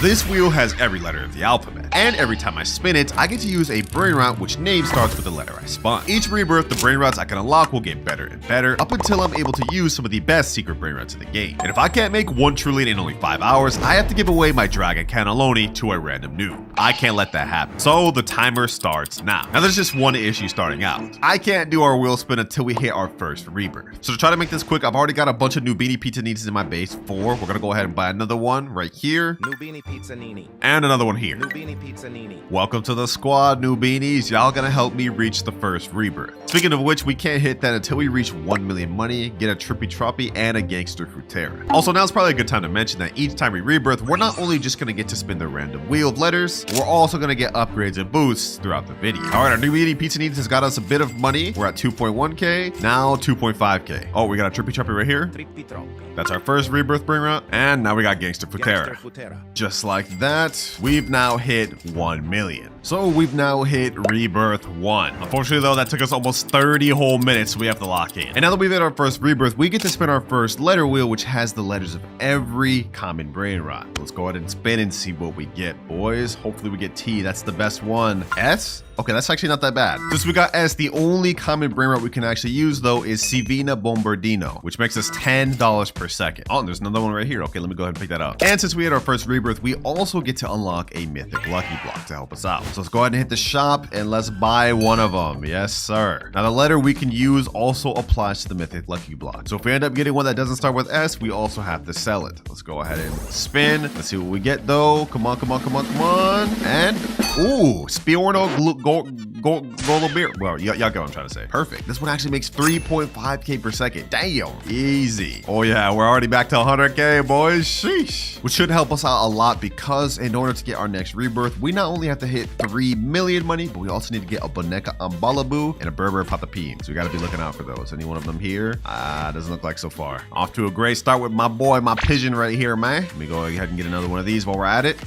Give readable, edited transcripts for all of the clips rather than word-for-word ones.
This wheel has every letter of the alphabet, and every time I spin it, I get to use a Brainrot which name starts with the letter I spun. Each rebirth, the Brainrots I can unlock will get better and better, up until I'm able to use some of the best secret Brainrots in the game. And if I can't make 1 trillion in only 5 hours, I have to give away my Dragon Cannelloni to a random noob. I can't let that happen. So the timer starts now. Now there's just one issue starting out. I can't do our wheel spin until we hit our first rebirth. So to try to make this quick, I've already got a bunch of Nubini Pizza Ninis in my base. 4. We're gonna go ahead and buy another one right here. Nubini Pizza Nini. And another one here. Nubini Pizza Nini. Welcome to the squad, Nubinis. Y'all gonna help me reach the first rebirth. Speaking of which, we can't hit that until we reach 1 million money, get a Trippy Troppy, and a Gangster Frutera. Also, now's probably a good time to mention that each time we rebirth, we're not only just gonna get to spin the random wheel of letters, we're also gonna get upgrades and boosts throughout the video. All right, our Nubini Pizza Needs has got us a bit of money. We're at 2.1k, now 2.5k. Oh, we got a Trippy Troppy right here. Trippy Troppy. That's our first rebirth Brainrot, and now we got Gangster Frutera. Just like that, we've now hit 1 million. So we've now hit rebirth 1. Unfortunately though, that took us almost 30 whole minutes, so we have to lock in. And now that we've hit our first rebirth, we get to spin our first letter wheel, which has the letters of every common Brainrot. Let's go ahead and spin and see what we get, boys. Hopefully we get T, that's the best one. S? Okay, that's actually not that bad. Since we got S, the only common Brainrot we can actually use though is Sivina Bombardino, which makes us $10 per second. Oh, and there's another one right here. Okay, let me go ahead and pick that up. And since we had our first rebirth, we also get to unlock a mythic lucky block to help us out. So let's go ahead and hit the shop and let's buy one of them. Yes, sir. Now the letter we can use also applies to the mythic lucky block. So if we end up getting one that doesn't start with S, we also have to sell it. Let's go ahead and spin. Let's see what we get though. Come on, come on, come on, come on. And ooh, Spiorno Gold beer. Well, y'all get what I'm trying to say. Perfect. This one actually makes 3.5k per second. Damn. Easy. Oh yeah, we're already back to 100k, boys. Sheesh. Which should help us out a lot because in order to get our next rebirth, we not only have to hit 3 million money, but we also need to get a Boneca Ambalabu and a Berber Patapim. So we got to be looking out for those. Any one of them here? Doesn't look like so far. Off to a great start with my boy, my pigeon right here, man. Let me go ahead and get another one of these while we're at it.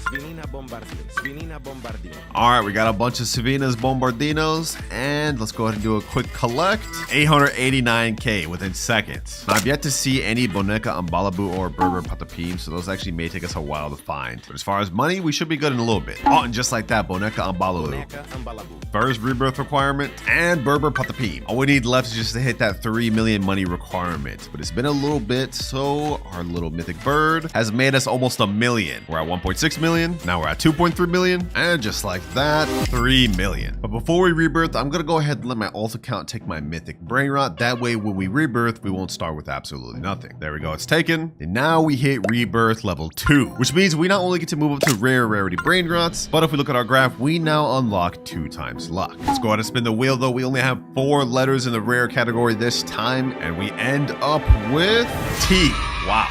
All right, we got a bunch of Savinas Bombardinos, and let's go ahead and do a quick collect. 889k within seconds. Now, I've yet to see any Boneca Ambalabu or Berber Patapim, so those actually may take us a while to find. But as far as money, we should be good in a little bit. Oh, and just like that, Boneca Ambalabu. First rebirth requirement, and Berber Patapim. All we need left is just to hit that 3 million money requirement. But it's been a little bit, so our little mythic bird has made us almost a million. We're at 1.6 million, now we're at 2.3 million, and just like that, 3 million. But before we rebirth, I'm gonna go ahead and let my alt account take my mythic Brainrot. That way, when we rebirth, we won't start with absolutely nothing. There we go, it's taken. And now we hit rebirth level 2, which means we not only get to move up to rarity Brainrots, but if we look at our graph, we now unlock 2 times luck. Let's go ahead and spin the wheel though. We only have 4 letters in the rare category this time, and we end up with T. Wow.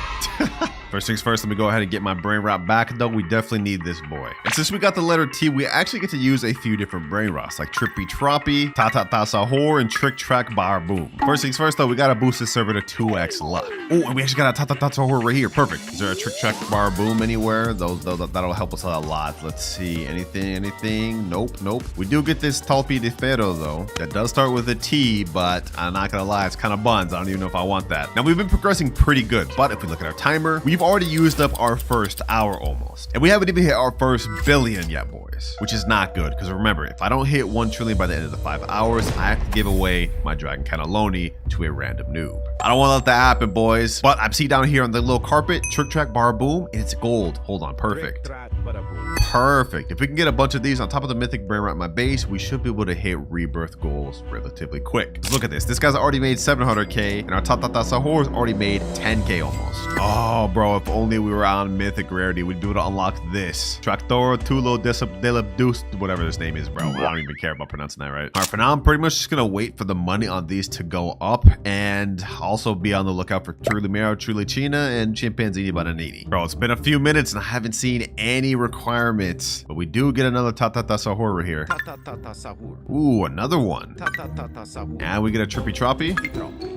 First things first, let me go ahead and get my Brainrot back though. We definitely need this boy. And since we got the letter T, we actually get to use a few different Brainrots like Trippy Troppy, Ta Sahur, and Trick Track Bar Boom. First things first though, we gotta boost this server to 2x luck. Oh, and we actually got a Ta Sahur right here. Perfect. Is there a Trick Track Bar Boom anywhere? That'll help us out a lot. Let's see. Anything? Nope. We do get this Talpi de Ferro though. That does start with a T, but I'm not gonna lie, it's kind of buns. I don't even know if I want that. Now we've been progressing pretty good, but if we look at our timer, we've already used up our first hour almost. And we haven't even hit our first billion yet, boys, which is not good. Because remember, if I don't hit 1 trillion by the end of the 5 hours, I have to give away my Dragon Cannelloni to a random noob. I don't want to let that happen, boys. But I see down here on the little carpet, Trick Track Bar Boom, and it's gold. Hold on, perfect. Perfect. If we can get a bunch of these on top of the mythic Brainrot in my base, we should be able to hit rebirth goals relatively quick. Look at this. This guy's already made 700k, and our Ta Sahur's already made 10k almost. Oh, bro, if only we were on mythic rarity, we'd be able to unlock this. Tractor Tulo Delabdus, whatever this name is, bro. I don't even care about pronouncing that right. All right, for now, I'm pretty much just gonna wait for the money on these to go up, and also be on the lookout for Trulimero, Trulicina, and Chimpanzini Bananini. Bro, it's been a few minutes, and I haven't seen any requirements. But we do get another Ta Sahur right here. Ooh, another one. And we get a Trippy Troppy.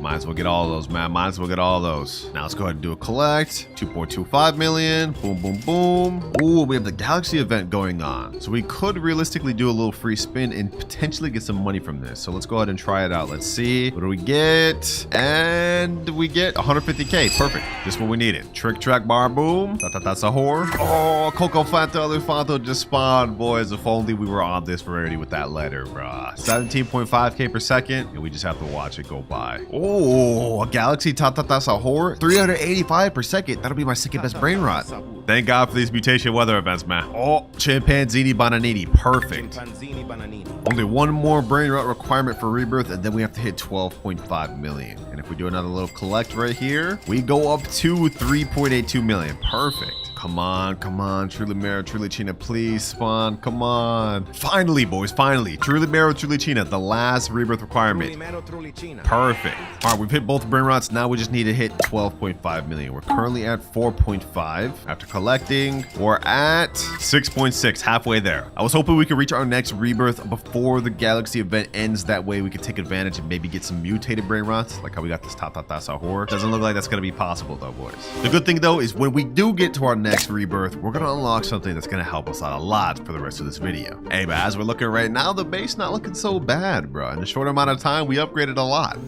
Might as well get all those, man. Might as well get all those. Now let's go ahead and do a collect. 2 2.25 million. Boom, boom, boom. Ooh, we have the galaxy event going on. So we could realistically do a little free spin and potentially get some money from this. So let's go ahead and try it out. Let's see. What do we get? And we get 150K. Perfect. Just what we needed. Trick track bar boom. That's a whore. Oh, Coco Fanta Elefanto just spawned, boys. If only we were on this rarity with that letter, bruh. 17.5K per second. And we just have to watch it go by. Oh, a galaxy Sahur. 385 per second. That'll be my second best brain rot. Thank God for these mutation weather events, man. Oh, Chimpanzini Bananini. Perfect. Only one more brain rot requirement for rebirth, and then we have to hit 12.5 million. And if we do another little collect right here, we go up to 3.82 million. Perfect. Come on, come on. Truly Mero, Truly China, please spawn. Come on. Finally, boys, finally. Truly Mero, Truly China, the last rebirth requirement. Perfect. All right, we've hit both brain rots. Now we just need to hit 12.5 million. We're currently at 4.5. After collecting, we're at 6.6, halfway there. I was hoping we could reach our next rebirth before the galaxy event ends. That way we could take advantage and maybe get some mutated brain rots, like how we got this Sahur. Doesn't look like that's going to be possible though, boys. The good thing though is when we do get to our next rebirth, we're going to unlock something that's going to help us out a lot for the rest of this video. Hey, but as we're looking right now, the base not looking so bad, bro. In a short amount of time, we upgraded a lot.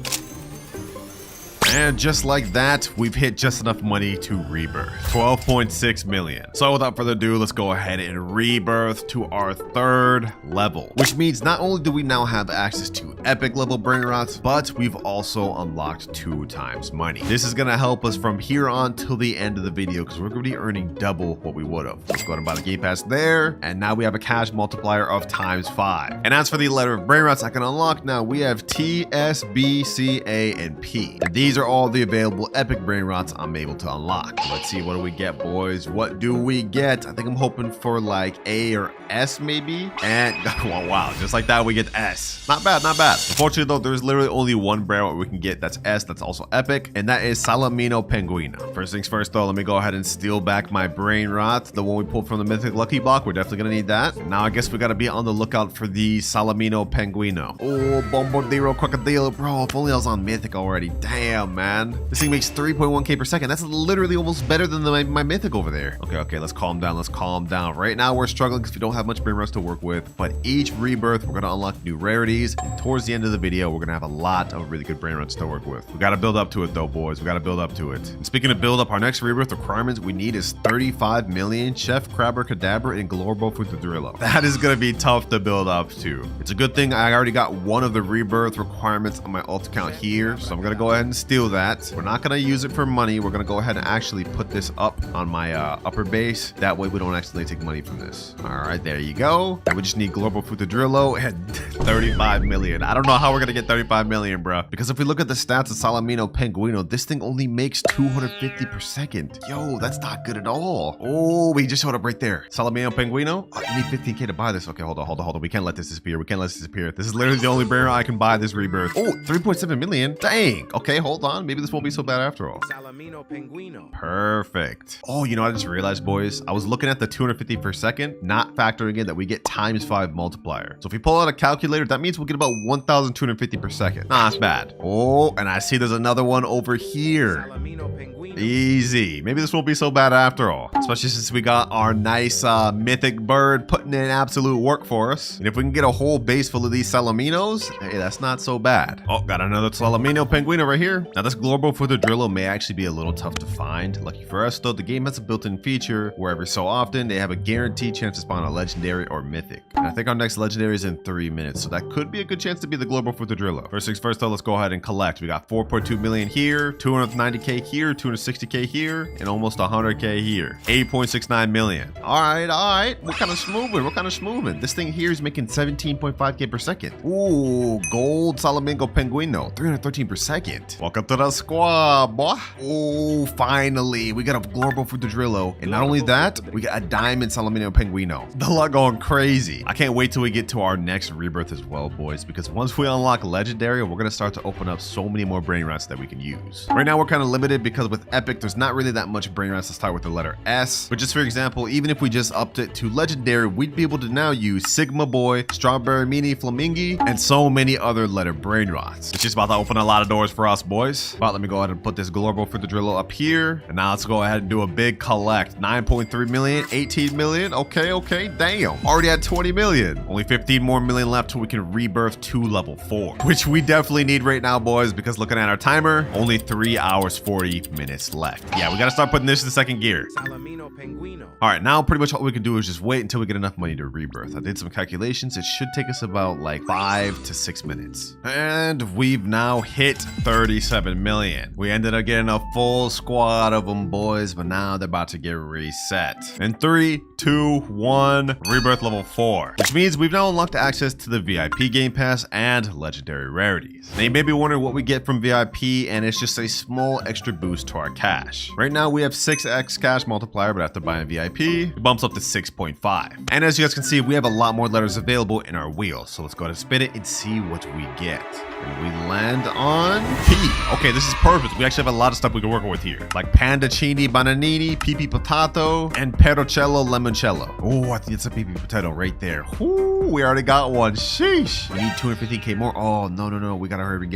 And just like that, we've hit just enough money to rebirth. 12.6 million. So without further ado, let's go ahead and rebirth to our third level. Which means not only do we now have access to epic level brain rots, but we've also unlocked 2 times money. This is gonna help us from here on till the end of the video because we're gonna be earning double what we would have. Let's go ahead and buy the game pass there. And now we have a cash multiplier of ×5. And as for the letter of brain rots I can unlock now, we have T, S, B, C, A, and P. And these are all the available epic brain rots I'm able to unlock. Let's see, what do we get, boys? What do we get? I think I'm hoping for like A or S maybe. And oh, wow, just like that we get S. Not bad, not bad. Unfortunately though, there's literally only one brain rot we can get that's S, that's also epic, and that is Salamino Penguino. First things first though, let me go ahead and steal back my brain rot, the one we pulled from the mythic lucky block. We're definitely gonna need that. Now I guess we gotta be on the lookout for the Salamino Penguino. Oh, Bombardiro Crocodile, bro. If only I was on mythic already. Damn, man. This thing makes 3.1K per second. That's literally almost better than my mythic over there. Okay, let's calm down. Let's calm down. Right now, we're struggling because we don't have much brain rots to work with, but each rebirth, we're going to unlock new rarities, and towards the end of the video, we're going to have a lot of really good brain rots to work with. We got to build up to it, though, boys. We got to build up to it. And speaking of build up, our next rebirth requirements we need is 35 million Chef Crabber Cadabra and Glorbo Futadrillo. That is going to be tough to build up to. It's a good thing I already got one of the rebirth requirements on my alt account here, so I'm going to go ahead and steal that. We're not going to use it for money. We're going to go ahead and actually put this up on my upper base. That way we don't accidentally take money from this. All right, there you go. And we just need Global Futadrillo and 35 million. I don't know how we're going to get 35 million, bro. Because if we look at the stats of Salamino Penguino, this thing only makes 250 per second. Yo, that's not good at all. Oh, we just showed up right there. Salamino Penguino. Oh, you need 15K to buy this. Okay, hold on. We can't let this disappear. We can't let this disappear. This is literally the only brain I can buy this rebirth. Oh, 3.7 million. Dang. Okay, hold on. Maybe this won't be so bad after all. Salamino Penguino. Perfect. Oh, you know what I just realized, boys? I was looking at the 250 per second, not factoring in that we get ×5 multiplier. So if we pull out a calculator, that means we'll get about 1,250 per second. Nah, that's bad. Oh, and I see there's another one over here. Salamino Penguino. Easy. Maybe this won't be so bad after all. Especially since we got our nice mythic bird putting in absolute work for us. And if we can get a whole base full of these Salaminos, hey, that's not so bad. Oh, got another Salamino Penguino right here. Now this Glorbo Futadrillo may actually be a little tough to find. Lucky for us though, the game has a built-in feature where every so often they have a guaranteed chance to spawn a legendary or mythic. And I think our next legendary is in 3 minutes, so that could be a good chance to be the Glorbo Futadrillo. First things first though, let's go ahead and collect. We got 4.2 million here, 290K here, 260K here, and almost 100K here. 8.69 million. All right. We're kind of smoothing. This thing here is making 17.5K per second. Ooh, gold Salamingo Penguino, 313 per second. Welcome to the squad, boy. Oh, finally, we got a Glorbo Futadrillo, and not only that, we got a diamond Salamino Penguino. The luck going crazy. I can't wait till we get to our next rebirth as well, boys, because once we unlock legendary, we're gonna start to open up so many more brain rots that we can use. Right now, we're kind of limited because with epic, there's not really that much brain rots to start with the letter S. But just for example, even if we just upped it to legendary, we'd be able to now use Sigma Boy, Strawberry Mini Flamingi, and so many other letter brain rots. It's just about to open a lot of doors for us, boys. boys. But let me go ahead and put this global for the Drillo up here. And now let's go ahead and do a big collect. 9.3 million, 18 million. Okay, damn. Already at 20 million. Only 15 more million left till we can rebirth to level 4, which we definitely need right now, boys, because looking at our timer, only 3 hours, 40 minutes left. Yeah, we got to start putting this in second gear. Salamino penguino. All right, now pretty much all we can do is just wait until we get enough money to rebirth. I did some calculations. It should take us about like 5 to 6 minutes. And we've now hit 37 million. We ended up getting a full squad of them, boys, but now they're about to get reset. In 3, 2, 1, rebirth level 4, which means we've now unlocked access to the VIP game pass and legendary rarities. Now you may be wondering what we get from VIP, and it's just a small extra boost to our cash. Right now we have 6x cash multiplier, but after buying VIP, it bumps up to 6.5. And as you guys can see, we have a lot more letters available in our wheel. So let's go ahead and spin it and see what we get. And we land on P. Okay, this is perfect. We actually have a lot of stuff we can work with here, like Pandacini Bananini, Pipi Potato, and Perocello Limoncello. Oh, I think it's a Pipi Potato right there. Ooh, we already got one. Sheesh. We need 250k more. Oh, no. We gotta hurry and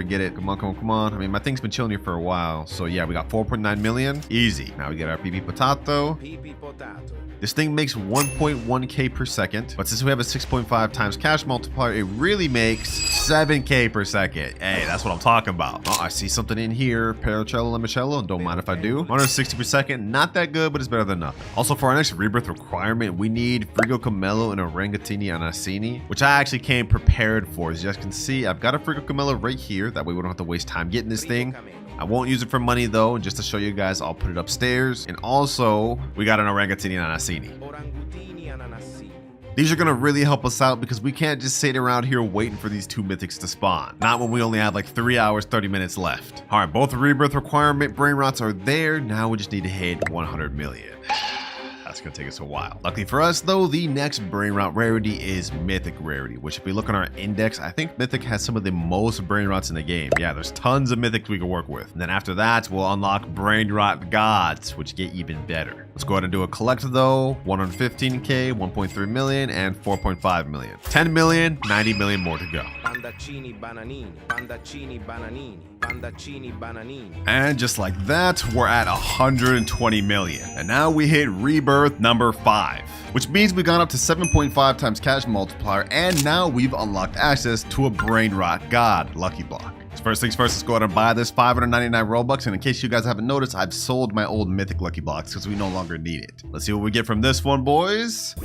get it. Come on. I mean, my thing's been chilling here for a while. So yeah, we got 4.9 million. Easy. Now we get our Pipi Potato. Pipi potato. This thing makes 1.1k per second, but since we have a 6.5 times cash multiplier, it really makes 7k per second. Hey, that's what I'm talking about. Oh, I see something in here. Perocello Limoncello, don't mind if I do. 160 per second, not that good, but it's better than nothing. Also, for our next rebirth requirement, we need Frigo Camello and Orangatini Anassini, which I actually came prepared for. As you guys can see, I've got a Frigo Camello right here. That way we don't have to waste time getting this thing. I won't use it for money though, just to show you guys, I'll put it upstairs. And also, we got an Orangatini Anassini. Orangutini ananasini. These are gonna really help us out because we can't just sit around here waiting for these 2 mythics to spawn. Not when we only have like 3 hours, 30 minutes left. All right, both rebirth requirement Brainrots are there. Now we just need to hit 100 million. That's gonna take us a while. Luckily for us though, the next Brainrot rarity is mythic rarity, which if we look on our index, I think mythic has some of the most Brainrots in the game. Yeah, there's tons of mythics we can work with. And then after that, we'll unlock Brainrot gods, which get even better. Let's go ahead and do a collect though. 115k, 1.3 million, and 4.5 million. 10 million, 90 million more to go. Pandacini bananini. Pandacini bananini. Pandacini bananini. And just like that, we're at 120 million. And now we hit rebirth number 5, which means we got up to 7.5 times cash multiplier, and now we've unlocked access to a Brainrot god lucky block. So first things first, let's go ahead and buy this 599 Robux. And in case you guys haven't noticed, I've sold my old mythic lucky blocks because we no longer need it. Let's see what we get from this one, boys.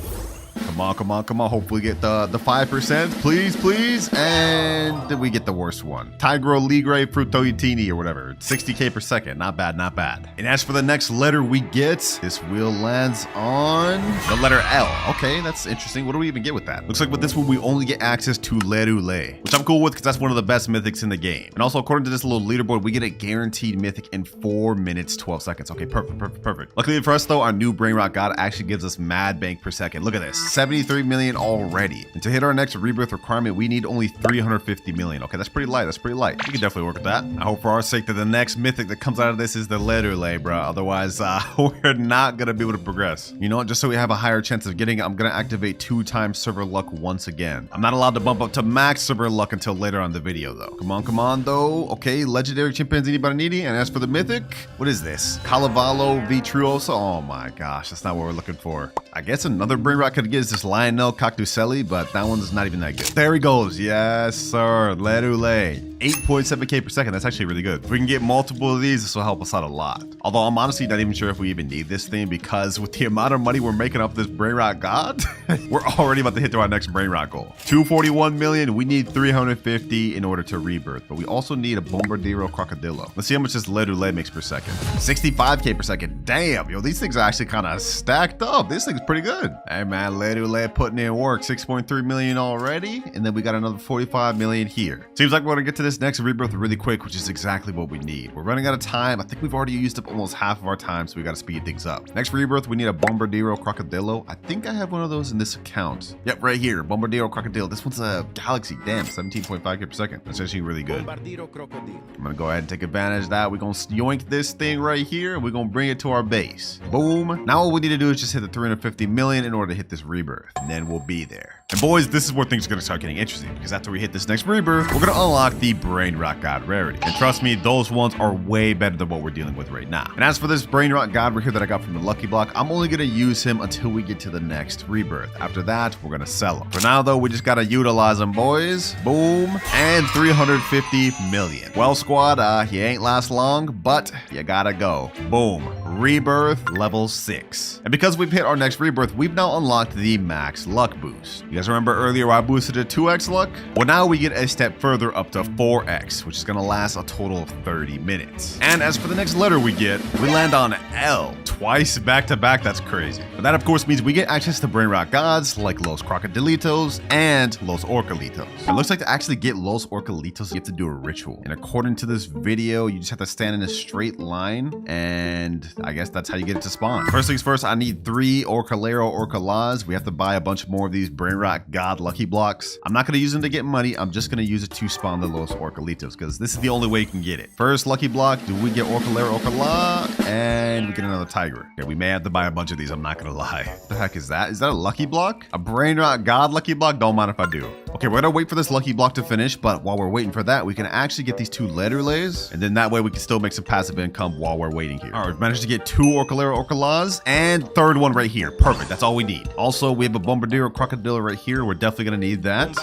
Come on. Hopefully get the 5%. Please. And we get the worst one. Tigro Ligre Frutoitini or whatever. 60k per second. Not bad. And as for the next letter we get, this wheel lands on the letter L. Okay, that's interesting. What do we even get with that? Looks like with this one, we only get access to Lerule, which I'm cool with because that's one of the best mythics in the game. And also, according to this little leaderboard, we get a guaranteed mythic in 4 minutes, 12 seconds. Okay, perfect. Luckily for us though, our new Brainrot god actually gives us mad bank per second. Look at this. 73 million already. And to hit our next rebirth requirement, we need only 350 million. Okay, that's pretty light. We can definitely work with that. I hope for our sake that the next mythic that comes out of this is the Lerule, bro. Otherwise, we're not gonna be able to progress. You know what? Just so we have a higher chance of getting it, I'm gonna activate 2 times server luck once again. I'm not allowed to bump up to max server luck until later on the video, though. Come on, though. Okay, legendary Chimpanzini Bananini. And as for the mythic, what is this? Calavalo Vitruoso. Oh my gosh, that's not what we're looking for. I guess another Brainrot could get us this Lionel Cactuselli, but that one's not even that good. There he goes. Yes, sir. Lerule. 8.7k per second. That's actually really good. If we can get multiple of these, this will help us out a lot. Although I'm honestly not even sure if we even need this thing, because with the amount of money we're making off this Brainrot god, we're already about to hit our next Brainrot goal. 241 million. We need 350 in order to rebirth, but we also need a Bombardiro Crocodilo. Let's see how much this Lerule makes per second. 65k per second. Damn, yo, these things are actually kind of stacked up. This thing's pretty good. Hey man, Lerule putting in work. 6.3 million already, and then we got another 45 million here. Seems like we're gonna get to this next rebirth really quick, which is exactly what we need. We're running out of time. I think we've already used up almost half of our time, so we gotta speed things up. Next rebirth, we need a Bombardiro Crocodilo. I think I have one of those in this account. Yep, right here, Bombardiro Crocodilo. This one's a Galaxy. Damn, 17.5k per second. That's actually really good. Bombardiro crocodile. I'm gonna go ahead and take advantage of that. We're gonna yoink this thing right here, and we're gonna bring it to our base. Boom. Now all we need to do is just hit the 350 million in order to hit this rebirth, and then we'll be there. And boys, this is where things are going to start getting interesting, because after we hit this next rebirth, we're going to unlock the Brainrot God rarity. And trust me, those ones are way better than what we're dealing with right now. And as for this Brainrot God right here that I got from the Lucky Block, I'm only going to use him until we get to the next rebirth. After that, we're going to sell him. For now, though, we just got to utilize him, boys. Boom. And 350 million. Well, squad, he ain't last long, but you gotta go. Boom. Rebirth level 6. And because we've hit our next rebirth, we've now unlocked the max luck boost. You guys remember earlier I boosted to 2x luck? Well, now we get a step further up to 4x, which is gonna last a total of 30 minutes. And as for the next letter we get, we land on L. Twice back to back, that's crazy. But that of course means we get access to Brainrot gods like Los Crocodilitos and Los Orcalitos. It looks like to actually get Los Orcalitos, you have to do a ritual. And according to this video, you just have to stand in a straight line, and I guess that's how you get it to spawn. First things first, I need 3 WinterKloudz. We have to buy a bunch more of these Brainrot God lucky blocks. I'm not going to use them to get money. I'm just going to use it to spawn the Los Orcalitos, because this is the only way you can get it. First lucky block, do we get Orcalera, and we get another tiger. Okay, we may have to buy a bunch of these, I'm not going to lie. What the heck is that? Is that a lucky block? A Brainrot God lucky block? Don't mind if I do. Okay, we're going to wait for this lucky block to finish, but while we're waiting for that, we can actually get these 2 letter lays, and then that way we can still make some passive income while we're waiting here. All right, we managed to get 2 WinterKloudz and third one right here. Perfect, that's all we need. Also, we have a Bombardiro Crocodile right here. We're definitely gonna need that,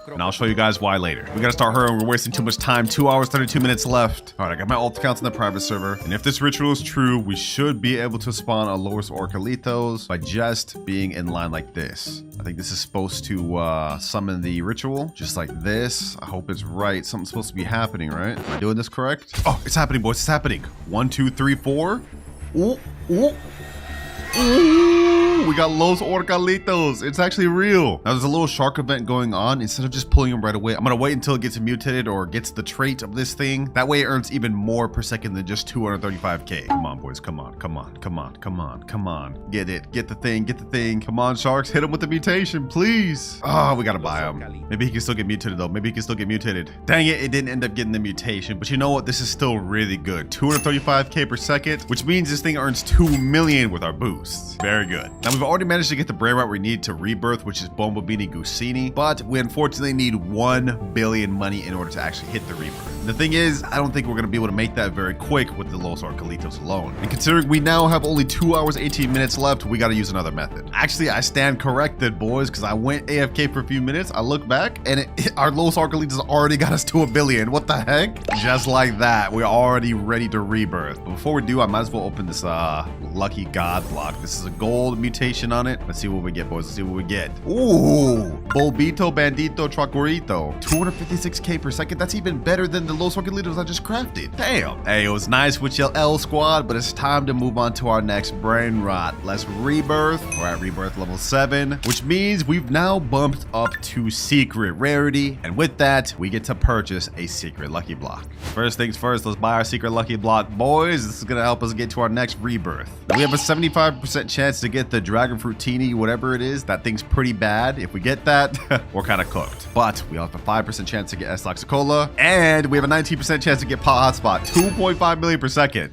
and I'll show you guys why later. We gotta start hurrying, we're wasting too much time. 2 hours, 32 minutes left. All right, I got my alt accounts in the private server, and if this ritual is true, we should be able to spawn a Los Orcalitos by just being in line like this. I think this is supposed to summon the ritual, just like this. I hope it's right. Something's supposed to be happening, right? Am I doing this correct? Oh, it's happening, boys. It's happening. 1, 2, 3, 4. Ooh, ooh. Ooh, we got Los Orcalitos. It's actually real. Now there's a little shark event going on. Instead of just pulling him right away, I'm gonna wait until it gets mutated or gets the trait of this thing. That way it earns even more per second than just 235k. Come on, boys. Come on. Come on. Come on. Come on. Come on. Get it. Get the thing. Get the thing. Come on, sharks. Hit him with the mutation, please. Oh, we gotta buy him. Maybe he can still get mutated though. Maybe he can still get mutated. Dang it, it didn't end up getting the mutation. But you know what? This is still really good. 235k per second, which means this thing earns 2 million with our boost. Very good. Now we've already managed to get the Brainrot we need to rebirth, which is Bombobini Gusini, but we unfortunately need 1 billion money in order to actually hit the rebirth. The thing is, I don't think we're going to be able to make that very quick with the Los Orcalitos alone. And considering we now have only 2 hours, 18 minutes left, we got to use another method. Actually, I stand corrected, boys, because I went AFK for a few minutes. I look back and our Los Orcalitos already got us to 1 billion. What the heck? Just like that, we're already ready to rebirth. But before we do, I might as well open this lucky god block. This is a gold mutation on it. Let's see what we get, boys. Let's see what we get. Ooh, Bulbito Bandito Tracorito. 256k per second. That's even better than the Los Orcalitos I just crafted. Damn. Hey, it was nice with your L squad, but it's time to move on to our next Brainrot. Let's rebirth. We're at rebirth level 7, which means we've now bumped up to secret rarity. And with that, we get to purchase a secret lucky block. First things first, let's buy our secret lucky block, boys. This is going to help us get to our next rebirth. We have a 75% chance to get the Dragon Fruitini, whatever it is. That thing's pretty bad. If we get that, we're kind of cooked. But we have a 5% chance to get S Laxicola, and we have a 19% chance to get Pot Hotspot. 2.5 million per second.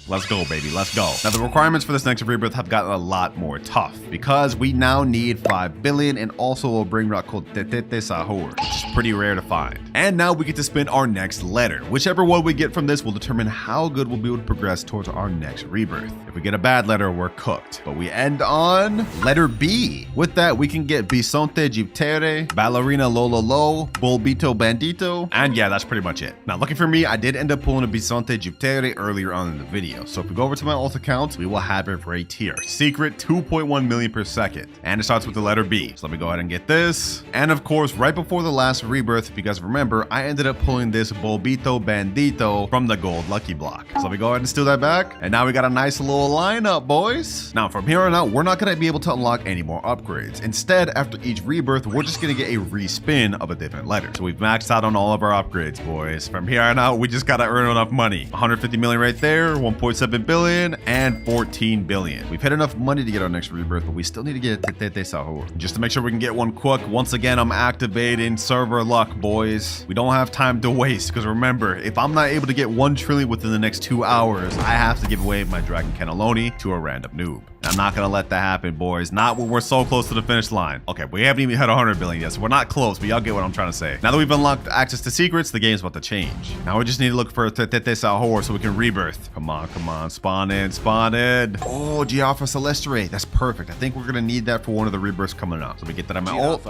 Let's go, baby. Let's go. Now, the requirements for this next rebirth have gotten a lot more tough because we now need 5 billion and also a Brainrot called Tetete Sahur, which is pretty rare to find. And now we get to spin our next letter. Whichever one we get from this will determine how good we'll be able to progress towards our next rebirth. If we get a bad letter, we're cooked. But we end on letter B. With that, we can get Bisonte Giptere, Ballerina Lololo, Bulbito Bandito, and yeah, that's pretty much it. Now, lucky for me, I did end up pulling a Bisonte Giptere earlier on in the video. So if we go over to my alt account, we will have it right here. Secret 2.1 million per second. And it starts with the letter B. So let me go ahead and get this. And of course, right before the last rebirth, because remember, I ended up pulling this Bulbito Bandito from the gold lucky block. So let me go ahead and steal that back. And now we got a nice little lineup, boys. Now from here on out, we're not going to be able to unlock any more upgrades. Instead, after each rebirth, we're just going to get a respin of a different letter. So we've maxed out on all of our upgrades, boys. From here on out, we just got to earn enough money. 150 million right there, 1.7 billion, and 14 billion. We've had enough money to get our next rebirth, but we still need to get Tetete Sahur. Just to make sure we can get one quick, once again, I'm activating server luck, boys. We don't have time to waste, because remember, if I'm not able to get 1 trillion within the next 2 hours, I have to give away my Dragon Cannelloni to a random noob. I'm not gonna let that happen, boys. Not when we're so close to the finish line. Okay, we haven't even hit 100 billion yet, so we're not close, but y'all get what I'm trying to say. Now that we've unlocked access to secrets, the game's about to change. Now we just need to look for Tete Sahur so we can rebirth. Come on, come on. Spawn in, spawn in. Oh, Giaffa Celestre. That's perfect. I think we're gonna need that for one of the rebirths coming up. So we get that on my ult.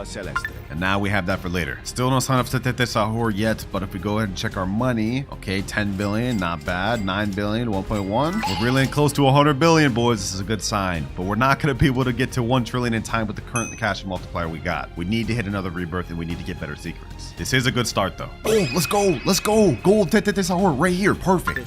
And now we have that for later. Still no sign of Tete Sahur yet, but if we go ahead and check our money, okay, 10 billion, not bad. 9 billion, 1.1. We're really close to 100 billion, boys. This is a good sign, but we're not gonna be able to get to 1 trillion in time with the current cash multiplier we got. We need to hit another rebirth and we need to get better secrets. This is a good start though. Oh, let's go. Let's go. Gold Tete Sahur right here. Perfect.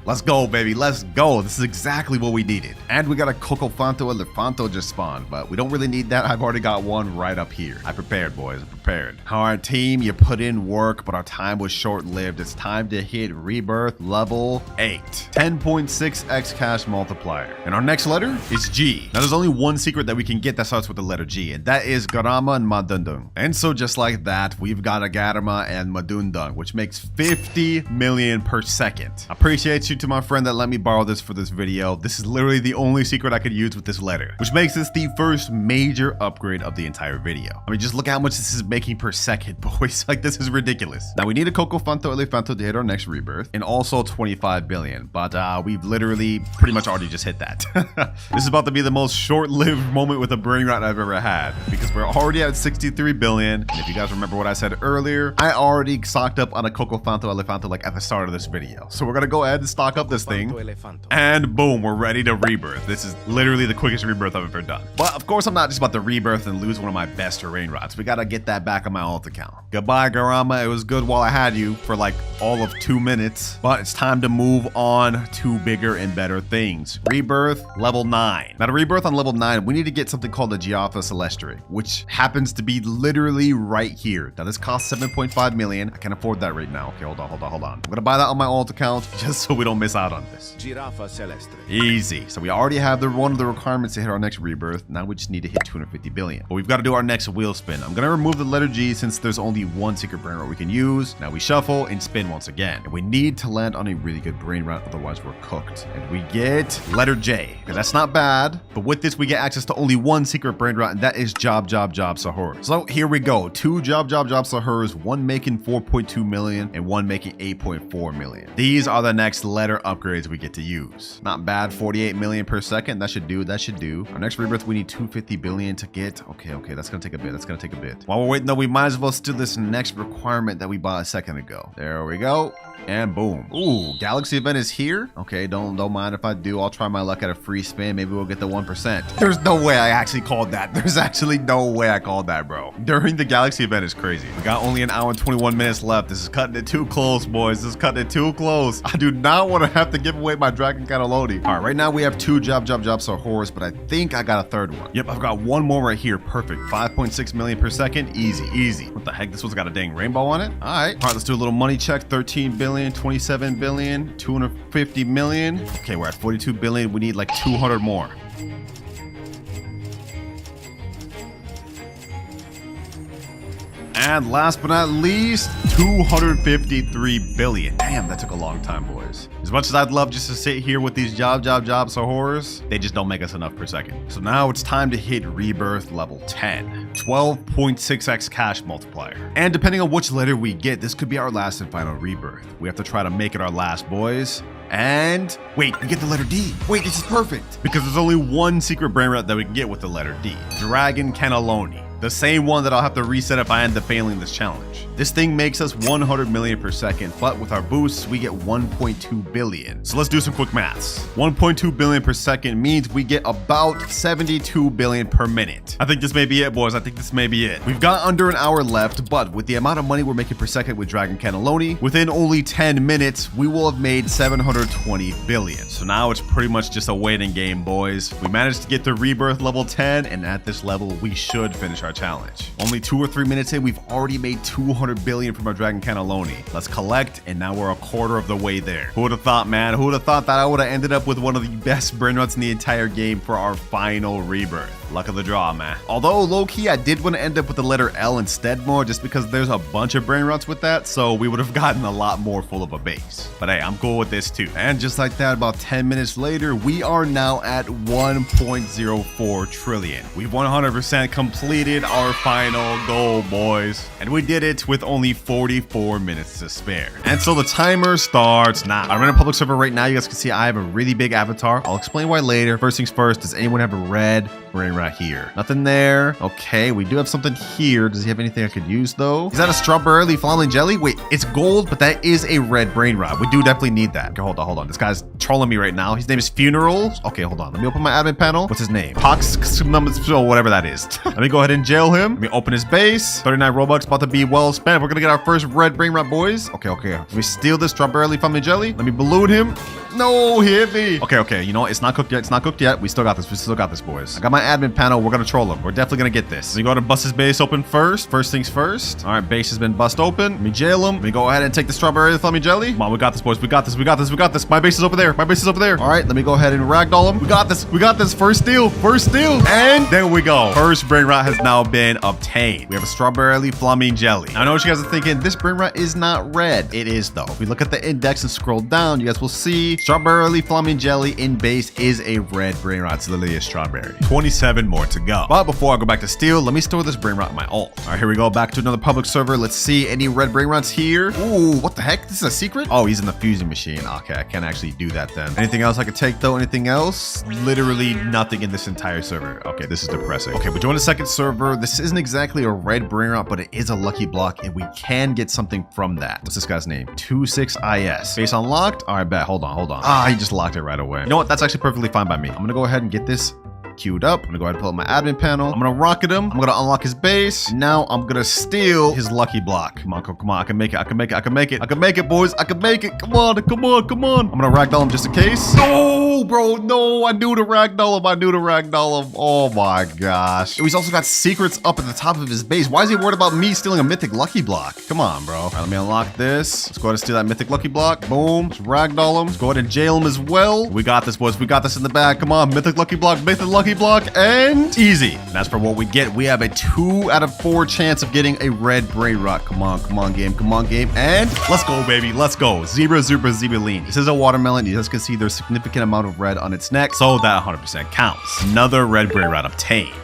Let's go, baby. Let's go. This is exactly what we needed. And we got a Cocofanto Elefanto just spawned, but we don't really need that. I've already got one right up here. I prepared, boys. I prepared. All right, team, you put in work, but our time was short-lived. It's time to hit rebirth level 8. 10.6x cash multiplier. And our next letter is G. Now, there's only one secret that we can get that starts with the letter G, and that is Garama and Madundung. And so just like that, we've got a Garama and Madundung, which makes 50 million per second. I appreciate you to my friend that let me borrow this for this video. This is literally the only secret I could use with this letter, which makes this the first major upgrade of the entire video. I mean, just look at how much this is making per second, boys. Like, this is ridiculous. Now, we need a Cocofanto Elefanto to hit our next rebirth, and also 25 billion, but we've literally pretty much already just hit that. This is about to be the most short-lived moment with a Brainrot I've ever had, because we're already at 63 billion, and if you guys remember what I said earlier, I already stocked up on a Cocofanto Elefanto like at the start of this video. So we're gonna go ahead and stock up this thing, and boom, we're ready to rebirth. This is literally the quickest rebirth I've ever done. But of course, I'm not just about to rebirth and lose one of my best Brainrots. We gotta get that back on my alt account. Goodbye, Garama. It was good while I had you for like all of 2 minutes, but it's time to move on to bigger and better things. Rebirth level 9. Now, to rebirth on level 9, we need to get something called the Giaffa Celestre, which happens to be literally right here. Now, this costs 7.5 million. I can't afford that right now. Okay, hold on. I'm gonna buy that on my alt account just so we don't miss out on this. Giraffa Celestre. Easy. So we already have one of the requirements to hit our next rebirth. Now we just need to hit 250 billion. But we've got to do our next wheel spin. I'm gonna remove the letter G since there's only one secret Brainrot we can use. Now we shuffle and spin once again. And we need to land on a really good Brainrot, otherwise we're cooked. And we get letter J. Okay, that's not bad. But with this, we get access to only one secret Brainrot, and that is Job Sahur. So here we go. 2 Job Sahurs, one making 4.2 million and one making 8.4 million. These are the next letter upgrades we get to use. Not bad. 48 million per second. That should do. Our next rebirth, we need 250 billion to get. Okay, that's gonna take a bit. While we're waiting though, we might as well steal this next requirement that we bought a second ago. There we go. And boom. Ooh, Galaxy event is here. Okay, don't mind if I do. I'll try my luck at a free spin. Maybe we'll get the 1%. There's no way I actually called that. There's actually no way I called that, bro. During the Galaxy event is crazy. We got only an hour and 21 minutes left. This is cutting it too close, boys. This is cutting it too close. I do not want to have to give away my Dragon Cannelloni. All right, right now we have 2 Job Sahurs, but I think I got a third one. Yep, I've got one more right here. Perfect. 5.6 million per second. Easy. What the heck? This one's got a dang rainbow on it. All right, let's do a little money check. 13 billion. 27 billion, 250 million. Okay, we're at 42 billion. We need like 200 more. And last but not least, 253 billion. Damn, that took a long time, boys. As much as I'd love just to sit here with these Job Sahurs, they just don't make us enough per second. So now it's time to hit rebirth level 10. 12.6x cash multiplier. And depending on which letter we get, this could be our last and final rebirth. We have to try to make it our last, boys. And wait, we get the letter D. Wait, this is perfect. Because there's only one secret Brainrot that we can get with the letter D. Dragon Cannelloni. The same one that I'll have to reset if I end up failing this challenge. This thing makes us 100 million per second, but with our boosts, we get 1.2 billion. So let's do some quick maths. 1.2 billion per second means we get about 72 billion per minute. I think this may be it, boys. I think this may be it. We've got under an hour left, but with the amount of money we're making per second with Dragon Cannelloni, within only 10 minutes, we will have made 720 billion. So now it's pretty much just a waiting game, boys. We managed to get to rebirth level 10, and at this level, we should finish our challenge. Only 2 or 3 minutes in, we've already made 200 billion from our Dragon Cannelloni. Let's collect, and now we're a quarter of the way there. Who would have thought, man? Who would have thought that I would have ended up with one of the best Brainrots in the entire game for our final rebirth? Luck of the draw, man. Although, low-key, I did want to end up with the letter L instead more, just because there's a bunch of Brainrots with that, so we would have gotten a lot more full of a base. But hey, I'm cool with this too. And just like that, about 10 minutes later, we are now at 1.04 trillion. We've 100% completed our final goal, boys. And we did it with only 44 minutes to spare. And so the timer starts now. I'm in a public server right now. You guys can see I have a really big avatar. I'll explain why later. First things first, does anyone have a red Brainrot here? Nothing there. Okay, we do have something here. Does he have anything I could use though? Is that a strawberry flaming jelly? Wait, it's gold, but that is a red Brainrot. We do definitely need that. Okay, hold on. This guy's trolling me right now. His name is Funerals. Okay, hold on. Let me open my admin panel. What's his name? Pox, whatever that is. Let me go ahead and jail him. Let me open his base. 39 Robux about to be well spent. We're gonna get our first red Brainrot, boys. Okay. Let me steal this strawberry flaming jelly. Let me balloon him. No, he hit me. Okay. You know what? It's not cooked yet. We still got this, boys. I got my admin panel. We're gonna troll him. We're definitely gonna get this. Let me go ahead and bust his base open first. First things first. All right, base has been bust open. Let me jail him. Let me go ahead and take the strawberry flaming jelly. Come on, we got this, boys. We got this. My base is over there. All right, let me go ahead and ragdoll him. We got this. First steal. And there we go. First Brainrot has now been obtained. We have a strawberry flaming jelly. Now, I know what you guys are thinking. This Brainrot is not red. It is though. If we look at the index and scroll down, you guys will see strawberry flaming jelly in base is a red Brainrot. It's literally a strawberry. 27 more to go. But before I go back to steal, let me store this Brainrot in my ult. All right, here we go. Back to another public server. Let's see any red Brainrots here. Ooh, what the heck? This is a secret? Oh, he's in the fusing machine. Okay, I can't actually do that then. Anything else I could take though? Anything else? Literally nothing in this entire server. Okay, this is depressing. Okay, we joined a second server. This isn't exactly a red Brainrot, but it is a lucky block, and we can get something from that. What's this guy's name? 26IS. Base unlocked? All right, bet. Hold on. Ah, he just locked it right away. You know what? That's actually perfectly fine by me. I'm gonna go ahead and get this queued up. I'm gonna go ahead and pull up my admin panel. I'm gonna rocket him. I'm gonna unlock his base. Now I'm gonna steal his lucky block. Come on. I can make it, boys. I can make it. Come on. I'm gonna ragdoll him just in case. No, bro. No, I knew to ragdoll him. Oh my gosh. He's also got secrets up at the top of his base. Why is he worried about me stealing a mythic lucky block? Come on, bro. All right, let me unlock this. Let's go ahead and steal that mythic lucky block. Boom. Let's ragdoll him. Let's go ahead and jail him as well. We got this, boys. We got this in the bag. Come on. Mythic lucky block. And easy. And as for what we get, we have a 2 out of 4 chance of getting a red Brainrot. Come on, game. And let's go, baby. Let's go. Zebra lean. This is a watermelon. You guys can see there's a significant amount of red on its neck, so that 100% counts. Another red Brainrot obtained.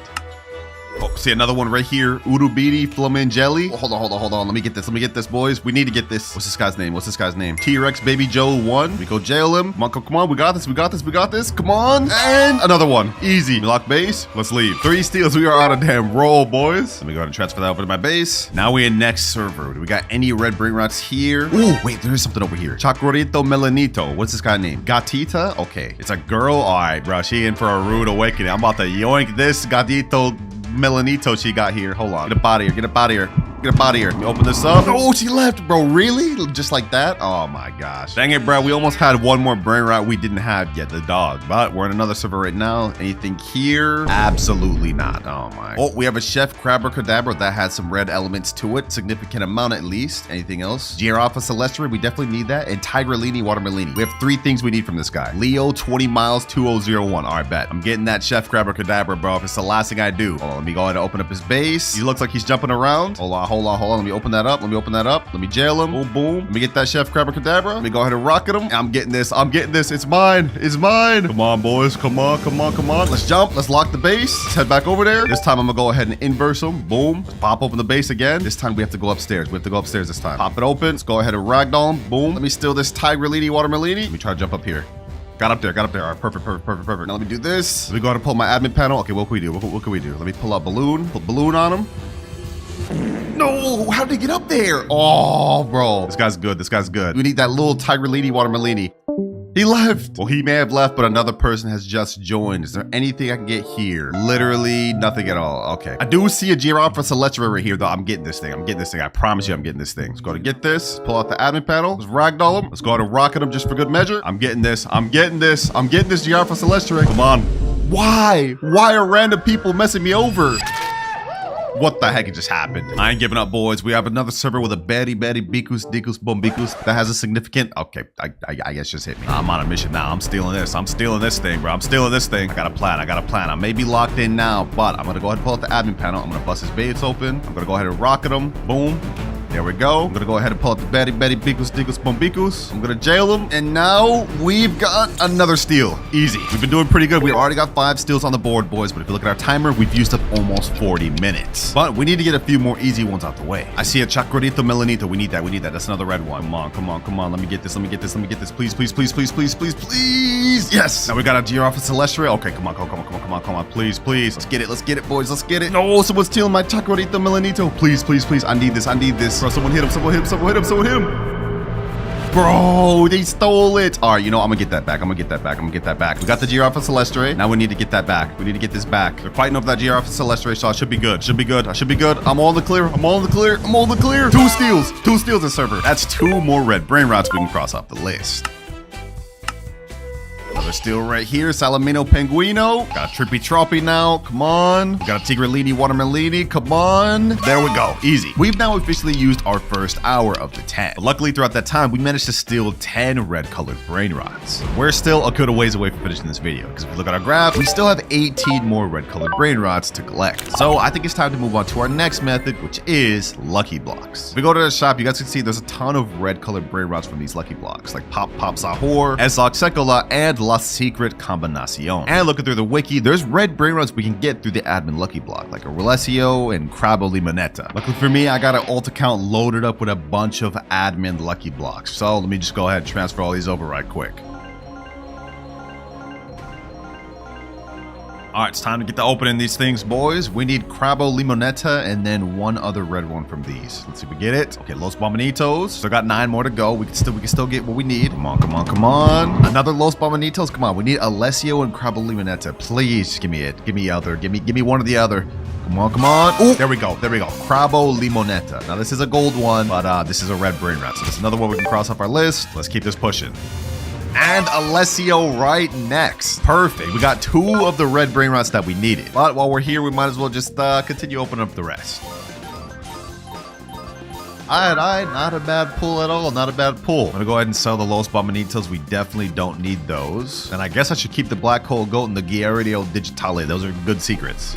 Oh, see another one right here. Urubidi Flamin Jelly. Oh, hold on. Let me get this, boys. We need to get this. What's this guy's name? T-Rex Baby Joe 1. We go jail him. Come on. We got this. Come on. And another one. Easy. Lock base. Let's leave. 3 steals. We are on a damn roll, boys. Let me go ahead and transfer that over to my base. Now we in next server. Do we got any red Brainrots here? Ooh, wait, there is something over here. Chacorito Melanito. What's this guy name? Gatita? Okay. It's a girl. All right, bro. She in for a rude awakening. I'm about to yoink this Gatito Melanito she got here. Hold on. Get up out of here. Let me open this up. Oh, she left, bro. Really? Just like that? Oh my gosh. Dang it, bro. We almost had one more Brainrot we didn't have yet, the dog. But we're in another server right now. Anything here? Absolutely not. Oh my. Oh, we have a Chef Crabber Cadabra that has some red elements to it. Significant amount at least. Anything else? Giraffa Celestri, we definitely need that. And Tigrellini Watermelini. We have 3 things we need from this guy. Leo 20 miles 2001. All right, bet. I'm getting that Chef Crabber Cadabra, bro. If it's the last thing I do. Hold on, let me go ahead and open up his base. He looks like he's jumping around. Hold on. Let me open that up. Let me jail him. Boom. Let me get that Chef Crabber Cadabra. Let me go ahead and rocket him. I'm getting this. It's mine. Come on, boys. Come on. Let's jump. Let's lock the base. Let's head back over there. This time I'm gonna go ahead and inverse him. Boom. Let's pop open the base again. This time we have to go upstairs. This time. Pop it open. Let's go ahead and ragdoll him. Boom. Let me steal this Tigrellini Watermelini. Let me try to jump up here. Got up there. All right, perfect. Now let me do this. Let me go ahead and pull my admin panel. Okay, what can we do? What can we do? Let me pull out balloon. Put balloon on him. No, how did he get up there? Oh, bro. This guy's good. We need that little Tigrellini Watermelini. He left. Well, he may have left, but another person has just joined. Is there anything I can get here? Literally nothing at all. Okay. I do see a Giraffa Celestri right here, though. I'm getting this thing. I promise you I'm getting this thing. Let's go to get this. Pull out the admin panel. Let's ragdoll him. Let's go ahead and rocket him just for good measure. I'm getting this Giraffa Celestri. Come on. Why are random people messing me over? What the heck just happened? I ain't giving up, boys. We have another server with a Betty Bicus Dicus Bombicus that has a significant. Okay, I guess just hit me. I'm on a mission now. I'm stealing this. I'm stealing this thing, bro. I'm stealing this thing. I got a plan. I may be locked in now, but I'm gonna go ahead and pull out the admin panel. I'm gonna bust his base open. I'm gonna go ahead and rocket him. Boom. There we go. I'm gonna go ahead and pull out the Betty Bicus Dicus Bombicus. I'm gonna jail him, and now we've got another steal. Easy. We've been doing pretty good. We already got 5 steals on the board, boys, but if you look at our timer, we've used up almost 40 minutes. But we need to get a few more easy ones out the way. I see a Chacorito Melanito. We need that. That's another red one. Come on. Let me get this. Please. Yes. Now we got a Giraffe Celestial. Okay, come on. Please. Let's get it, boys. Let's get it. No, someone's stealing my Chacorito Melanito. Please. I need this. Bro, someone hit him. Bro, they stole it. All right, you know, I'm gonna get that back. We got the Giraffe Celestial. Now we need to get that back. We need to get this back. They're fighting over that Giraffe Celestial, so I should be good. I should be good. I'm all in the clear. 2 steals in server. That's 2 more red Brainrots we can cross off the list. Another steal right here. Salamino Penguino. Got a Trippy Troppy now. Come on. We got a Tigrellini Watermelini. Come on. There we go. Easy. We've now officially used our first hour of the 10. But luckily, throughout that time, we managed to steal 10 red-colored Brainrots. We're still a good ways away from finishing this video, because if you look at our graph, we still have 18 more red-colored Brainrots to collect. So I think it's time to move on to our next method, which is Lucky Blocks. If we go to the shop, you guys can see there's a ton of red-colored Brainrots from these Lucky Blocks, like Pop Sahur, Ezoc Sekola, and La Secret Combinacion. And looking through the wiki, there's red Brainrots we can get through the admin Lucky Block, like a Relesio and Crabbo Limonetta. Luckily for me, I got an alt account loaded up with a bunch of admin Lucky Blocks. So let me just go ahead and transfer all these over right quick. All right, it's time to get to opening these things, boys. We need Crabbo Limonetta and then 1 other red one from these. Let's see if we get it. Okay, Los Bomanitos. Still got 9 more to go. We can still get what we need. Come on. Another Los Bomanitos. Come on. We need Alessio and Crabbo Limonetta. Please give me it. Give me other. Give me one or the other. Come on. Ooh, there we go. Crabbo Limonetta. Now this is a gold one, but this is a red Brainrot. So this is another one we can cross off our list. Let's keep this pushing. And Alessio right next. Perfect. We got 2 of the red Brainrots that we needed. But while we're here, we might as well just continue opening up the rest. All right. Not a bad pull at all. I'm gonna go ahead and sell the Los Bomanitos. We definitely don't need those. And I guess I should keep the Black Hole Goat and the Gyaradio Digitale. Those are good secrets.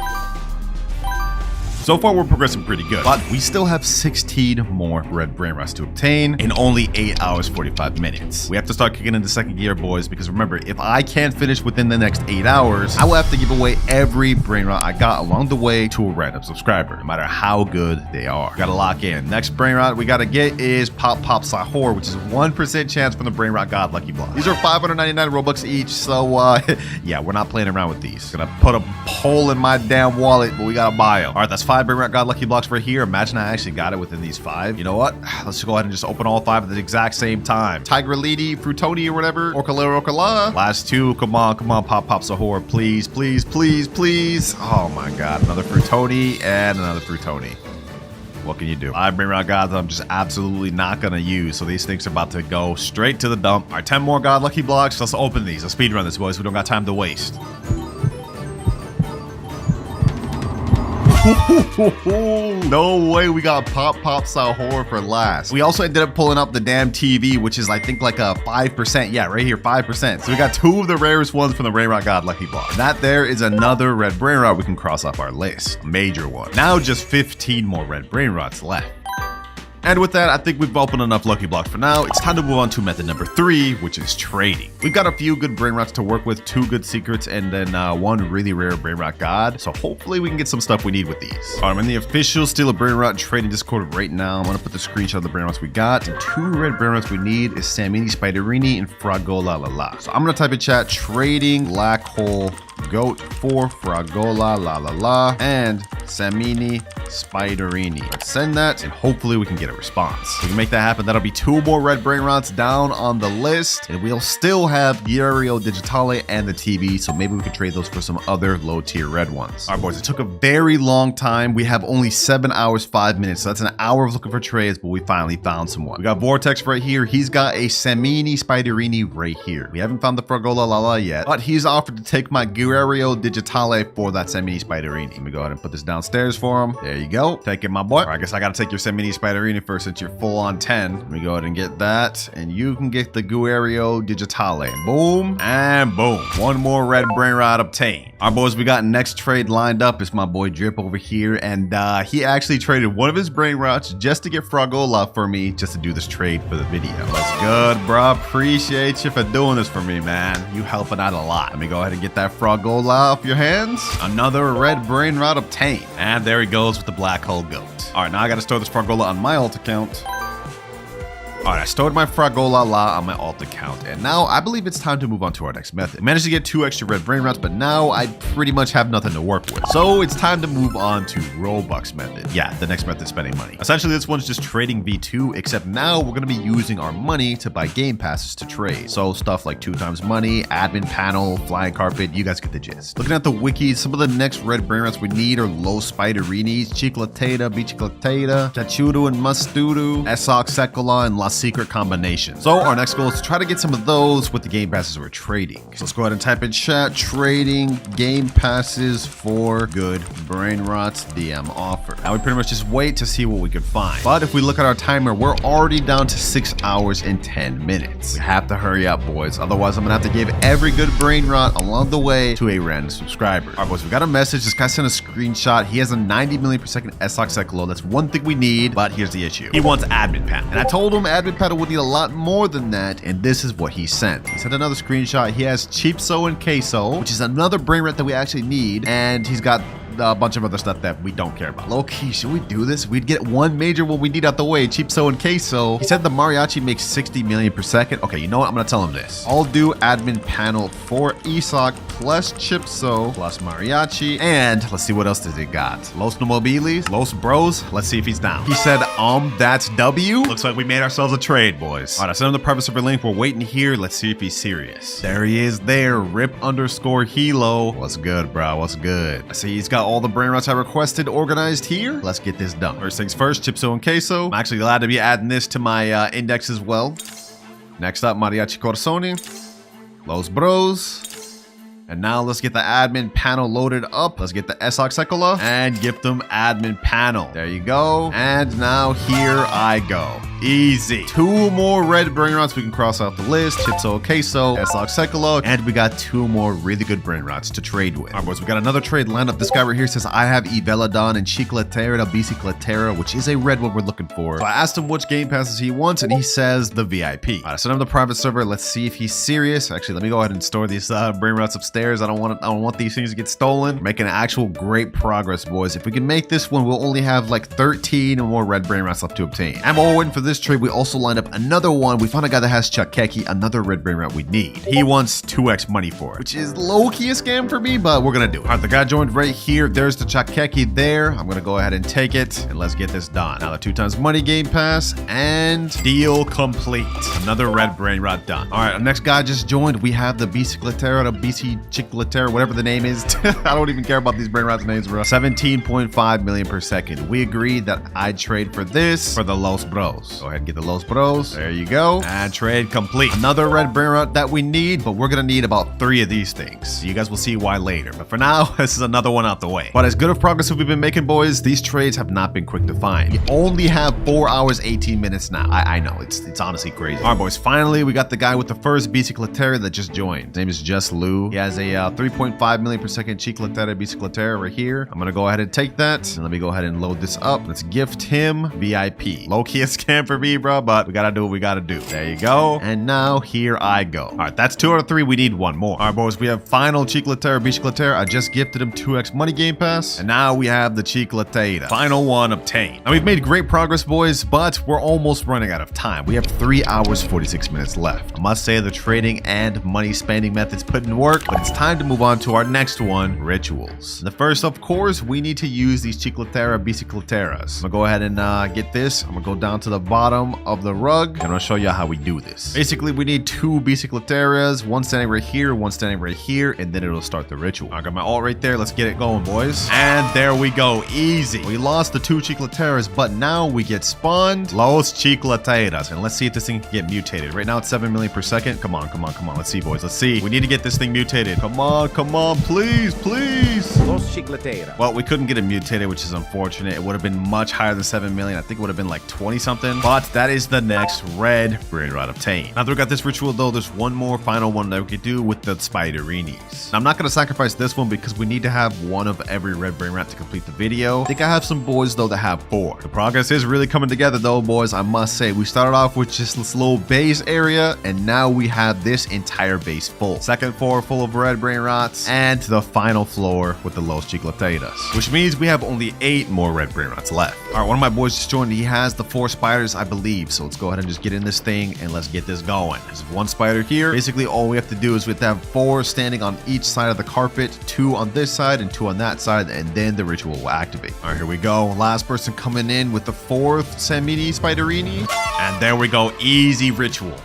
So far, we're progressing pretty good, but we still have 16 more red Brainrots to obtain in only 8 hours, 45 minutes. We have to start kicking into second gear, boys, because remember, if I can't finish within the next 8 hours, I will have to give away every Brainrot I got along the way to a random subscriber, no matter how good they are. Gotta lock in. Next Brainrot we gotta get is Pop Sahur, which is 1% chance from the Brainrot God Lucky Block. These are 599 Robux each, so yeah, we're not playing around with these. Gonna put a hole in my damn wallet, but we gotta buy them. All right, that's 5 Brainrot God Lucky Blocks right here. Imagine I actually got it within these 5. You know what? Let's just go ahead and just open all 5 at the exact same time. Tigrellini, Frutoni, or whatever. Orcala. Last 2. Come on. Pop Sahur. Please. Oh my god. Another Frutoni and another Frutoni. What can you do? 5 Brainrot Gods I'm just absolutely not gonna use, so these things are about to go straight to the dump. All right, 10 more God Lucky Blocks. Let's open these. Let's speedrun this, boys. We don't got time to waste. No way we got Pop Sahur for last. We also ended up pulling up the damn TV, which is I think like a 5%. Yeah, right here, 5%. So we got 2 of the rarest ones from the Brainrot God Lucky Block. And that there is another red Brainrot we can cross off our list. A major one. Now just 15 more red Brainrots left. And with that, I think we've opened enough Lucky Blocks for now. It's time to move on to method number 3, which is trading. We've got a few good Brainrots to work with, 2 good secrets, and then 1 really rare Brainrot God. So hopefully we can get some stuff we need with these. All right, I'm in the official Steal a Brainrot trading Discord right now. I'm gonna put the screenshot of the Brainrots we got. And 2 red Brainrots we need is Samini, Spiderini, and Fragola La La. So I'm gonna type in chat, trading Black Hole Goat for Fragola La La La and Samini Spiderini. Let's send that and hopefully we can get a response. If we can make that happen, that'll be 2 more red Brainrots down on the list, and we'll still have Gyaradio Digitale and the TV, so maybe we can trade those for some other low tier red ones. All right, boys, it took a very long time. We have only 7 hours, 5 minutes, so that's an hour of looking for trades, but we finally found someone. We got Vortex right here. He's got a Samini Spiderini right here. We haven't found the Fragola Lala yet, but he's offered to take my Guerrero Digitale for that Semini Spiderini. Let me go ahead and put this downstairs for him. There you go. Take it, my boy. I guess I gotta take your Semini Spiderini first since you're full on 10. Let me go ahead and get that. And you can get the Guerrero Digitale. Boom and boom. One more red brain rot obtained. All right, boys, we got next trade lined up. It's my boy Drip over here. And he actually traded one of his brain rots just to get Fragola for me, just to do this trade for the video. That's good, bro. Appreciate you for doing this for me, man. You helping out a lot. Let me go ahead and get that Fragola off your hands. Another red brain rot obtained. And there he goes with the black hole goat. All right, now I got to store this Fragola on my alt account. All right, I stored my Fragola La on my alt account, and now I believe it's time to move on to our next method. I managed to get 2 extra red brain rots, but now I pretty much have nothing to work with. So it's time to move on to Robux method. Yeah, the next method is spending money. Essentially, this one's just trading V2, except now we're gonna be using our money to buy game passes to trade. So stuff like 2 times money, admin panel, flying carpet, you guys get the gist. Looking at the wiki, some of the next red brain rots we need are Los Spiderinis, Chicletata, Bicicletata, Cachudo and Mustudu, Esok Sekola, and La Secret Combination. So our next goal is to try to get some of those with the game passes we're trading. So let's go ahead and type in chat, trading game passes for good brain rots DM offer. Now we pretty much just wait to see what we can find. But if we look at our timer, we're already down to 6 hours and 10 minutes. We have to hurry up, boys. Otherwise, I'm gonna have to give every good brain rot along the way to a random subscriber. All right, boys, we got a message. This guy sent a screenshot. He has a 90 million per second Esok Sekolo. That's one thing we need, but here's the issue. He wants admin panel. And I told him admin panel would need a lot more than that, and this is what he sent. He sent another screenshot. He has Cheapso and Queso, which is another brain rat that we actually need, and he's got a bunch of other stuff that we don't care about. Low key, should we do this? We'd get one major one we need out the way, Cheapso and Queso. He said the mariachi makes 60 million per second. Okay, you know what? I'm gonna tell him this. I'll do admin panel for Esok plus Chipso plus mariachi, and let's see what else does he got. Los Nomobiles, Los Bros. Let's see if he's down. He said, that's W. Looks like we made ourselves a trade, boys. All right, I sent him the private server link. We're waiting here. Let's see if he's serious. There he is there. Rip_Hilo. What's good, bro? What's good? I see he's got all the brain rots I requested organized here. Let's get this done. First things first, Chipso and Queso. I'm actually glad to be adding this to my index as well. Next up, Mariachi Corsoni, Los Bros. And now let's get the admin panel loaded up. Let's get the Esok Sekola and gift them admin panel. There you go. And now here I go. Easy. 2 more red brain rots we can cross off the list. Chipso, Queso, Esok Sekola, and we got 2 more really good brain rots to trade with. All right, boys, we got another trade lined up. This guy right here says, I have Eveladon and Chicletera, Bicicletera, which is a red one we're looking for. So I asked him which game passes he wants, and he says the VIP. All right, I sent him the private server. Let's see if he's serious. Actually, let me go ahead and store these brain rots upstairs. I don't want these things to get stolen. Making actual great progress, boys. If we can make this one, we'll only have like 13 more red brain rots left to obtain. And while we're waiting for this trade, we also lined up another one. We found a guy that has Chakeki, another red brain rat we need. He wants 2x money for it, which is low-key a scam for me, but we're gonna do it. All right, the guy joined right here. There's the Chakeki there. I'm gonna go ahead and take it, and let's get this done. Now the 2 times money game pass, and deal complete. Another red brain rot done. All right, our next guy just joined. We have the Bicicletera, the Chicletera, whatever the name is. I don't even care about these brain rots names, bro. 17.5 million per second. We agreed that I'd trade for this for the Los Bros. Go ahead and get the Los Bros. There you go. And trade complete. Another red brain rot that we need, but we're gonna need about 3 of these things. You guys will see why later. But for now, this is another one out the way. But as good of progress as we've been making, boys, these trades have not been quick to find. We only have 4 hours, 18 minutes now. I know, it's honestly crazy. All right, boys, finally, we got the guy with the first Bicicletera that just joined. His name is Just Lou. He has a 3.5 million per second Chicletera Bicicletera right here. I'm gonna go ahead and take that. And let me go ahead and load this up. Let's gift him VIP. Low-key a scam for me, bro, but we gotta do what we gotta do. There you go. And now here I go. All right, that's 2 out of 3. We need 1 more. All right, boys, we have final Chicletera Bicicletera. I just gifted him 2x money game pass. And now we have the Chicletera. Final one obtained. Now we've made great progress, boys, but we're almost running out of time. We have 3 hours, 46 minutes left. I must say the trading and money spending methods put in work, but it's time to move on to our next one, rituals. The first, of course, we need to use these Chicletera Bicicleteras. I'm gonna go ahead and get this. I'm gonna go down to the bottom of the rug, and I'll show you how we do this. Basically, we need 2 Bicicleteras, one standing right here, one standing right here, and then it'll start the ritual. I got my alt right there. Let's get it going, boys. And there we go. Easy. We lost the 2 Chicleteras, but now we get spawned Los Chicleteras. And let's see if this thing can get mutated. Right now, it's 7 million per second. Come on, come on, come on. Let's see, boys. Let's see. We need to get this thing mutated. second. Come on, please, please. Los Chicletera. Well, we couldn't get it mutated, which is unfortunate. It would have been much higher than 7 million. I think it would have been like 20 something. But that is the next red Brainrot obtained. Now that we got this ritual though, there's one more final one that we could do with the Spiderinis. Now, I'm not going to sacrifice this one because we need to have one of every red Brainrot to complete the video. I think I have some boys though that have 4. The progress is really coming together though, boys. I must say, we started off with just this little base area and now we have this entire base full. Second floor full of red Brainrots and the final floor with the Los Chicleteras, which means we have only 8 more red Brainrots left. All right, one of my boys just joined. He has the 4 spiders, I believe. So let's go ahead and just get in this thing and let's get this going. There's 1 spider here. Basically, all we have to do is we have to have 4 standing on each side of the carpet, 2 on this side and 2 on that side, and then the ritual will activate. All right, here we go. Last person coming in with the 4th Samini Spiderini. And there we go. Easy ritual.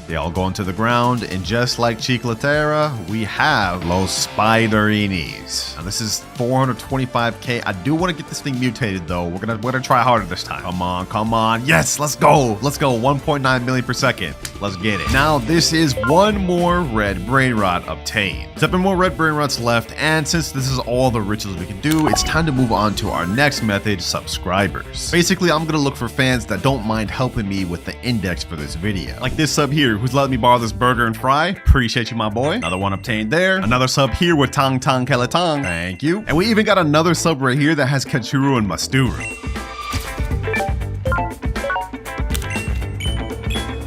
They all go into the ground, and just like Chicletera, we have Los Spiderinis. Now this is 425k. I do want to get this thing mutated though. We're gonna try harder this time. Come on. Yes, let's go. 1.9 million per second. Let's get it. Now this is 1 more red Brainrot obtained. 7 more red Brainrots left, and since this is all the rituals we can do, it's time to move on to our next method, subscribers. Basically, I'm gonna look for fans that don't mind helping me with the index for this video. Like this sub here, who's letting me borrow this burger and fry. Appreciate you, my boy. Another one obtained there. Another sub here with Tong Tong Keletong. Thank you. And we even got another sub right here that has Kachuru and Masturu.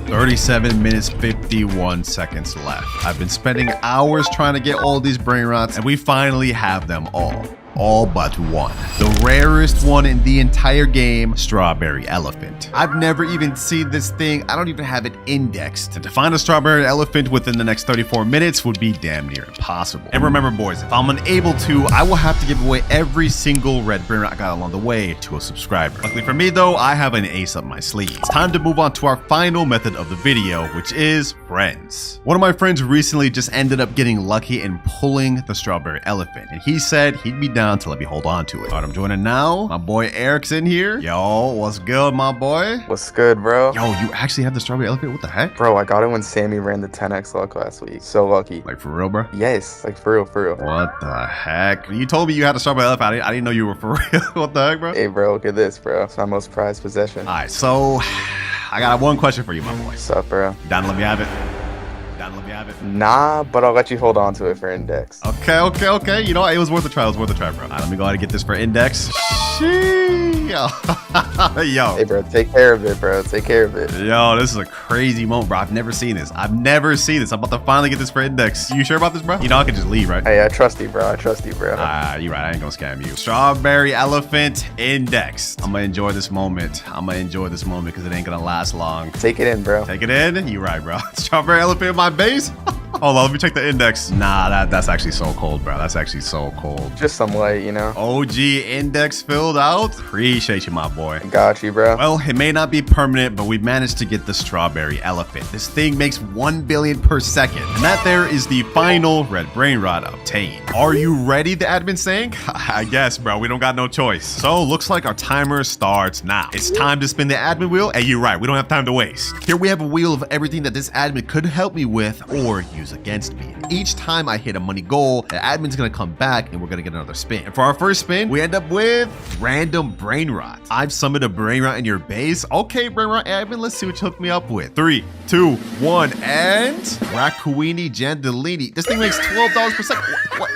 37 minutes, 51 seconds left. I've been spending hours trying to get all these Brainrots, and we finally have them all. All but 1. The rarest one in the entire game, Strawberry Elephant. I've never even seen this thing. I don't even have it indexed. And to find a Strawberry Elephant within the next 34 minutes would be damn near impossible. And remember, boys, if I'm unable to, I will have to give away every single red Brainrot I got along the way to a subscriber. Luckily for me though, I have an ace up my sleeve. It's time to move on to our final method of the video, which is friends. One of my friends recently just ended up getting lucky and pulling the Strawberry Elephant, and he said he'd be down to let me hold on to it. All right, I'm joining now. My boy Eric's in here. Yo, what's good, my boy? What's good, bro? Yo, you actually have the Strawberry Elephant? What the heck? Bro, I got it when Sammy ran the 10x luck last week. So lucky. Like for real, bro? Yes, like for real, for real. What the heck? You told me you had a Strawberry Elephant. I didn't know you were for real. What the heck, bro? Hey, bro, look at this, bro. It's my most prized possession. All right, so I got one question for you, my boy. What's up, bro? You down to let me have it? Down to let me have it? Nah, but I'll let you hold on to it for index. Okay. You know what? It was worth a try. Bro. All right, let me go ahead and get this for index. Yo. Hey, bro, take care of it, bro. Take care of it. Yo, this is a crazy moment, bro. I've never seen this. I'm about to finally get this for index. You sure about this, bro? You know I can just leave, right? Hey, I trust you, bro. You're right. I ain't gonna scam you. Strawberry Elephant index. I'm gonna enjoy this moment because it ain't gonna last long. Take it in, bro. Take it in? You right, bro. Strawberry Elephant in my base? Hold on, let me check the index. Nah, that's actually so cold, bro. That's actually so cold. Just some light, you know? OG index filled out. Appreciate you, my boy. Got you, bro. Well, it may not be permanent, but we managed to get the Strawberry Elephant. This thing makes 1 billion per second. And that there is the final red Brainrot obtained. Are you ready, the admin saying? I guess, bro. We don't got no choice. So, looks like our timer starts now. It's time to spin the admin wheel. Hey, you're right. We don't have time to waste. Here we have a wheel of everything that this admin could help me with or use against me. Each time I hit a money goal, the admin's gonna come back and we're gonna get another spin. And for our first spin, we end up with random Brainrot. I've summoned a Brainrot in your base. Okay, Brainrot admin, let's see what you hooked me up with. 3, 2, 1, and Rakuini Jandalini. This thing makes $12 per second. What?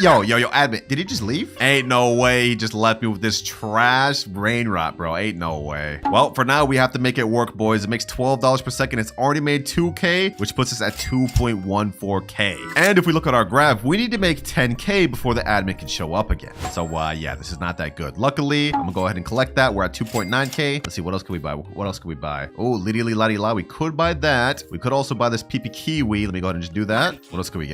Yo, admin, did he just leave? Ain't no way he just left me with this trash Brainrot, bro. Ain't no way. Well, for now, we have to make it work, boys. It makes $12 per second. It's already made 2K, which puts us at 2.14K. And if we look at our graph, we need to make 10K before the admin can show up again. So, yeah, this is not that good. Luckily, I'm gonna go ahead and collect that. We're at 2.9K. Let's see, what else can we buy? Oh, Liddy Ladi La. We could buy that. We could also buy this PP Kiwi. Let me go ahead and just do that. What else can we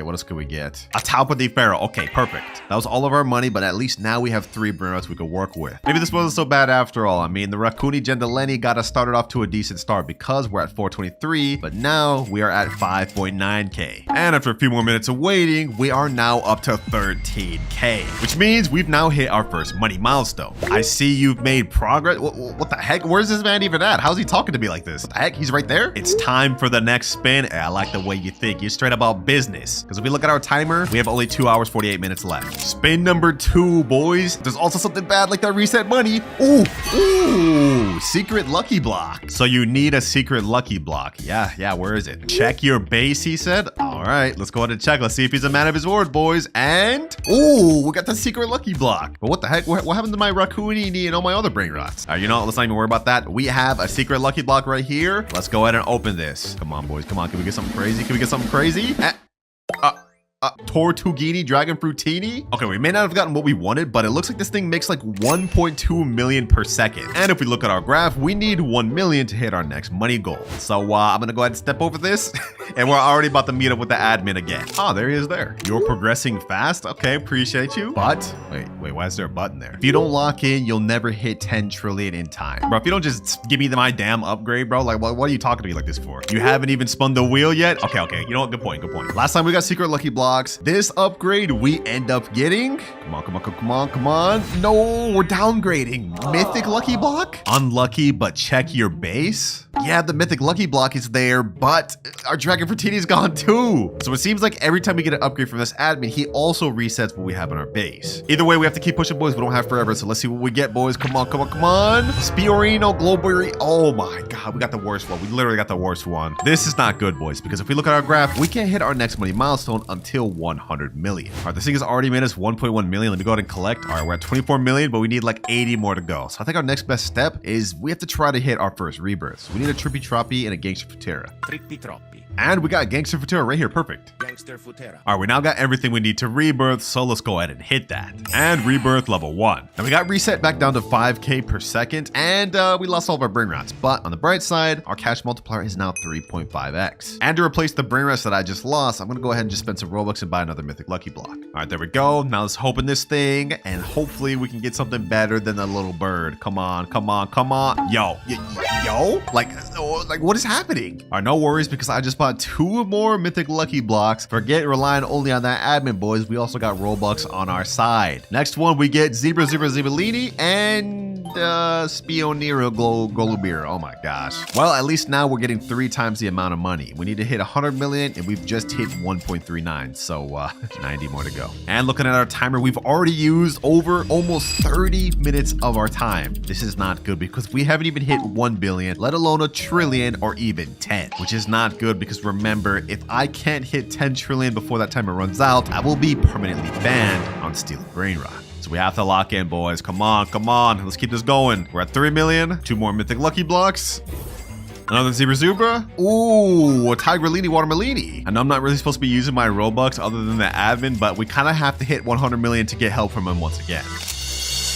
get? A Taupa de Pharaoh. barrel. Okay, perfect. That was all of our money, but at least now we have 3 Brainrots we could work with. Maybe this wasn't so bad after all. I mean, the Raccoon Gendeleni got us started off to a decent start because we're at 423, but now we are at 5.9k. And after a few more minutes of waiting, we are now up to 13k, which means we've now hit our first money milestone. I see you've made progress. What the heck? Where's this man even at? How's he talking to me like this? What the heck? He's right there? It's time for the next spin. I like the way you think. You're straight about business. Because if we look at our timer, we have only 2 hours, 48 minutes left. Spin number 2, boys. There's also something bad like that reset money. Ooh, secret lucky block. So you need a secret lucky block. Yeah, where is it? Check your base, he said. All right, let's go ahead and check. Let's see if he's a man of his word, boys. And, we got the secret lucky block. But what the heck? What happened to my Raccoonini and all my other Brainrots? All right, you know what? Let's not even worry about that. We have a secret lucky block right here. Let's go ahead and open this. Come on, boys. Come on. Can we get something crazy? Can we get something crazy? Tortughini Dragon Fruitini? Okay, we may not have gotten what we wanted, but it looks like this thing makes like 1.2 million per second. And if we look at our graph, we need 1 million to hit our next money goal. So I'm gonna go ahead and step over this and we're already about to meet up with the admin again. Oh, there he is there. You're progressing fast. Okay, appreciate you. But wait, why is there a button there? If you don't lock in, you'll never hit 10 trillion in time. Bro, if you don't just give me my damn upgrade, bro, like what are you talking to me like this for? You haven't even spun the wheel yet? Okay. You know what? Good point. Last time we got secret lucky blocks. This upgrade we end up getting. Come on. No, we're downgrading. Mythic lucky block? Unlucky, but check your base. Yeah, the mythic lucky block is there, but our Dragon Fruitini is gone too. So it seems like every time we get an upgrade from this admin, he also resets what we have on our base. Either way, we have to keep pushing, boys. We don't have forever, so let's see what we get, boys. Come on. Spiorino, Glowberry. Oh my God, we got the worst one. We literally got the worst one. This is not good, boys, because if we look at our graph, we can't hit our next money milestone until 100 million. All right, this thing has already made us 1.1 million. Let me go ahead and collect. All right, we're at 24 million, but we need like 80 more to go. So I think our next best step is we have to try to hit our first rebirth. So we need a Trippy Troppy and a Gangster Futera. Trippi troppi. And we got Gangster Futera right here. Perfect. Gangster Futera. All right, we now got everything we need to rebirth, so let's go ahead and hit that. And rebirth level 1. Now we got reset back down to 5k per second, and we lost all of our Brainrots. But on the bright side, our cash multiplier is now 3.5x. And to replace the Brainrots that I just lost, I'm gonna go ahead and just spend some Robux and buy another mythic lucky block. All right, there we go. Now let's open this thing, and hopefully we can get something better than the little bird. Come on. Yo, like what is happening? All right, no worries, because I just bought 2 more mythic lucky blocks. Forget relying only on that admin, boys. We also got Robux on our side. Next one, we get Zebra Zibalini and Spionero Golubir. Oh my gosh. Well, at least now we're getting 3 times the amount of money. We need to hit 100 million, and we've just hit 1.39. So 90 more to go. And looking at our timer, we've already used over almost 30 minutes of our time. This is not good because we haven't even hit 1 billion, let alone a trillion or even 10, which is not good because remember, if I can't hit 10 trillion before that timer runs out, I will be permanently banned on stealing Brainrot. So we have to lock in, boys. Come on. Let's keep this going. We're at 3 million. 2 more mythic lucky blocks. Another Zebra. Ooh, a Tigrellini Watermelini. And I'm not really supposed to be using my Robux other than the admin, but we kind of have to hit 100 million to get help from him once again.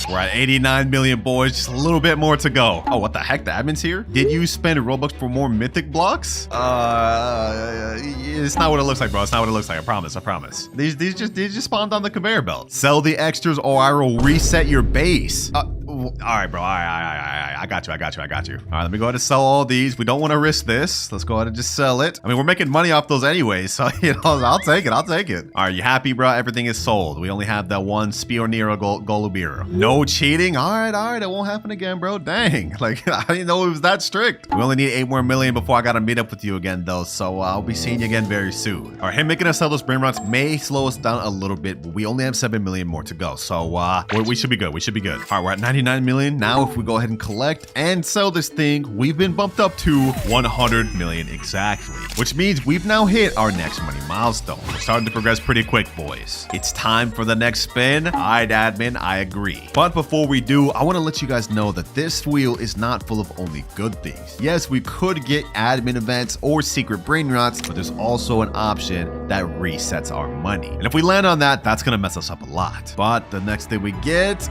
We're at 89 million, boys. Just a little bit more to go. Oh, what the heck? The admin's here? Did you spend Robux for more mythic blocks? It's not what it looks like, bro. It's not what it looks like. I promise. These just spawned on the conveyor belt. Sell the extras or I will reset your base. All right, bro. All right. I got you. All right, let me go ahead and sell all these. We don't want to risk this. Let's go ahead and just sell it. I mean, we're making money off those anyways, so, I'll take it. All right, you happy, bro? Everything is sold. We only have that one Spionero Golubir. No cheating? All right. It won't happen again, bro. Dang. Like, I didn't know it was that strict. We only need 8 more million before I got to meet up with you again, though, so I'll be seeing you again very soon. All right, him making us sell those Brainrots may slow us down a little bit, but we only have 7 million more to go, so we should be good. All right, we're at 99 million. Now, if we go ahead and collect and sell this thing, we've been bumped up to 100 million exactly, which means we've now hit our next money milestone. We're starting to progress pretty quick, boys. It's time for the next spin. All right, admin, I agree. But before we do, I want to let you guys know that this wheel is not full of only good things. Yes, we could get admin events or secret Brainrots, but there's also an option that resets our money. And if we land on that, that's going to mess us up a lot. But the next thing we get,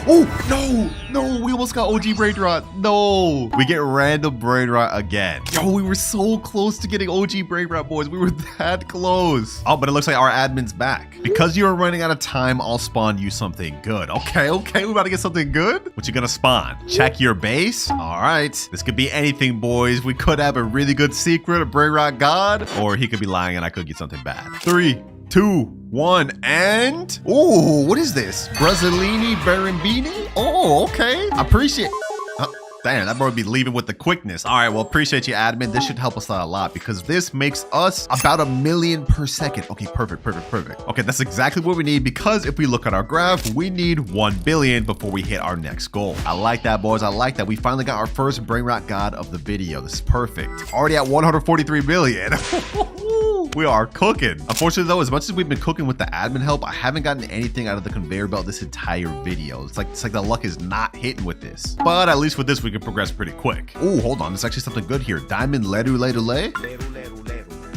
No, we almost got OG Brainrot. No, we get random Brainrot again. Yo, we were so close to getting OG Brainrot, boys. We were that close. Oh, but it looks like our admin's back. Because you are running out of time, I'll spawn you something good. Okay, we about to get something good. What you gonna spawn? Check your base. All right, this could be anything, boys. We could have a really good secret, a Brainrot God, or he could be lying and I could get something bad. 3, 2, 1, and oh, what is this? Brazzolini Barambini? Oh, okay. Appreciate. Damn, that boy would be leaving with the quickness. All right, well, appreciate you, admin. This should help us out a lot because this makes us about 1 million per second. Okay, perfect. Okay, that's exactly what we need because if we look at our graph, we need 1 billion before we hit our next goal. I like that, boys. I like that. We finally got our first Brainrot God of the video. This is perfect. Already at 143 million. We are cooking. Unfortunately, though, as much as we've been cooking with the admin help, I haven't gotten anything out of the conveyor belt this entire video. It's like the luck is not hitting with this. But at least with this, we can progress pretty quick. Oh, hold on. There's actually something good here. Diamond Leru.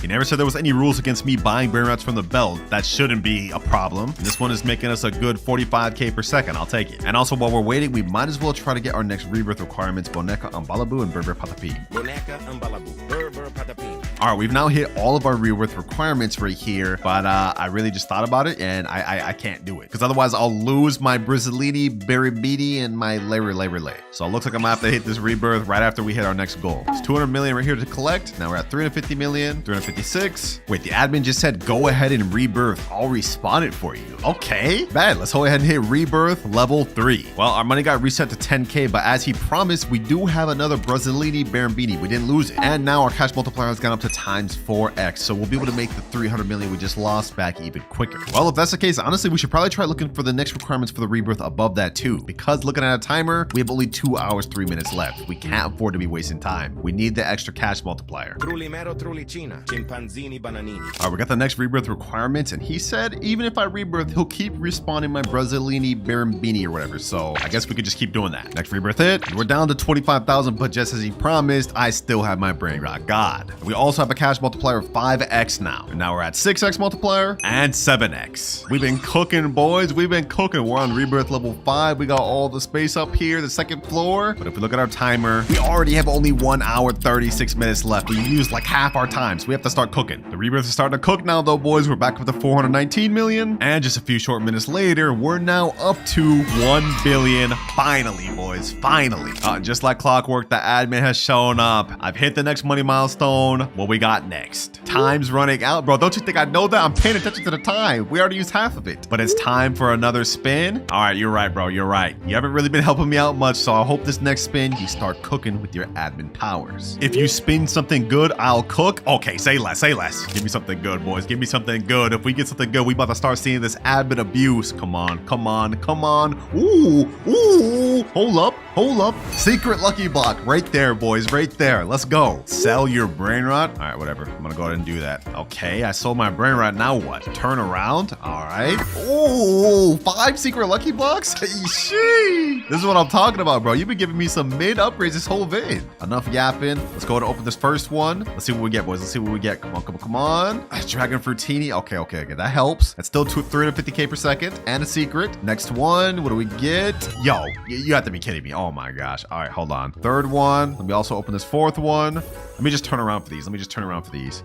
He never said there was any rules against me buying Brainrots from the belt. That shouldn't be a problem. And this one is making us a good 45k per second. I'll take it. And also, while we're waiting, we might as well try to get our next rebirth requirements, Boneca Ambalabu and Berber Patapim. Boneca Ambalabu, Berber Patapim. All right, we've now hit all of our rebirth requirements right here, but I really just thought about it and I can't do it because otherwise I'll lose my Brazzolini, Baribidi, and my Lay. So it looks like I'm gonna have to hit this rebirth right after we hit our next goal. It's 200 million right here to collect. Now we're at 350 million, 356. Wait, the admin just said go ahead and rebirth. I'll respawn it for you. Okay, bad. Let's go ahead and hit rebirth level 3. Well, our money got reset to 10k, but as he promised, we do have another Brazzolini Barambini. We didn't lose it. And now our cash multiplier has gone up to times 4x, so we'll be able to make the 300 million we just lost back even quicker. Well, if that's the case, honestly, we should probably try looking for the next requirements for the rebirth above that too, because looking at a timer, we have only 2 hours, 3 minutes left. We can't afford to be wasting time. We need the extra cash multiplier. Trulimero Trulicina, Chimpanzini Bananini. All right, we got the next rebirth requirements, and he said even if I rebirth, he'll keep respawning my Brazzolini Barambini or whatever, so I guess we could just keep doing that. Next rebirth hit, we're down to 25,000, but just as he promised, I still have my Brainrot God. We also have a cash multiplier of 5x now. And now we're at 6x multiplier and 7x. We've been cooking, boys. We've been cooking. We're on rebirth level 5. We got all the space up here, the second floor. But if we look at our timer, we already have only 1 hour, 36 minutes left. We used like half our time, so we have to start cooking. The rebirth is starting to cook now, though, boys. We're back up to 419 million. And just a few short minutes later, we're now up to 1 billion. Finally, boys. Finally. Just like clockwork, the admin has shown up. I've hit the next money milestone. What we got next? Time's running out, bro. Don't you think I know that? I'm paying attention to the time. We already used half of it, but it's time for another spin. All right, you're right, bro. You're right. You haven't really been helping me out much, so I hope this next spin you start cooking with your admin powers. If you spin something good, I'll cook. Okay, say less. Give me something good, boys. Give me something good. If we get something good, we about to start seeing this admin abuse. Come on. Ooh. Hold up. Secret lucky block right there, boys. Right there. Let's go. Sell your Brainrot. All right, whatever. I'm gonna go ahead and do that. Okay, I sold my Brainrot. Now what? Turn around. All right. Oh, 5 secret lucky blocks. Sheesh. This is what I'm talking about, bro. You've been giving me some mid upgrades this whole vid. Enough yapping. Let's go ahead and open this first one. Let's see what we get, boys. Let's see what we get. Come on. Dragon Fruitini. Okay. That helps. That's still 350k per second and a secret. Next one. What do we get? Yo, you have to be kidding me. Oh my gosh. All right, hold on. Third one. Let me also open this fourth one. Let me just turn around for these.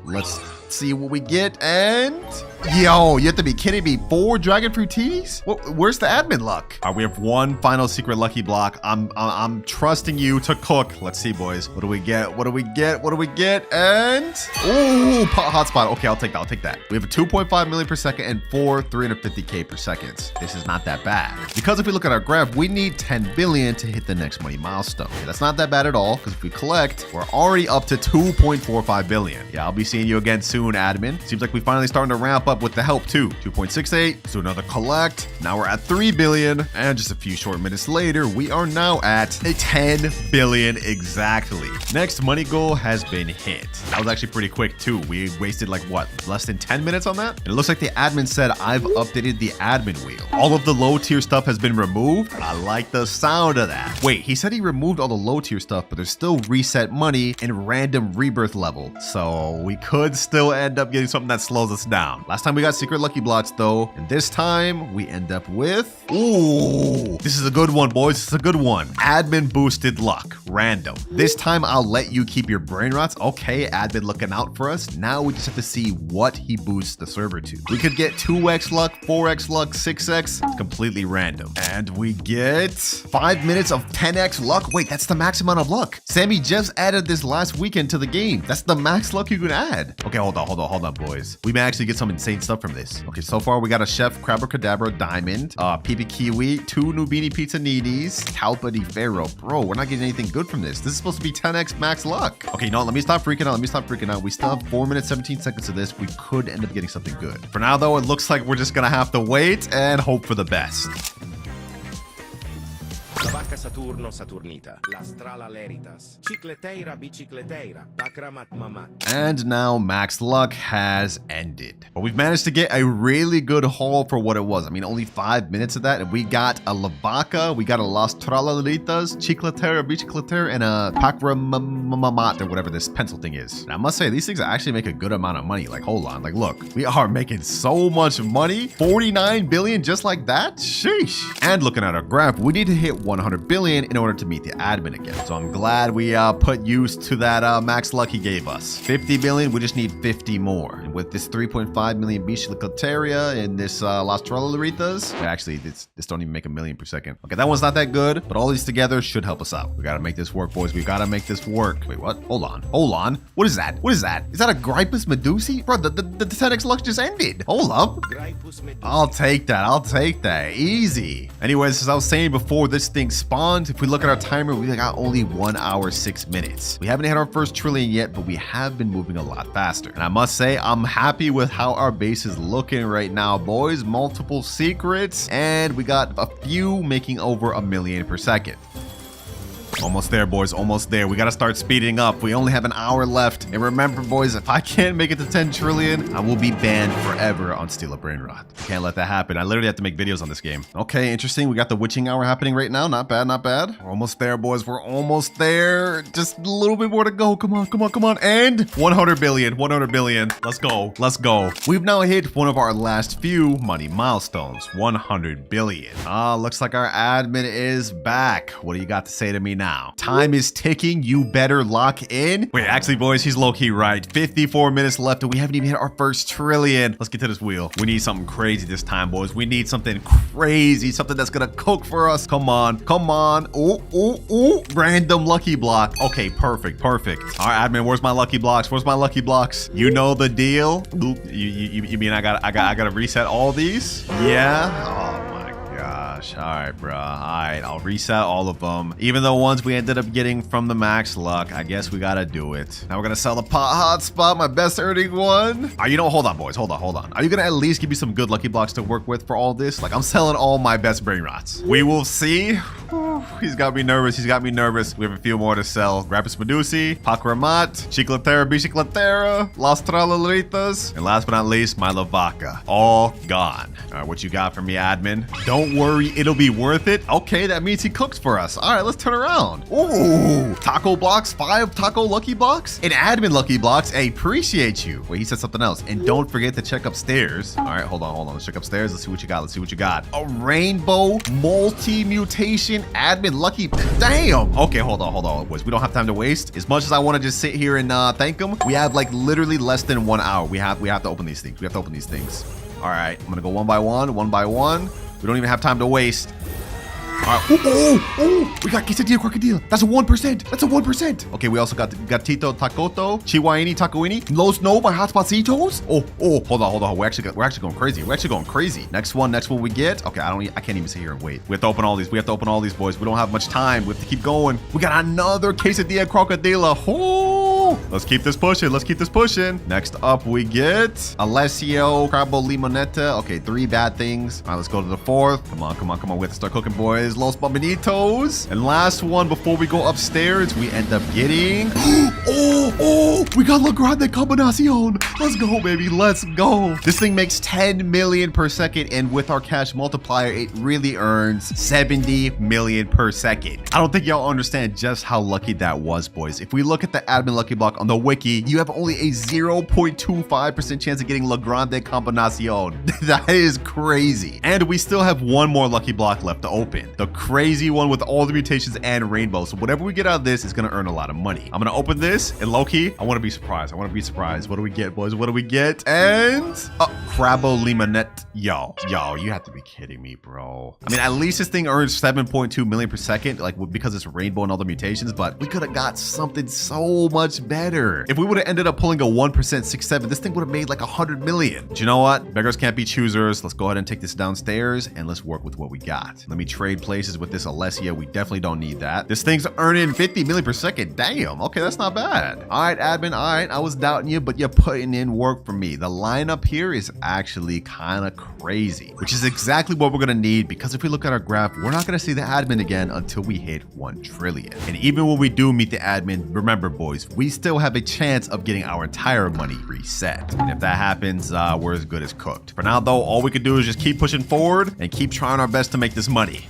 Let's see what we get. And yo, you have to be kidding me. 4 Dragon Fruitinis? Where's the admin luck? All right, we have 1 final secret lucky block. I'm trusting you to cook. Let's see, boys. What do we get? And ooh, hotspot. Okay, I'll take that. We have a 2.5 million per second and 4 350k per second. This is not that bad. Because if we look at our graph, we need 10 billion to hit the next money milestone. Okay, that's not that bad at all, because if we collect, we're already up to 2.45 billion. Yeah, I'll be seeing you again soon, admin. Seems like we're finally starting to ramp up with the help too. 2.68, so another collect. Now we're at 3 billion, and just a few short minutes later, we are now at 10 billion exactly. Next money goal has been hit. That was actually pretty quick too. We wasted like what, less than 10 minutes on that? And it looks like the admin said I've updated the admin wheel. All of the low tier stuff has been removed. I like the sound of that. Wait, he said he removed all the low tier stuff, but there's still reset money and random random rebirth level. So we could still end up getting something that slows us down. Last time we got secret lucky blocks though. And this time we end up with, ooh, this is a good one, boys. This is a good one. Admin boosted luck, random. This time I'll let you keep your Brainrots. Okay, admin looking out for us. Now we just have to see what he boosts the server to. We could get 2x luck, 4x luck, 6x. It's completely random. And we get 5 minutes of 10x luck. Wait, that's the max amount of luck. Sammy just added this last weekend to the game. That's the max luck you can add. Okay, hold on, boys. We may actually get some insane stuff from this. Okay, so far we got a Chef Crabracadabra Diamond, PP Kiwi, 2 Nubini Pizza Needies, Talpa di Ferro. Bro, we're not getting anything good from this. This is supposed to be 10x max luck. Okay, no, let me stop freaking out. We still have 4 minutes, 17 seconds of this. We could end up getting something good. For now, though, it looks like we're just gonna have to wait and hope for the best. La vacca Saturno Saturnita, la strala leritas, cicleteira bicicleteira, bakramat mamat. And now max luck has ended. But we've managed to get a really good haul for what it was. I mean, only 5 minutes of that, and we got a lavaca, we got a las tralalitas, cicleteira bicicleteira, and a bakramamat, or whatever this pencil thing is. And I must say, these things actually make a good amount of money. Like, hold on, like, look, we are making so much money. 49 billion just like that? Sheesh. And looking at our graph, we need to hit 100 billion in order to meet the admin again. So I'm glad we put use to that max luck he gave us. 50 billion, we just need 50 more. And with this 3.5 million Bicicleteria and this Las Trolaritas, actually this don't even make a million per second. Okay, that one's not that good, but all these together should help us out. We gotta make this work, boys. We gotta make this work. Wait, what? Hold on. What is that? Is that a Gripus Medusi? Bro, the 10x luck just ended. Hold up. I'll take that. Easy. Anyways, as I was saying before, this thing spawned. If we look at our timer, we got only 1 hour, 6 minutes. We haven't hit our first trillion yet, but we have been moving a lot faster. And I must say, I'm happy with how our base is looking right now, boys. Multiple secrets, and we got a few making over 1 million per second. Almost there, boys. Almost there. We got to start speeding up. We only have an hour left. And remember, boys, if I can't make it to 10 trillion, I will be banned forever on Steal a Brainrot. Can't let that happen. I literally have to make videos on this game. Okay, interesting. We got the witching hour happening right now. Not bad, not bad. We're almost there, boys. We're almost there. Just a little bit more to go. Come on. And 100 billion. Let's go. We've now hit one of our last few money milestones. 100 billion. Looks like our admin is back. What do you got to say to me now? Time is ticking. You better lock in. Wait, actually, boys, he's low-key right. 54 minutes left, and we haven't even hit our first trillion. Let's get to this wheel. We need something crazy this time, boys. We need something crazy, something that's gonna cook for us. Come on. Ooh. Random lucky block. Okay, perfect. All right, admin, where's my lucky blocks? You know the deal. Oop, you mean I gotta reset all these? Yeah. Oh my gosh. All right, bro. All right, I'll reset all of them. Even the ones we ended up getting from the max luck, I guess we gotta do it. Now we're gonna sell the pot hotspot, my best earning one. Hold on, boys. Hold on. Are you gonna at least give me some good lucky blocks to work with for all this? Like, I'm selling all my best Brainrots. We will see. He's got me nervous. We have a few more to sell. Grapus Medusi, Pakramat, Cicleteira Bicicleteira, Las Tralalitas, and last but not least, my Lavaca. All gone. All right, what you got for me, admin? Don't worry, it'll be worth it. Okay, that means he cooks for us. All right, let's turn around. Ooh, taco blocks, 5 taco lucky blocks, and admin lucky blocks. Hey, appreciate you. Wait, he said something else. And don't forget to check upstairs. All right, hold on. Let's check upstairs. Let's see what you got. A rainbow multi-mutation admin lucky. Damn. Okay, hold on, boys. We don't have time to waste. As much as I want to just sit here and thank him, we have like literally less than 1 hour. We have to open these things. All right, I'm gonna go one by one. We don't even have time to waste. All right. Ooh, we got quesadilla crocodile. That's a 1%. Okay, we also got Tito Takoto, Chihuahini Tacoini, Los No by Hotspocitos. Oh, hold on. We're actually going crazy. Next one we get. Okay, I can't even sit here and wait. We have to open all these. Boys. We don't have much time. We have to keep going. We got another quesadilla crocodile. Oh, let's keep this pushing. Next up, we get Alessio Crabo Limonetta. Okay, 3 bad things. All right, let's go to the 4th. Come on. We have to start cooking, boys. Los Bombinitos. And last one before we go upstairs, we end up getting we got La Grande Combinacion. Let's go, baby. Let's go. This thing makes 10 million per second, and with our cash multiplier, it really earns 70 million per second. I don't think y'all understand just how lucky that was, boys. If we look at the admin lucky block on the wiki, you have only a 0.25% chance of getting La Grande Combinacion. That is crazy. And we still have one more lucky block left to open. The crazy one with all the mutations and rainbow. So whatever we get out of this is going to earn a lot of money. I'm going to open this, and low-key, I want to be surprised. What do we get, boys? What do we get? And Crabbo Limonette. Yo, you have to be kidding me, bro. I mean, at least this thing earns 7.2 million per second, like because it's rainbow and all the mutations, but we could have got something so much better. If we would have ended up pulling a 1% 6.7, this thing would have made like 100 million. But you know what? Beggars can't be choosers. Let's go ahead and take this downstairs and let's work with what we got. Let me trade places with this Alessia. We definitely don't need that. This thing's earning 50 million per second. Damn. Okay, that's not bad. All right, admin. All right, I was doubting you, but you're putting in work for me. The lineup here is actually kind of crazy, which is exactly what we're going to need, because if we look at our graph, we're not going to see the admin again until we hit 1 trillion. And even when we do meet the admin, remember, boys, we still have a chance of getting our entire money reset. And if that happens, we're as good as cooked. For now, though, all we can do is just keep pushing forward and keep trying our best to make this money.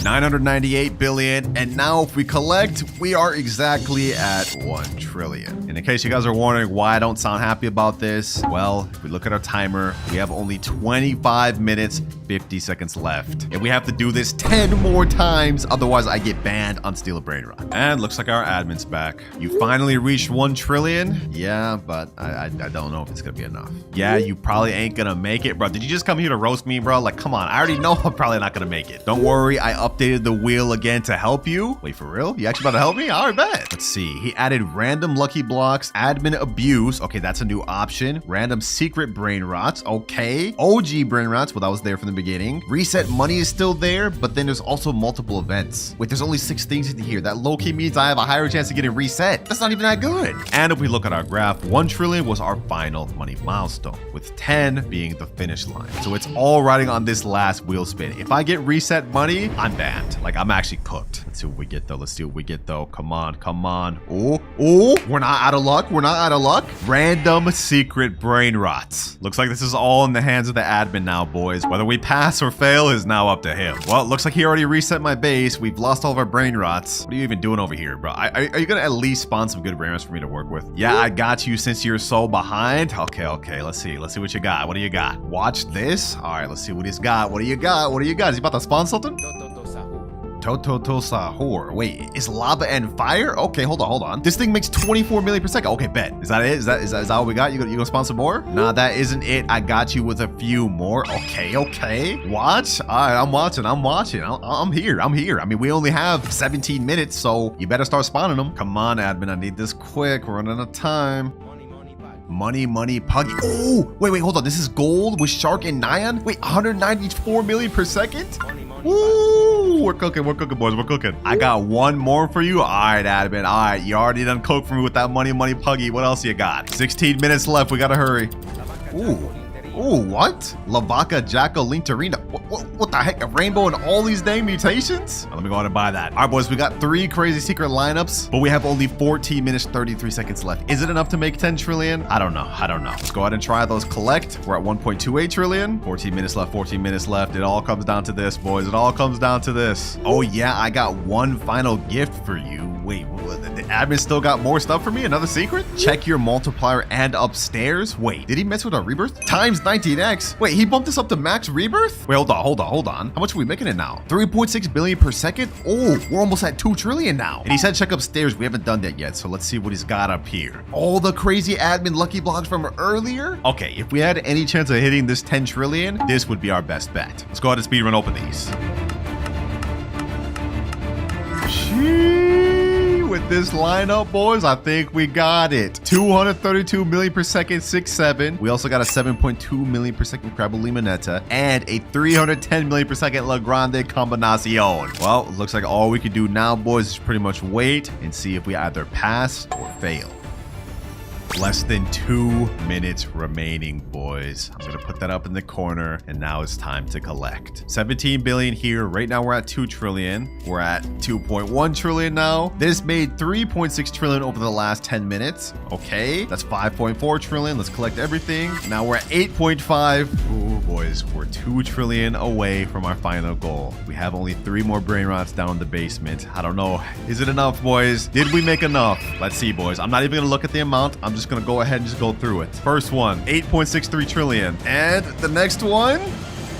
998 billion, and now if we collect, we are exactly at 1 trillion. And in case you guys are wondering why I don't sound happy about this, well, if we look at our timer, we have only 25 minutes 50 seconds left, and we have to do this 10 more times, otherwise I get banned on Steal a Brainrot. And looks like our admin's back. You finally reached 1 trillion. Yeah, but I don't know if it's gonna be enough. Yeah, you probably ain't gonna make it, bro. Did you just come here to roast me, bro? Like, come on, I already know I'm probably not gonna make it. Don't worry, I updated the wheel again to help you. Wait, for real? You actually about to help me? All right, bet. Let's see. He added random lucky blocks, admin abuse. Okay, that's a new option. Random secret brain rots. Okay. OG brain rots. Well, that was there from the beginning. Reset money is still there, but then there's also multiple events. Wait, there's only 6 things in here. That low-key means I have a higher chance of getting reset. That's not even that good. And if we look at our graph, 1 trillion was our final money milestone, with 10 being the finish line. So it's all riding on this last wheel spin. If I get reset money, I'm banned. Like, I'm actually cooked. Let's see what we get, though. Let's see what we get, though. Come on, come on. Oh, we're not out of luck. We're not out of luck. Random secret brain rots. Looks like this is all in the hands of the admin now, boys. Whether we pass or fail is now up to him. Well, it looks like he already reset my base. We've lost all of our brain rots. What are you even doing over here, bro? Are you gonna at least spawn some good brain rots for me to work with? Yeah, I got you since you're so behind. Okay. Let's see what you got. What do you got? Watch this. All right, let's see what he's got. What do you got? Is he about to spawn something? Toto Sahur. Wait, is lava and fire? Okay, hold on. This thing makes 24 million per second. Okay, bet. Is that it? Is that all we got? You gonna spawn some more? Nah, that isn't it. I got you with a few more. Okay. Watch. All right, I'm watching. I'm here. I mean, we only have 17 minutes, so you better start spawning them. Come on, admin. I need this quick. We're running out of time. Money, puggy. Oh, wait, hold on. This is gold with Shark and Nyan? Wait, 194 million per second? Woo! We're cooking, boys. We're cooking. I got one more for you. All right, admin. All right, you already done cooked for me with that money, puggy. What else you got? 16 minutes left. We gotta hurry. Ooh, what? Lavaca, Jacko, Linterina. What the heck? A rainbow and all these dang mutations? Let me go ahead and buy that. All right, boys, we got 3 crazy secret lineups, but we have only 14 minutes, 33 seconds left. Is it enough to make 10 trillion? I don't know. Let's go ahead and try those collect. We're at 1.28 trillion. 14 minutes left. It all comes down to this, boys. It all comes down to this. Oh, yeah, I got one final gift for you. Wait, the admin still got more stuff for me? Another secret? Check your multiplier and upstairs. Wait, did he mess with our rebirth? Times 19x. Wait, he bumped us up to max rebirth? Wait, hold on. How much are we making it now? 3.6 billion per second? Oh, we're almost at 2 trillion now. And he said check upstairs. We haven't done that yet, so let's see what he's got up here. All the crazy admin lucky blocks from earlier? Okay, if we had any chance of hitting this 10 trillion, this would be our best bet. Let's go ahead and speedrun open these. With this lineup, boys, I think we got it. 232 million per second, 6.7. We also got a 7.2 million per second Crabbo Limonetta and a 310 million per second La Grande Combinacion. Well, it looks like all we can do now, boys, is pretty much wait and see if we either pass or fail. Less than 2 minutes remaining, boys. I'm gonna put that up in the corner, and now it's time to collect. 17 billion here. Right now we're at 2 trillion. We're at 2.1 trillion now. This made 3.6 trillion over the last 10 minutes. Okay, that's 5.4 trillion. Let's collect everything. Now we're at 8.5. Ooh, boys, we're 2 trillion away from our final goal. We have only 3 more Brainrots down in the basement. I don't know. Is it enough, boys? Did we make enough? Let's see, boys. I'm not even gonna look at the amount. I'm just gonna go ahead and just go through it. First one, 8.63 trillion. And the next one,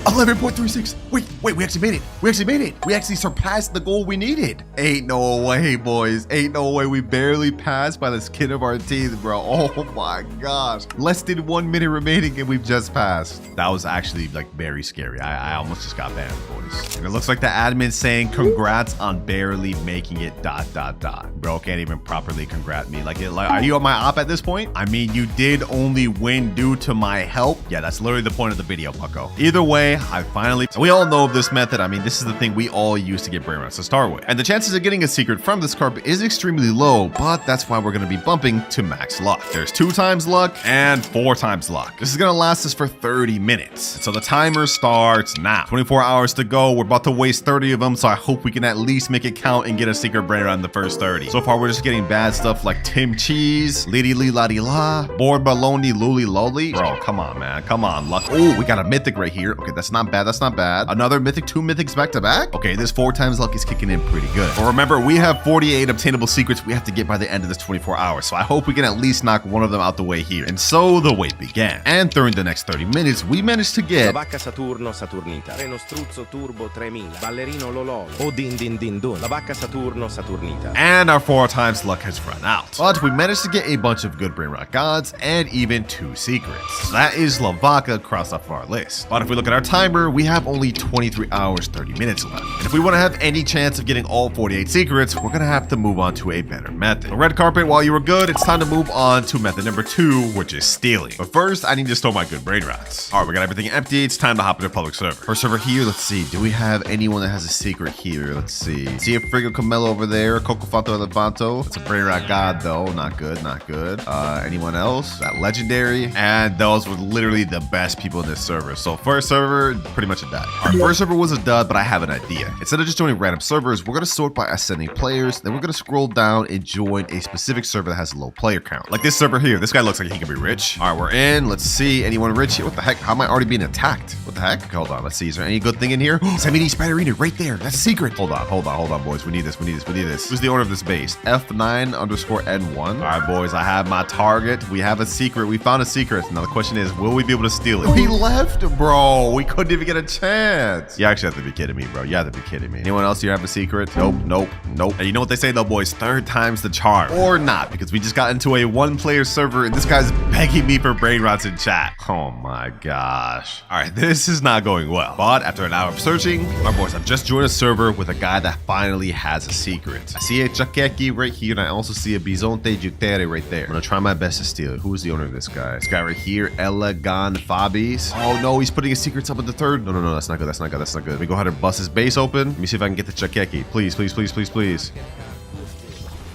11.36. Wait, we actually made it. We actually made it. We actually surpassed the goal we needed. Ain't no way, boys. Ain't no way. We barely passed by the skin of our teeth, bro. Oh my gosh. Less than 1 minute remaining and we've just passed. That was actually like very scary. I almost just got banned, boys. And it looks like the admin's saying congrats on barely making it ... Bro, can't even properly congrat me. Like, are you on my op at this point? I mean, you did only win due to my help. Yeah, that's literally the point of the video, Pucko. Either way, I finally... We all know of this method. I mean, this is the thing we all use to get Brainrots to start with. And the chances of getting a secret from this carpet is extremely low, but that's why we're going to be bumping to max luck. There's 2 times luck and 4 times luck. This is going to last us for 30 minutes. So the timer starts now. 24 hours to go. We're about to waste 30 of them, so I hope we can at least make it count and get a secret Brainrot in the first 30. So far, we're just getting bad stuff like Tim Cheese, Liddy Lee La Di La, Board Baloney Luli Loli. Bro, come on, man. Come on, luck. Oh, we got a mythic right here. Okay, that's not bad. That's not bad. Another mythic, 2 mythics back to back. Okay, this 4 times luck is kicking in pretty good. But remember, we have 48 obtainable secrets we have to get by the end of this 24 hours. So I hope we can at least knock one of them out the way here. And so the wait began. And during the next 30 minutes, we managed to get La vacca Saturno Saturnita, Reno Struzzo Turbo 3000, Ballerino Lololo, O Din Din Din Dun, La vacca Saturno Saturnita. And our 4 times luck has run out. But we managed to get a bunch of good Brainrot gods and even 2 secrets. So that is La Vaca crossed off our list. But if we look at our timer, we have only 23 hours, 30 minutes left. And if we want to have any chance of getting all 48 secrets, we're going to have to move on to a better method. The red carpet, while you were good, it's time to move on to method number 2, which is stealing. But first, I need to store my good Brainrots. All right, we got everything empty. It's time to hop into public server. First server here, let's see. Do we have anyone that has a secret here? Let's see. See a Frigo Camelo over there. Coco Fato Elefanto. It's a Brainrot god, though. Not good, not good. Anyone else? That legendary. And those were literally the best people in this server. So first server, pretty much a dud. Our first server was a dud, but I have an idea. Instead of just joining random servers, we're going to sort by ascending players. Then we're going to scroll down and join a specific server that has a low player count. Like this server here. This guy looks like he can be rich. All right, we're in. Let's see. Anyone rich here? What the heck? How am I already being attacked? What the heck? Hold on. Let's see. Is there any good thing in here? Samini Spiderina right there. That's a secret. Hold on, boys. We need this. Who's the owner of this base? F9_N1. All right, boys. I have my target. We have a secret. We found a secret. Now the question is, will we be able to steal it? We left, bro. We couldn't even get a chance. You actually have to be kidding me, bro. You have to be kidding me. Anyone else here have a secret? Nope. And you know what they say though, boys? 3rd time's the charm. Or not, because we just got into a 1-player server and this guy's begging me for Brainrots in chat. Oh my gosh. All right, this is not going well. But after an hour of searching, my boys, I've just joined a server with a guy that finally has a secret. I see a Chakeki right here, and I also see a Bisonte Jutere right there. I'm gonna try my best to steal it. Who is the owner of this guy? This guy right here, Elegan Fabis. Oh no, he's putting his secrets up in the 3rd. No, that's not good. That's not good. Let me go ahead and bust his base open. Let me see if I can get the Chakeki. Please.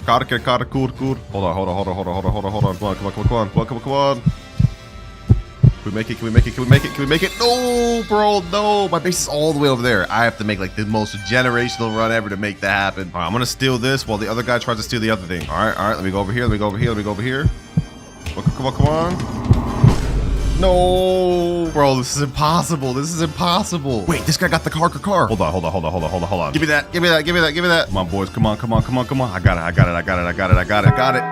Kara, cool. Hold on. Come on. Can we make it? No, bro, no. My base is all the way over there. I have to make like the most generational run ever to make that happen. All right, I'm gonna steal this while the other guy tries to steal the other thing. All right. Let me go over here. Come on. No, bro, this is impossible. Wait, this guy got the car. Hold on. Give me that. Come on, boys. Come on. I got it.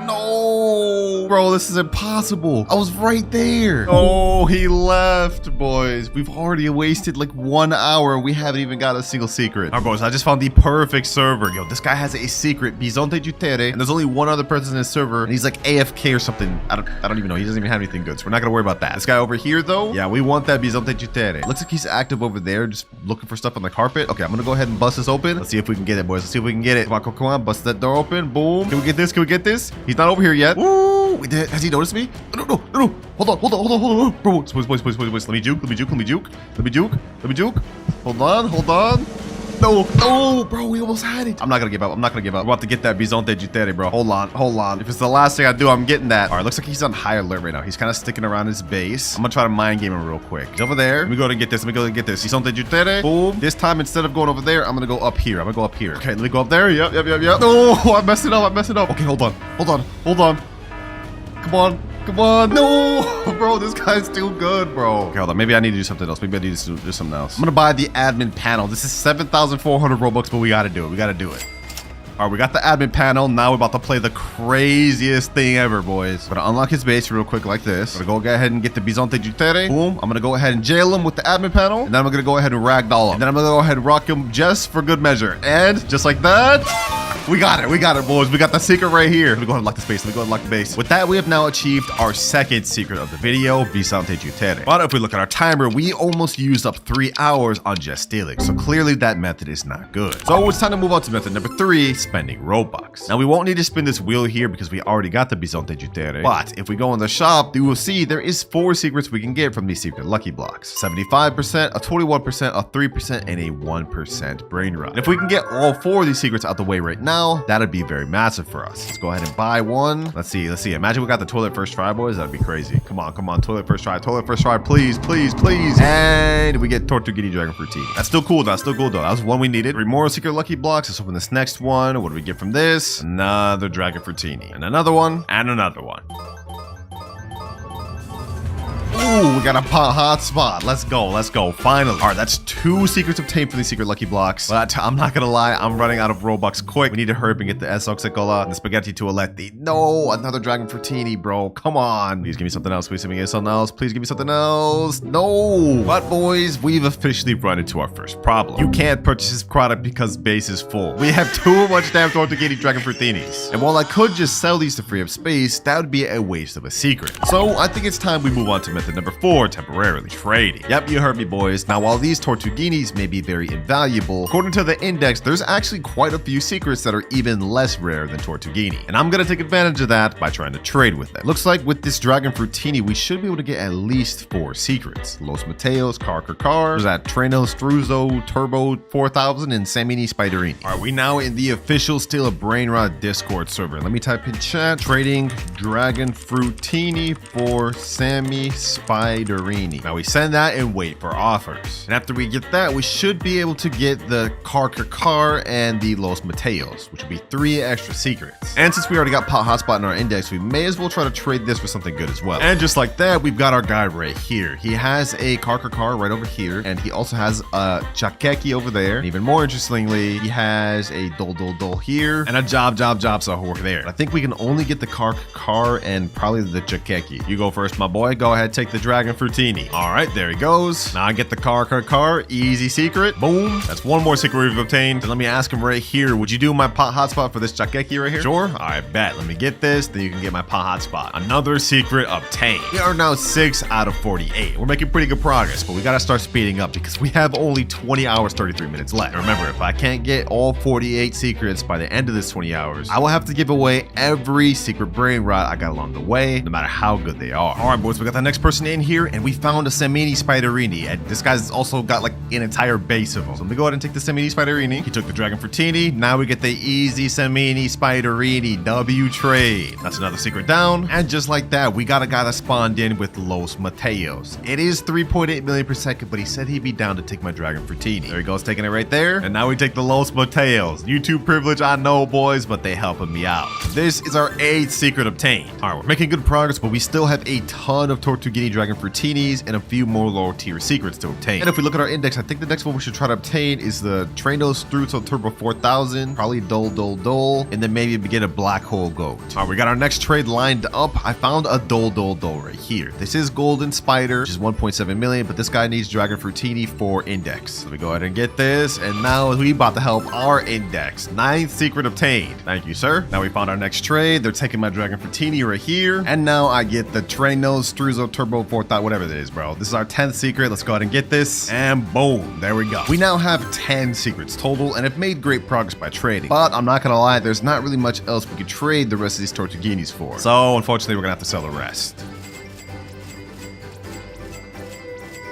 No, bro, this is impossible. I was right there. Oh, he left, boys. We've already wasted like 1 hour. We haven't even got a single secret. All right, boys, I just found the perfect server. Yo, this guy has a secret, Bisonte Jutere, and there's only 1 other person in his server, and he's like AFK or something. I don't even know. He doesn't even have anything good, so we're not gonna worry about that. This guy over here, though, yeah, we want that Bisonte Jutere. Looks like he's active over there, just looking for stuff on the carpet. Okay, I'm gonna go ahead and bust this open. Let's see if we can get it, boys. Come on, bust that door open. Boom. Can we get this? He's not over here yet. Ooh, has he noticed me? No. Hold on. Bro, boys. Let me juke. Hold on. No, bro, we almost had it. I'm not gonna give up. We're about to get that Bisonte Jutere, bro. Hold on. If it's the last thing I do, I'm getting that. All right, looks like he's on high alert right now. He's kind of sticking around his base. I'm gonna try to mind game him real quick. He's over there. Let me go and get this. Bisonte Jutere. Boom. This time, instead of going over there, I'm gonna go up here. Okay, let me go up there. Yep. No, I messed it up. Okay, hold on. Come on. Come on. No, bro, this guy's too good, bro. Okay, hold on. Maybe I need to do something else. Maybe I need to do something else. I'm gonna buy the admin panel. This is 7,400 Robux, but we gotta do it. We gotta do it. All right, we got the admin panel. Now we're about to play the craziest thing ever, boys. I'm gonna unlock his base real quick like this. I'm gonna go ahead and get the Bisonte Jutere. Boom. I'm gonna go ahead and jail him with the admin panel. And then I'm gonna go ahead and ragdoll him. And then I'm gonna go ahead and rock him just for good measure. And just like that, we got it, boys. We got the secret right here. Let me go ahead and lock the space. Let me go ahead and lock the base. With that, we have now achieved our second secret of the video, Bisonte Jutere. But if we look at our timer, we almost used up 3 hours on just stealing. So clearly that method is not good. So it's time to move on to method number 3, spending Robux. Now we won't need to spin this wheel here because we already got the Bisonte Jutere. But if we go in the shop, you will see there is 4 secrets we can get from these secret lucky blocks. 75%, a 21%, a 3%, and a 1% brain rot. And if we can get all 4 of these secrets out the way right now, that'd be very massive for us. Let's go ahead and buy one. Let's see. Imagine we got the toilet first try, boys. That'd be crazy. Come on. Toilet first try, please. And we get Tortuguini Dragon Fruitini. That's still cool, though. That was one we needed. 3 more secret lucky blocks. Let's open this next one. What do we get from this? Another Dragon Fruitini. And another one. And another one. Ooh, we got a hot spot. Let's go. Finally. All right, that's 2 secrets obtained from these secret lucky blocks. But I'm not gonna lie, I'm running out of Robux quick. We need to hurry up and get the Esoxicola and the Spaghetti Toaletti. No, another Dragon Fruitini, bro. Come on. Please give me something else. Please give me something else. No. But boys, we've officially run into our first problem. You can't purchase this product because base is full. We have too much damn Tortuguini Dragon Fruitinis. And while I could just sell these to free up space, that would be a waste of a secret. So I think it's time we move on to method number 4, temporarily trading. Yep, you heard me, boys. Now, while these Tortuguinis may be very invaluable, according to the index, there's actually quite a few secrets that are even less rare than Tortuguini. And I'm gonna take advantage of that by trying to trade with them. Looks like with this Dragon Fruitini, we should be able to get at least 4 secrets. Los Mateos, Car, there's that Treno, Struzo, Turbo 4000, and Samini Spiderini. All right, we now in the official Still a Brainrot Discord server. Let me type in chat, trading Dragon Fruitini for Sammy Spiderini. Now we send that and wait for offers. And after we get that, we should be able to get the Car and the Los Mateos, which will be 3 extra secrets. And since we already got Pot Hotspot in our index, we may as well try to trade this for something good as well. And just like that, we've got our guy right here. He has a Car right over here, and he also has a Chakeki over there. And even more interestingly, he has a Dol here, and a Job over there. But I think we can only get the Car and probably the Chakeki. You go first, my boy. Go ahead, take the Dragon Fruitini. All right, there he goes. Now I get the Car. Easy secret. Boom. That's 1 more secret we've obtained. And let me ask him right here. Would you do my Pot Hotspot for this Chakeki right here? Sure. I bet. Let me get this. Then you can get my Pot Hotspot. Another secret obtained. We are now 6 out of 48. We're making pretty good progress, but we gotta start speeding up because we have only 20 hours, 33 minutes left. And remember, if I can't get all 48 secrets by the end of this 20 hours, I will have to give away every secret brain rot I got along the way, no matter how good they are. All right, boys, we got the next person in here, and we found a Samini Spiderini, and this guy's also got like an entire base of them. So let me go ahead and take the Samini Spiderini. He took the Dragon Fruitini. Now we get the easy Samini Spiderini W trade. That's another secret down, and just like that, we got a guy that spawned in with Los Mateos. It is 3.8 million per second, but he said he'd be down to take my Dragon Fruitini. There he goes, taking it right there. And now we take the Los Mateos. YouTube privilege, I know, boys, but they helping me out. This is our 8th secret obtained. All right, we're making good progress, but we still have a ton of Tortuguini Dragon Fruitinis and a few more lower tier secrets to obtain. And if we look at our index, I think the next one we should try to obtain is the Treno Strutzel Turbo 4000, probably Dol, and then maybe get a Black Hole Goat. All right, we got our next trade lined up. I found a Dol right here. This is Golden Spider, which is 1.7 million, but this guy needs Dragon Fruitini for index. Let me go ahead and get this, and now we about to help our index. 9th secret obtained. Thank you, sir. Now we found our next trade. They're taking my Dragon Fruitini right here, and now I get the Treno Struzo Turbo 4000, whatever it is, bro. This is our 10th secret. Let's go ahead and get this, and boom, there we go. We now have 10 secrets total, and have made great progress by trading. But I'm not gonna lie, there's not really much else we could trade the rest of these Tortuguinis for. So unfortunately, we're gonna have to sell the rest.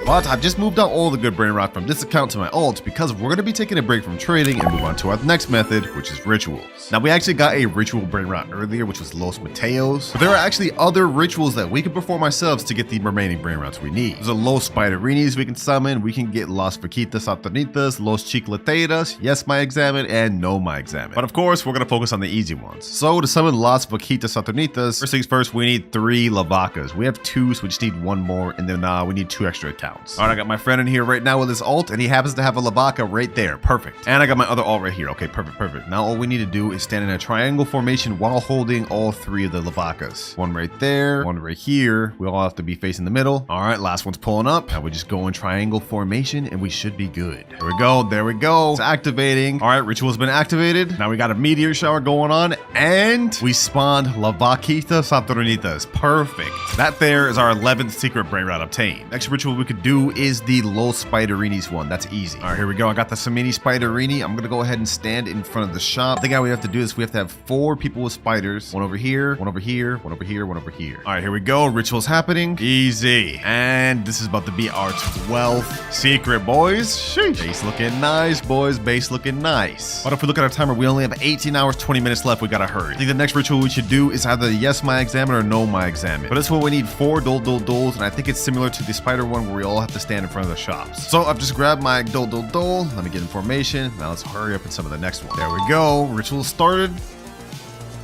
But I've just moved out all the good brain rot from this account to my alt because we're going to be taking a break from trading and move on to our next method, which is rituals. Now, we actually got a ritual brain rot earlier, which was Los Mateos, but there are actually other rituals that we can perform ourselves to get the remaining brain rots we need. There's a Los Spiderinis we can summon. We can get Las Vaquitas Saturnitas, Los Chicleteiras, Yes My Examine, and No My Examine. But of course, we're going to focus on the easy ones. So to summon Las Vaquitas Saturnitas, first things first, we need 3 Lavacas. We have 2, so we just need 1 more, and then we need 2 extra accounts. All right, I got my friend in here right now with his alt, and he happens to have a Lavaca right there. Perfect. And I got my other alt right here. Okay, perfect. Now all we need to do is stand in a triangle formation while holding all 3 of the Lavacas. 1 right there, 1 right here. We all have to be facing the middle. All right, last one's pulling up. Now we just go in triangle formation, and we should be good. There we go. It's activating. All right, ritual's been activated. Now we got a meteor shower going on, and we spawned Lavaquita Saturnitas. Perfect. That there is our 11th secret brain rot obtained. Next ritual we could do is the Los Spiderinis one. That's easy. All right, here we go. I got the Samini Spiderini. I'm gonna go ahead and stand in front of the shop. I think how we have to do this, we have to have 4 people with spiders. 1 over here, 1 over here, 1 over here, 1 over here. All right, here we go. Ritual's happening. Easy. And this is about to be our 12th secret, boys. Sheesh. Base looking nice, boys. Base looking nice. But if we look at our timer, we only have 18 hours, 20 minutes left. We gotta hurry. I think the next ritual we should do is either Yes My Examine or No My Examine. For this one, we need 4 doles, and I think it's similar to the spider one where we all have to stand in front of the shops. So I've just grabbed my dole. Let me get in formation. Now let's hurry up and some of the next one. There we go. Ritual started.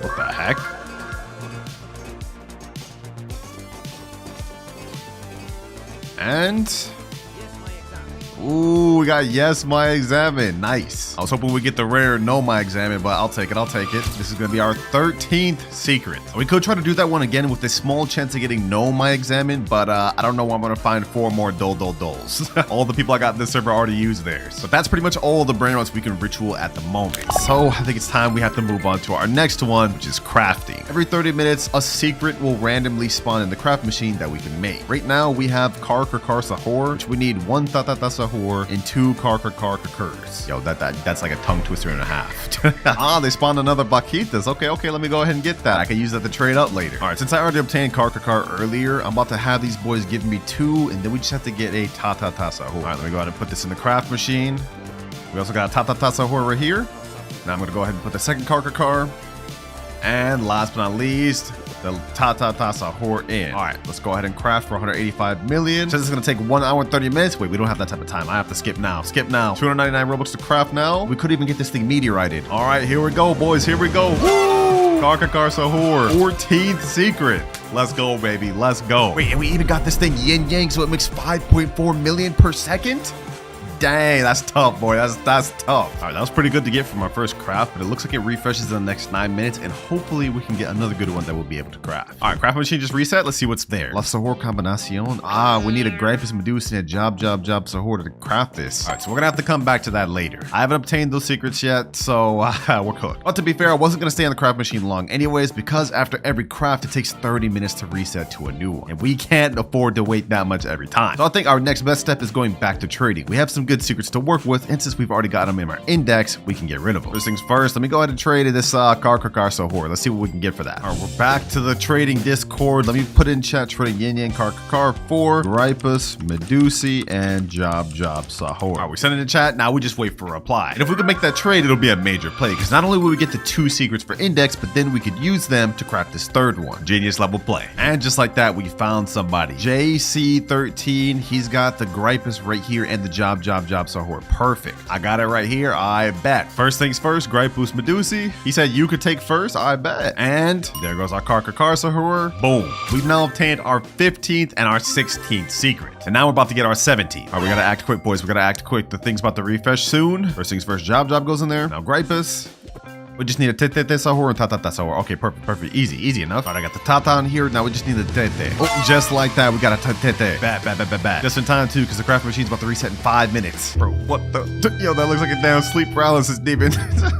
What the heck? And ooh, we got Yes My Examine. Nice. I was hoping we get the rare No My Examine, but I'll take it. This is going to be our 13th secret. We could try to do that one again with a small chance of getting No My Examine, but I don't know where I'm going to find 4 more doles. All the people I got in this server already used theirs. But that's pretty much all the brain rots we can ritual at the moment. So I think it's time we have to move on to our next one, which is crafting. Every 30 minutes, a secret will randomly spawn in the craft machine that we can make. Right now, we have Kar Sahur, which we need 1 Sahur and 2 Kurs. Yo, that's like a tongue twister and a half. They spawned another Vaquitas. Okay, let me go ahead and get that. I can use that to trade up later. All right, since I already obtained Kar earlier, I'm about to have these boys give me 2, and then we just have to get a Sahur. All right, let me go ahead and put this in the craft machine. We also got a Sahur right here. Now I'm gonna go ahead and put the second Kar. And last but not least, the Sahur in. All right, let's go ahead and craft for 185 million. Since it's gonna take 1 hour and 30 minutes. Wait, we don't have that type of time. I have to skip now. 299 Robux to craft now. We could even get this thing meteorited. All right, here we go, boys. Here we go. Woo! Kar Sahur. 14th secret. Let's go, baby. Let's go. Wait, and we even got this thing yin yang, so it makes 5.4 million per second? Dang, that's tough, boy. That's tough. All right, that was pretty good to get from our first craft, but it looks like it refreshes in the next 9 minutes, and hopefully we can get another good one that we'll be able to craft. All right, craft machine just reset. Let's see what's there. La Sahur Combinacion. We need a Gripus Medusa and a Job Sahur to craft this. All right, so we're gonna have to come back to that later. I haven't obtained those secrets yet, so we're cooked. But to be fair, I wasn't gonna stay on the craft machine long anyways, because after every craft, it takes 30 minutes to reset to a new one, and we can't afford to wait that much every time. So I think our next best step is going back to trading. We have some good secrets to work with, and since we've already got them in our index, we can get rid of them. First things first, let me go ahead and trade this Kar Sahur. Let's see what we can get for that. All right, we're back to the trading Discord. Let me put in chat trading Yin Yang Kar for Gripus, Medusi, and Job Sahur. All right, we send it in chat. Now we just wait for a reply. And if we can make that trade, it'll be a major play, because not only will we get the 2 secrets for index, but then we could use them to craft this 3rd one. Genius level play. And just like that, we found somebody. JC13, he's got the Gripus right here and the Job Sahur. Perfect. I got it right here. I bet. First things first, Gripus Medusi. He said you could take first. I bet. And there goes our Kar Sahur. Boom. We've now obtained our 15th and our 16th secret. And now we're about to get our 17th. All right, we gotta act quick, boys. We gotta act quick. The thing's about to refresh soon. First things first, Job goes in there. Now Gripus. We just need a Tete Sahur and Tata Sahur. Okay, perfect. Easy enough. All right, I got the Tata on here. Now we just need the Tete. Oh, just like that, we got a Tete. Bad. Just in time, too, because the craft machine's about to reset in 5 minutes. Bro, what the? Yo, that looks like a damn sleep paralysis demon.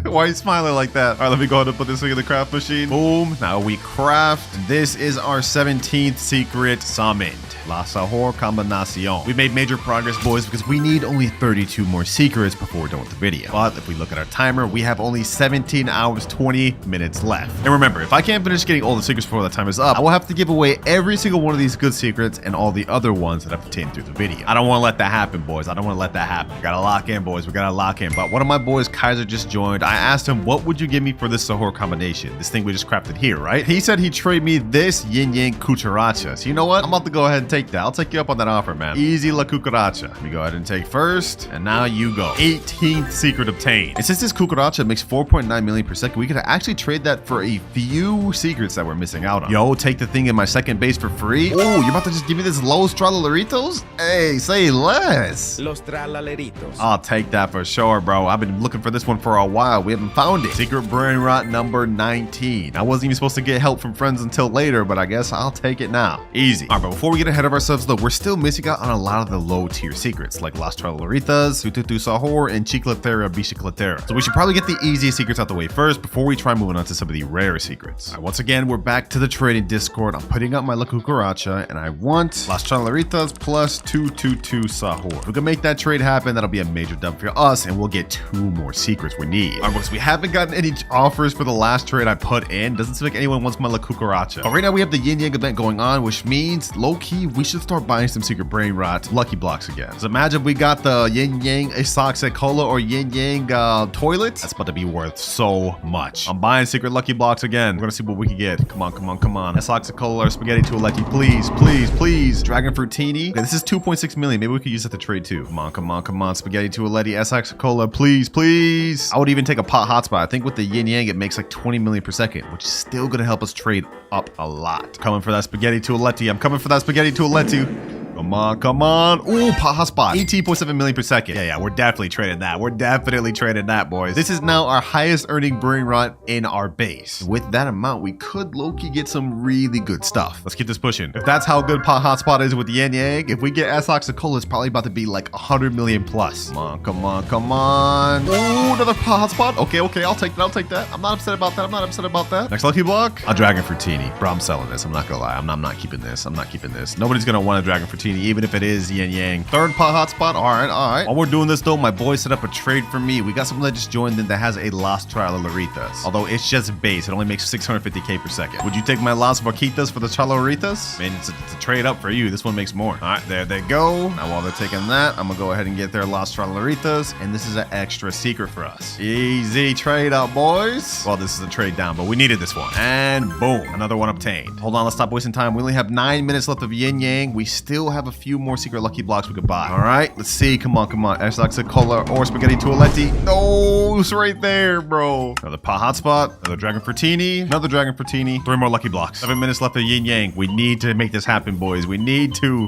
Why are you smiling like that? All right, let me go ahead and put this thing in the craft machine. Boom. Now we craft. This is our 17th secret summoned. La Sahur Combinacion. We made major progress, boys, because we need only 32 more secrets before we're done with the video. But if we look at our timer, we have only 17 hours, 20 minutes left. And remember, if I can't finish getting all the secrets before the time is up, I will have to give away every single one of these good secrets and all the other ones that I've obtained through the video. I don't want to let that happen, boys. I don't want to let that happen. We gotta lock in, boys. We gotta lock in. But one of my boys, Kaiser, just joined. I asked him, what would you give me for this Sahur combination? This thing we just crafted here, right? He said he'd trade me this yin yang cucaracha. So you know what? I'm about to go ahead and take that. I'll take you up on that offer, man. Easy la cucaracha. Let me go ahead and take first. And now you go. 18th secret obtained. And since this cucaracha makes 4.9 million per second, we could actually trade that for a few secrets that we're missing out on. Yo, take the thing in my second base for free. Oh, you're about to just give me this Los Tralaleritos? Hey, say less. Los Tralaleritos. I'll take that for sure, bro. I've been looking for this one for a while. We haven't found it. Secret Brainrot number 19. I wasn't even supposed to get help from friends until later, but I guess I'll take it now. Easy. All right, but before we get ahead of ourselves, though, we're still missing out on a lot of the low tier secrets, like Las Tralaleritas, Tututu Sahur, and Chicletera Bicicletera. So we should probably get the easiest secrets out the way first before we try moving on to some of the rare secrets. All right, once again, we're back to the trading Discord. I'm putting up my La Cucaracha, and I want Las Tralaleritas plus 222 Sahur. If we can make that trade happen, that'll be a major dub for us, and we'll get 2 more secrets we need. All right, boys, we haven't gotten any offers for the last trade I put in. Doesn't seem like anyone wants my La Cucaracha. But right now we have the Yin Yang event going on, which means low-key we should start buying some secret brain rot lucky blocks again. So imagine we got the Yin Yang Isoxic Cola or Yin Yang toilet. That's about to be worth so much. I'm buying secret lucky blocks again. We're gonna see what we can get. Come on, come on, come on. Isoxic Cola or Spaghetti Toiletti, please, please, please. Dragon Fruitini. Okay, this is 2.6 million. Maybe we could use that to trade too. Come on, come on, come on. Spaghetti Toiletti, Isoxic Cola, please, please. I would even take a pot hotspot. I think with the Yin Yang it makes like 20 million per second, which is still gonna help us trade up a lot. Coming for that Spaghetti Toiletti. I'm coming for that Spaghetti Toiletti. Come on, come on. Ooh, hotspot. 18.7 million per second. Yeah, we're definitely trading that. We're definitely trading that, boys. This is now our highest earning brain rot in our base. With that amount, we could low-key get some really good stuff. Let's keep this pushing. If that's how good pot hotspot is with the Yin Yang, if we get S-Ox Cola, it's probably about to be like 100 million plus. Come on, come on, come on. Ooh, another pot hotspot. Okay, okay, I'll take that. I'll take that. I'm not upset about that. I'm not upset about that. Next lucky block, a Dragon Fruitini. Bro, I'm selling this. I'm not gonna lie. I'm not keeping this. I'm not keeping this. Nobody's gonna want a Dragon Fruitini, even if it is Yin Yang. Third pot hotspot. All right, all right. While we're doing this though, my boy set up a trade for me. We got someone that just joined in that has a Las Tralaleritas. Although it's just base, it only makes 650k per second. Would you take my Las Vaquitas for the Tralaleritas? Man, it's a trade up for you. This one makes more. All right, there they go. Now while they're taking that, I'm gonna go ahead and get their Las Tralaleritas, and this is an extra secret for us. Easy trade up, boys. Well, this is a trade down, but we needed this one. And boom, another one obtained. Hold on, let's stop wasting time. We only have 9 minutes left of Yin Yang. We still have a few more secret lucky blocks we could buy. All right, let's see. Come on, come on. S-Ox Cola or Spaghetti Toiletti. No, it's right there, bro. Another pot hotspot. Another Dragon Fruitini. Another Dragon Fruitini. 3 more lucky blocks. 7 minutes left of Yin Yang. We need to make this happen, boys. We need to.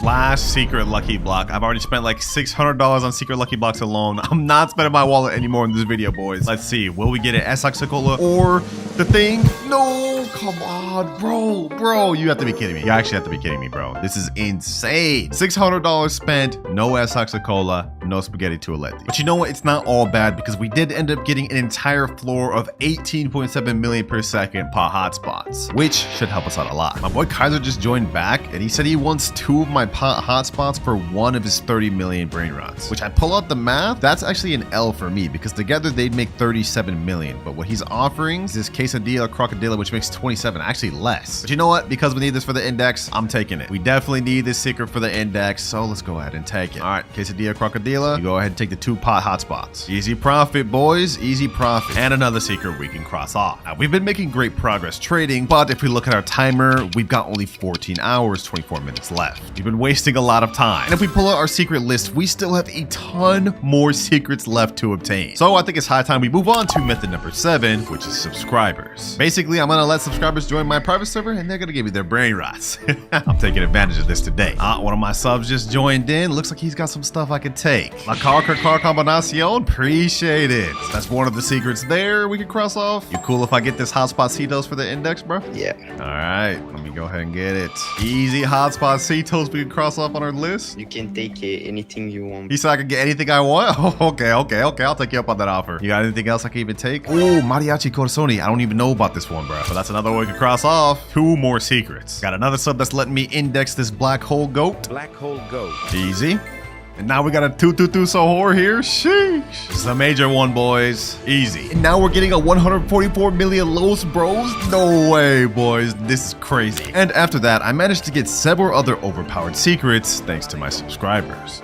Last secret lucky block. I've already spent like $600 on secret lucky blocks alone. I'm not spending my wallet anymore in this video, boys. Let's see. Will we get an S-Ox Cola or the thing? No, come on, bro. You have to be kidding me. You actually have to be kidding me, bro. This is insane. $600 spent. No S-Ox Cola. No Spaghetti Toiletti. But you know what? It's not all bad because we did end up getting an entire floor of 18.7 million per second pot hotspots, which should help us out a lot. My boy Kaiser just joined back and he said he wants 2 of my pot hotspots for 1 of his 30 million brain rots, which I pull out the math. That's actually an L for me because together they'd make 37 million. But what he's offering is this quesadilla crocodilla, which makes 27, actually less. But you know what? Because we need this for the index, I'm taking it. We definitely need this secret for the index, so let's go ahead and take it. All right, quesadilla crocodilla. You go ahead and take the 2 pot hotspots. Easy profit, boys. Easy profit. And another secret we can cross off. Now, we've been making great progress trading, but if we look at our timer, we've got only 14 hours, 24 minutes left. We've been wasting a lot of time. And if we pull out our secret list, we still have a ton more secrets left to obtain. So I think it's high time we move on to method number 7, which is subscribers. Basically, I'm gonna let subscribers join my private server and they're gonna give me their brain rots. I'm taking advantage of this today. One of my subs just joined in. Looks like he's got some stuff I could take. mythic. La car combinación. Appreciate it. That's one of the secrets there we can cross off. You cool if I get this hotspot-citos for the index, bro? Yeah. All right, let me go ahead and get it. Easy hotspot-citos we can cross off on our list. You can take anything you want. He said I can get anything I want? Oh, okay. I'll take you up on that offer. You got anything else I can even take? Oh, Mariachi Corazoni. I don't even know about this one, bro. But that's another one we can cross off. 2 more secrets. Got another sub that's letting me index this black hole goat. Black hole goat. Easy. And now we got a 222 Sohor here. Sheesh. This is a major one, boys. Easy. And now we're getting a 144 million Los Bros? No way, boys. This is crazy. And after that, I managed to get several other overpowered secrets thanks to my subscribers.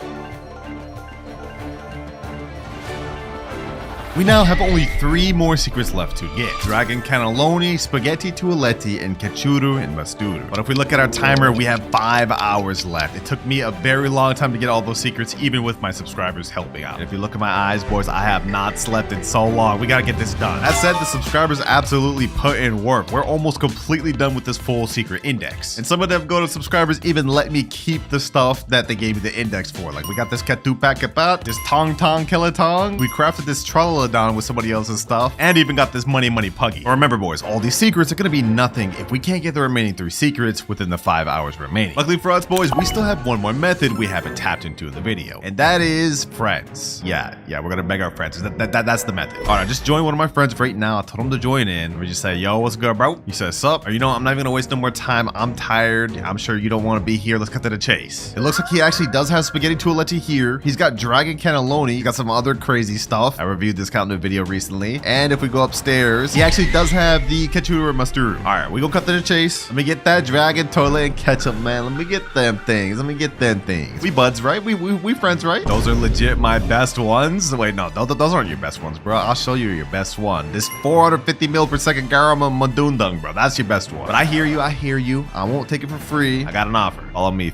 We now have only 3 more secrets left to get. Dragon Cannelloni, Spaghetti Tualetti, and Cachuru and Masturu. But if we look at our timer, we have 5 hours left. It took me a very long time to get all those secrets, even with my subscribers helping out. And if you look at my eyes, boys, I have not slept in so long. We gotta get this done. That said, the subscribers absolutely put in work. We're almost completely done with this full secret index. And some of them go to subscribers even let me keep the stuff that they gave me the index for. Like we got this Katupak Kapat, this Tong Tong Kelatong. We crafted this Tralala with somebody else's stuff, and even got this money puggy. But remember, boys, all these secrets are gonna be nothing if we can't get the remaining 3 secrets within the 5 hours remaining. Luckily for us, boys, we still have one more method we haven't tapped into in the video, and that is friends. Yeah, we're gonna beg our friends. That's the method. All right, just join one of my friends right now. I told him to join in. We just say, yo, what's good, bro? He says, sup? Or you know, I'm not even gonna waste no more time. I'm tired. I'm sure you don't want to be here. Let's cut to the chase. It looks like he actually does have Spaghetti Tualetti here. He's got Dragon Cannelloni. He got some other crazy stuff. I reviewed this count in a video recently. And if we go upstairs, he actually does have the Kachuru and Masturu. All right, we gonna cut to the chase. Let me get that dragon, toilet, and ketchup, man. Let me get them things. We buds, right? We friends, right? Those are legit my best ones. Wait, no, those aren't your best ones, bro. I'll show you your best one. This 450 mil per second Garama Madundung, bro. That's your best one. But I hear you. I won't take it for free. I got an offer. Follow me.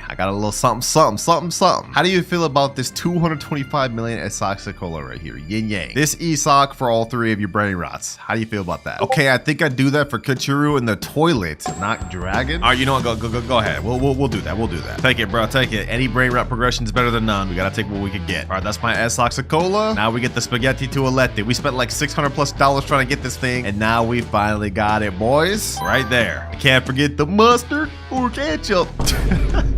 I got a little something. How do you feel about this 225 million Esoxicola right here? Yin Yang. This ESOC for all 3 of your Brainrots. How do you feel about that? Okay, I think I'd do that for Kachuru in the toilet, not Dragon. All right, you know what? Go ahead. We'll do that. Take it, bro. Take it. Any Brainrot progression is better than none. We gotta take what we can get. All right, that's my Esoxicola. Now we get the Spaghetti Tualetti. We spent like $600+ trying to get this thing, and now we finally got it, boys. Right there. I can't forget the mustard or ketchup.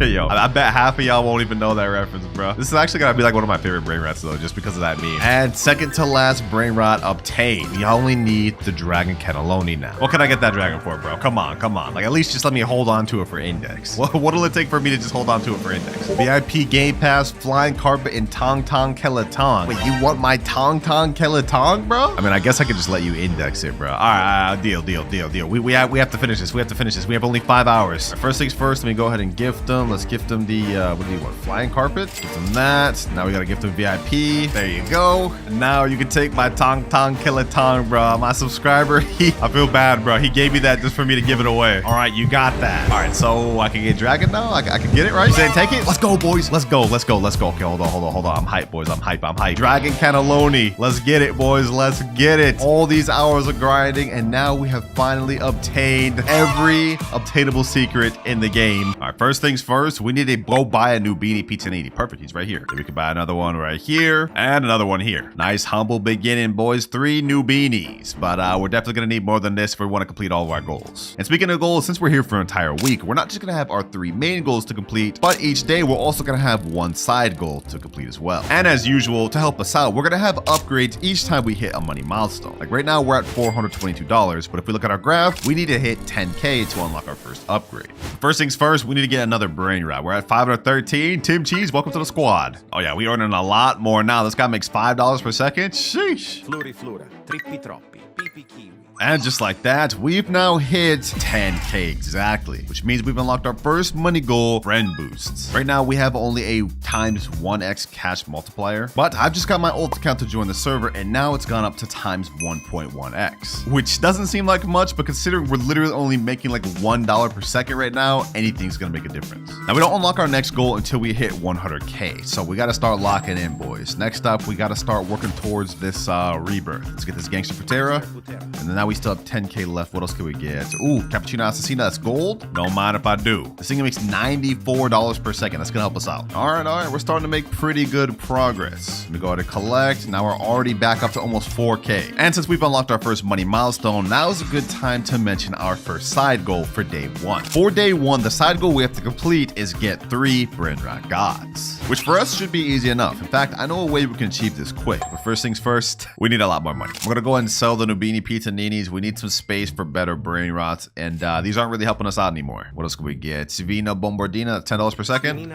Yo, I bet half of y'all won't even know that reference, bro. This is actually gonna be like one of my favorite Brainrots though, just because of that meme. And second to last Brainrot obtained. You only need the Dragon Cannelloni now. What can I get that dragon for, bro? Come on. Like at least just let me hold on to it for index. What'll it take for me to just hold on to it for index? VIP Game Pass, Flying Carpet, and Tong Tong Kelatong. Wait, you want my Tong Tong Kelatong, bro? I mean, I guess I could just let you index it, bro. All right, deal. We have to finish this. We have only 5 hours. Right, first things first, let me go ahead and gift them. Let's gift them the, what do you want? Flying Carpet? Gift them that. Now we gotta gift them VIP. There you go. And now you can take my Tong Tong Kelatong, bro. My subscriber, I feel bad, bro. He gave me that just for me to give it away. All right, you got that. All right, so I can get Dragon now? I can get it, right? You saying take it? Let's go, boys. Let's go. Okay, hold on. I'm hyped, boys. I'm hyped. Dragon Cannelloni. Let's get it, boys. Let's get it. All these hours of grinding, and now we have finally obtained every obtainable secret in the game. All right, first things first, we need to go buy a new beanie pizza 80. Perfect, he's right here. Then we can buy another one right here and another one here. Nice humble beginning, boys. 3 new beanies, but we're definitely gonna need more than this if we want to complete all of our goals. And speaking of goals, since we're here for an entire week, we're not just gonna have our 3 main goals to complete, but each day we're also gonna have 1 side goal to complete as well. And as usual, to help us out, we're gonna have upgrades each time we hit a money milestone. Like right now we're at $422, but if we look at our graph, we need to hit 10K to unlock our first upgrade. First things first, we need to get another Brainrot. We're at 513. Tim Cheese, welcome to the squad. Oh yeah, we earning a lot more now. This guy makes $5 per second. Sheesh. Fluriflura, trippi troppi, pipi kiwi. And just like that, we've now hit 10K exactly, which means we've unlocked our first money goal, friend boosts. Right now, we have only a times 1x cash multiplier, but I've just got my ult account to join the server, and now it's gone up to times 1.1x, which doesn't seem like much, but considering we're literally only making like $1 per second right now, anything's gonna make a difference. Now, we don't unlock our next goal until we hit 100K, so we gotta start locking in, boys. Next up, we gotta start working towards this rebirth. Let's get this Gangster Patera, and then now we still have 10K left. What else can we get? Ooh, Cappuccino Assassina, that's gold. Don't mind if I do. This thing makes $94 per second. That's gonna help us out. All right. right, we're starting to make pretty good progress. Let me go ahead and collect. Now we're already back up to almost 4K. And since we've unlocked our first money milestone, now is a good time to mention our first side goal for day 1. For day 1, the side goal we have to complete is get 3 Brainrot gods, which for us should be easy enough. In fact, I know a way we can achieve this quick. But first things first, we need a lot more money. We're gonna go ahead and sell the Nubini Pizza Ninis. We need some space for better Brainrots, and these aren't really helping us out anymore. What else can we get? Savina Bombardina, $10 per second.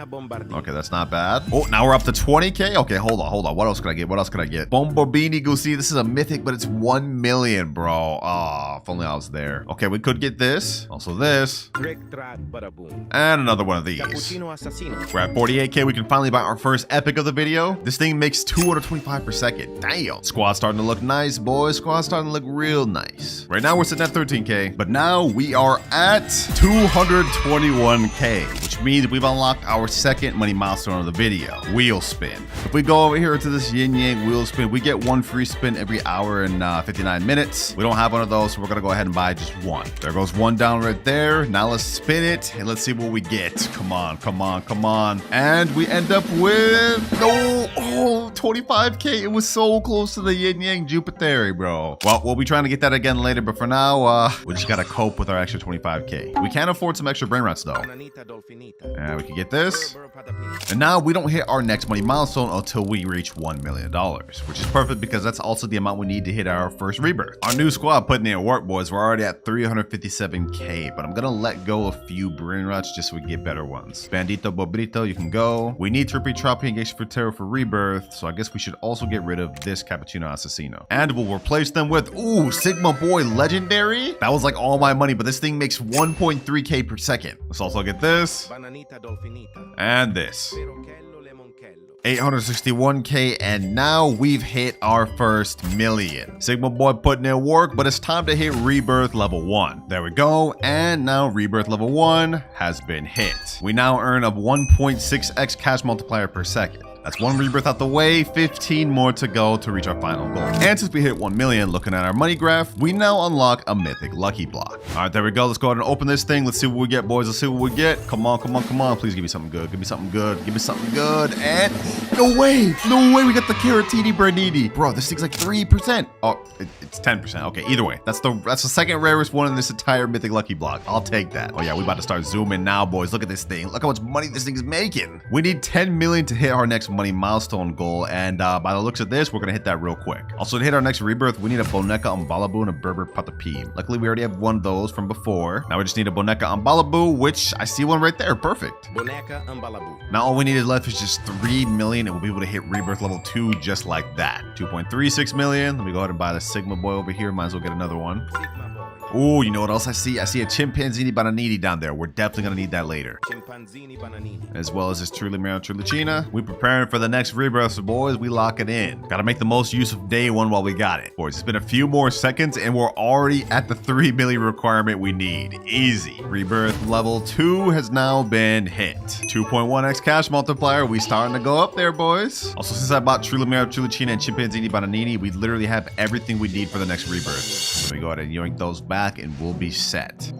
Okay, that's not bad. Oh, now we're up to 20K. Okay, hold on. What else can I get? Bombardini Gusi. This is a mythic, but it's 1 million, bro. Oh, if only I was there. Okay, we could get this. Also this. And another one of these. We're at 48K. We can finally buy our first epic of the video. This thing makes 225 per second. Damn. Squad's starting to look nice, boys. Squad's starting to look real nice. Right now, we're sitting at 13K, but now we are at 221K, which means we've unlocked our second money milestone of the video, wheel spin. If we go over here to this yin yang wheel spin, we get 1 free spin every hour and 59 minutes. We don't have one of those, so we're gonna go ahead and buy just 1. There goes 1 down right there. Now let's spin it and let's see what we get. Come on. And we end up with 25K. It was so close to the yin yang Jupiter, bro. Well, we'll be trying to get that again later, but for now, we just gotta cope with our extra 25K. We can afford some extra Brainrots though. And we can get this. And now we don't hit our next money milestone until we reach $1 million, which is perfect because that's also the amount we need to hit our first rebirth. Our new squad putting in work, boys. We're already at 357K, but I'm gonna let go a few Brainrots just so we get better ones. Bandito Bobrito, you can go. We need Trippy Troppy and Geisha Frutero for rebirth, so I guess we should also get rid of this Cappuccino Assassino. And we'll replace them with, Sigma Boy Legendary. That was like all my money, but this thing makes 1.3K per second. Let's also get this. And this. 861K, and now we've hit our first million. Sigma Boy putting in work, but it's time to hit rebirth level 1. There we go, and now rebirth level 1 has been hit. We now earn a 1.6x cash multiplier per second. That's 1 rebirth out the way, 15 more to go to reach our final goal. And since we hit 1 million, looking at our money graph, we now unlock a mythic lucky block. All right, there we go. Let's go ahead and open this thing. Let's see what we get, boys. Let's see what we get. Come on. Please give me something good. And no way. We got the Caratini Branini. Bro, this thing's like 3%. Oh, it's 10%. Okay, either way. That's the second rarest one in this entire mythic lucky block. I'll take that. Oh yeah, we about to start zooming now, boys. Look at this thing. Look how much money this thing is making. We need 10 million to hit our next money milestone goal, and by the looks of this, we're gonna hit that real quick. Also, to hit our next rebirth, we need a Boneca Ambalabu and a Berber Patapim. Luckily, we already have one of those from before. Now we just need a Boneca Ambalabu, which I see one right there. Perfect. Boneca Ambalabu. Now all we needed left is just 3 million, and we'll be able to hit rebirth level 2 just like that. 2.36 million. Let me go ahead and buy the Sigma Boy over here. Might as well get another one. Oh, you know what else I see? I see a Chimpanzini Bananini down there. We're definitely going to need that later. Chimpanzini Bananini. As well as this Trulimero Trulicina. We're preparing for the next rebirth, so boys, we lock it in. Got to make the most use of day 1 while we got it. Boys, it's been a few more seconds, and we're already at the 3 million requirement we need. Easy. Rebirth level 2 has now been hit. 2.1x cash multiplier. We starting to go up there, boys. Also, since I bought Trulimero Trulicina and Chimpanzini Bananini, we literally have everything we need for the next rebirth. So we go ahead and yoink those back, and we'll be set.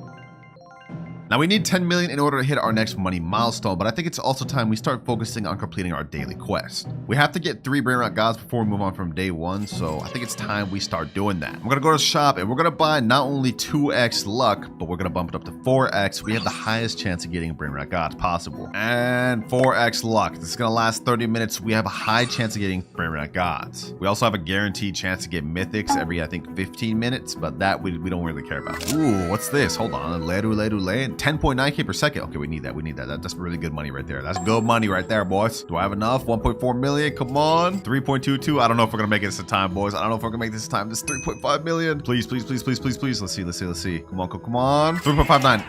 Now we need 10 million in order to hit our next money milestone, but I think it's also time we start focusing on completing our daily quest. We have to get 3 Brainrot gods before we move on from day 1, so I think it's time we start doing that. I'm gonna go to the shop and we're gonna buy not only 2x luck, but we're gonna bump it up to 4x. We have the highest chance of getting Brainrot gods possible. And 4x luck. This is gonna last 30 minutes. We have a high chance of getting Brainrot gods. We also have a guaranteed chance to get mythics every, I think, 15 minutes, but that we don't really care about. Ooh, what's this? Hold on. 10.9k per second. Okay, we need that. That's really good money right there. That's good money right there, boys. Do I have enough? 1.4 million. Come on. 3.22. I don't know if we're gonna make it this time, boys. I don't know if we're gonna make this time. This is 3.5 million. Please. Let's see. Come on. 3.59.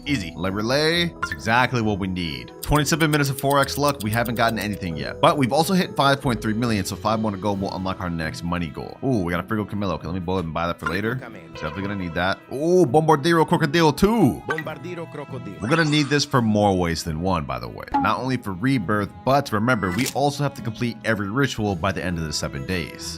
Easy. Relay. That's exactly what we need. 27 minutes of 4x luck. We haven't gotten anything yet, but we've also hit 5.3 million. So 5 more to go. We'll unlock our next money goal. Ooh, we got a Frigo Camillo. Okay, let me go ahead and buy that for later. Definitely gonna need that. Ooh, Bombardiro Crocodile too. We're gonna need this for more ways than one, by the way. Not only for rebirth, but remember, we also have to complete every ritual by the end of the 7 days.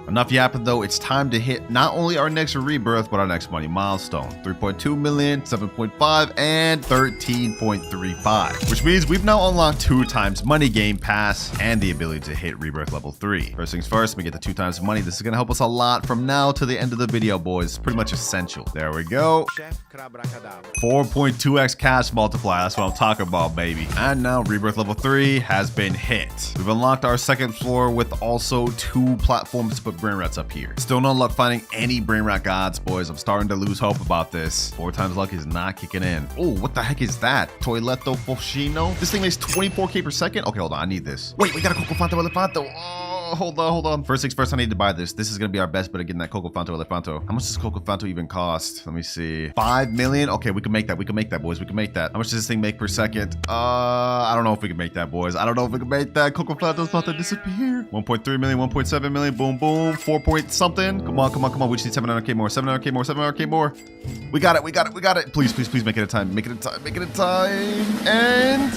Enough yapping though, it's time to hit not only our next rebirth, but our next money milestone. 3.2 million, 7.5, and 13.35. 5, which means we've now unlocked 2 times money game pass and the ability to hit rebirth level 3. First things first, we get the 2 times money. This is going to help us a lot from now to the end of the video, boys. It's pretty much essential. There we go. 4.2x cash multiplier. That's what I'm talking about, baby. And now rebirth level 3 has been hit. We've unlocked our second floor with also 2 platforms to put Brainrots up here. Still no luck finding any Brainrot gods, boys. I'm starting to lose hope about this. 4 times luck is not kicking in. Oh, what the heck is that? Toiletto Foschino? This thing makes 24k per second? Okay, hold on. I need this. Wait, we got a Coco Fanto Elefanto. Oh, hold on. First things first, I need to buy this. This is going to be our best bet of getting that Coco Fanto Elefanto. How much does Coco Fanto even cost? Let me see. 5 million? Okay, we can make that. We can make that, boys. We can make that. How much does this thing make per second? I don't know if we can make that, boys. I don't know if we can make that. Coco Fanto's about to disappear. 1.3 million, 1.7 million. Boom, boom. 4 point something. Come on. We just need 700k more. 700k more. We got it. Please make it a time. Make it a time. And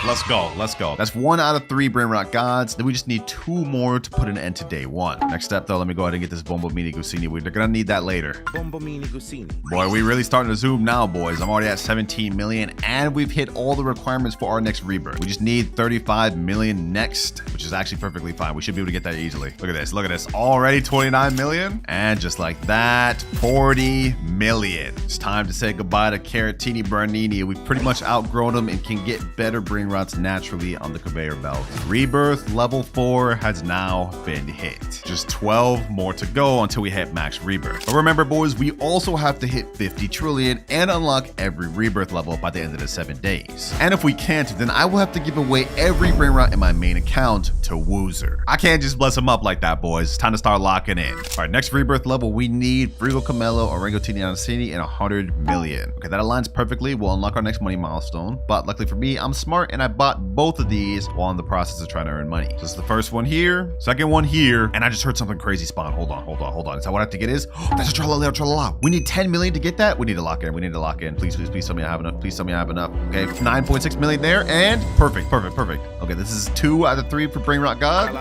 let's go. That's 1 out of 3 Brainrot gods. Then we just need 2 more to put an end to day 1. Next step, though, let me go ahead and get this Bombo Mini Gusini. We're gonna need that later. Bombo Mini Gusini. Boy, we really starting to zoom now, boys. I'm already at 17 million, and we've hit all the requirements for our next rebirth. We just need 35 million next, which is actually perfectly fine. We should be able to get that easily. Look at this. Already 29 million. And just like that, 40 million. It's time to say goodbye to Caratini Bernini. We've pretty much outgrown them and can get better Brainrots naturally on the conveyor belt. Rebirth level 4 has now been hit. Just 12 more to go until we hit max rebirth. But remember, boys, we also have to hit 50 trillion and unlock every rebirth level by the end of the 7 days. And if we can't, then I will have to give away every Brainrot in my main account to Woozer. I can't just bless him up like that, boys. It's time to start locking in. All right, next rebirth level, we need Frigo Camelo, Orango Tinianasini, and 100 million. Okay, that aligns perfectly. We'll unlock our next money milestone. But luckily for me, I'm smart and I bought both of these while in the process of trying to earn money. So this is the first one here, second one here, and I just heard something crazy spawn. Hold on. Is that what I have to get is? Oh, that's a tralala. We need 10 million to get that. We need to lock in. Please tell me I have enough. Okay, 9.6 million there, and perfect. Okay, this is 2 out of 3 for Brainrot God.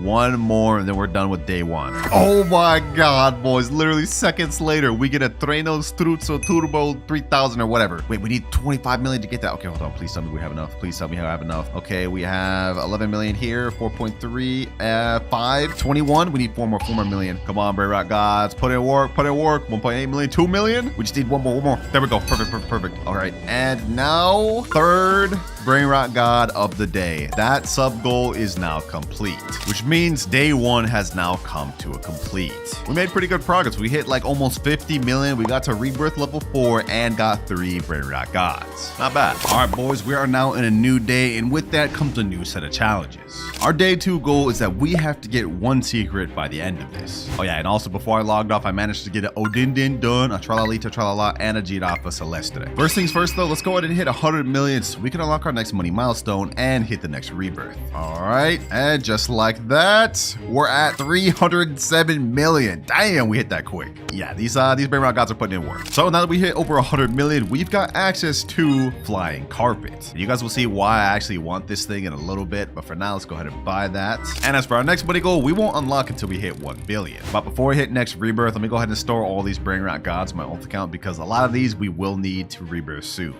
1 more, and then we're done with day 1. Oh my God, boys. Literally seconds later, we get a Treno Struzzo Turbo 3000 or whatever. Wait, we need 25 million to get that. Okay, hold on. Please tell me we have enough. Okay, we have 11 million here, 4.3, 5, 21. We need 4 more million. Come on, Brainrot gods. Put in work. 1.8 million, 2 million. We just need one more. There we go. Perfect. All right, and now 3rd Brainrot God of the day. That sub goal is now complete, which means day 1 has now come to a complete. We made pretty good progress. We hit like almost 50 million. We got to rebirth level 4 and got 3 Brainrot gods. Not bad. All right, boys, we are now in a new day, and with that comes a new set of challenges. Our day 2 goal is that we have to get 1 secret by the end of this. Oh yeah, and also before I logged off, I managed to get an Odindin done, a Tralalita Tralala, and a Girafa Celestre. First things first, though, let's go ahead and hit 100 million so we can unlock our next money milestone and hit the next rebirth. All right, and just like that, we're at 307 million. Damn, we hit that quick. Yeah, these Brainrot gods are putting in work. So now that we hit over 100 million, we've got access to Flying Carpet. You guys will see why I actually want this thing in a little bit, but for now, let's go ahead and buy that. And as for our next money goal, we won't unlock until we hit 1 billion. But before we hit next rebirth, let me go ahead and store all these Brainrot gods in my alt account because a lot of these we will need to rebirth soon.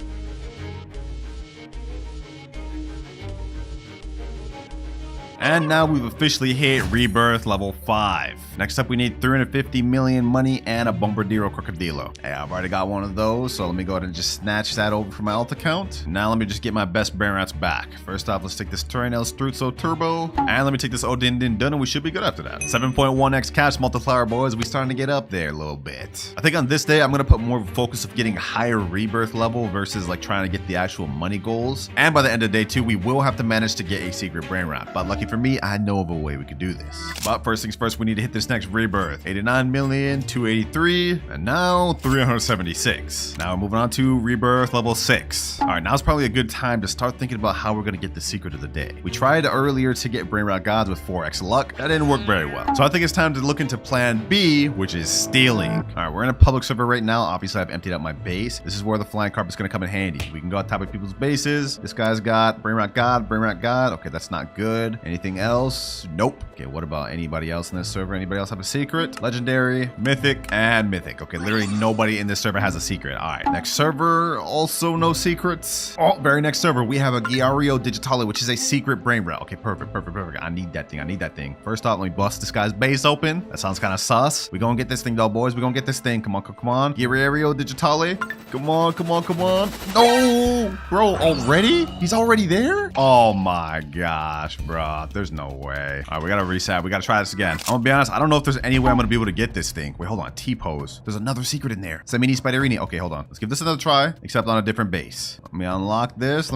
And now we've officially hit rebirth level 5. Next up, we need 350 million money and a Bombardiro Crocodilo. Hey, I've already got one of those, so let me go ahead and just snatch that over from my alt account. Now let me just get my best Brainrots back. First off, let's take this Turinel Struzzo Turbo, and let me take this Odindin done, and we should be good after that. 7.1x cash multiplier, boys. We starting to get up there a little bit. I think on this day, I'm gonna put more of a focus of getting higher rebirth level versus like trying to get the actual money goals. And by the end of day 2, we will have to manage to get a secret Brainrot. But lucky for me, I know of a way we could do this. But first things first, we need to hit this next rebirth. 89 million, 283, and now 376. Now we're moving on to rebirth level 6. All right, now's probably a good time to start thinking about how we're gonna get the secret of the day. We tried earlier to get Brainrot gods with 4x luck. That didn't work very well. So I think it's time to look into plan B, which is stealing. All right, we're in a public server right now. Obviously, I've emptied out my base. This is where the flying carpet's gonna come in handy. We can go on top of people's bases. This guy's got Brainrot god. Okay, that's not good. Anything Anything else? Nope. Okay, what about anybody else in this server? Anybody else have a secret? Legendary, mythic, and mythic. Okay, literally nobody in this server has a secret. All right, next server, also no secrets. Oh, very next server, we have a Rarity Digitale, which is a secret brain rot. Okay, perfect. I need that thing. First off, let me bust this guy's base open. That sounds kind of sus. We gonna get this thing though, boys. We gonna get this thing. Come on. Rarity Digitale. Come on. No, bro, already? He's already there? Oh my gosh, bro. There's no way. All right, we gotta reset. We gotta try this again. I'm gonna be honest, I don't know if there's any way I'm gonna be able to get this thing. Wait, hold on. T-pose. There's another secret in there. Semini Spiderini. Okay, hold on. Let's give this another try, except on a different base. Let me unlock this.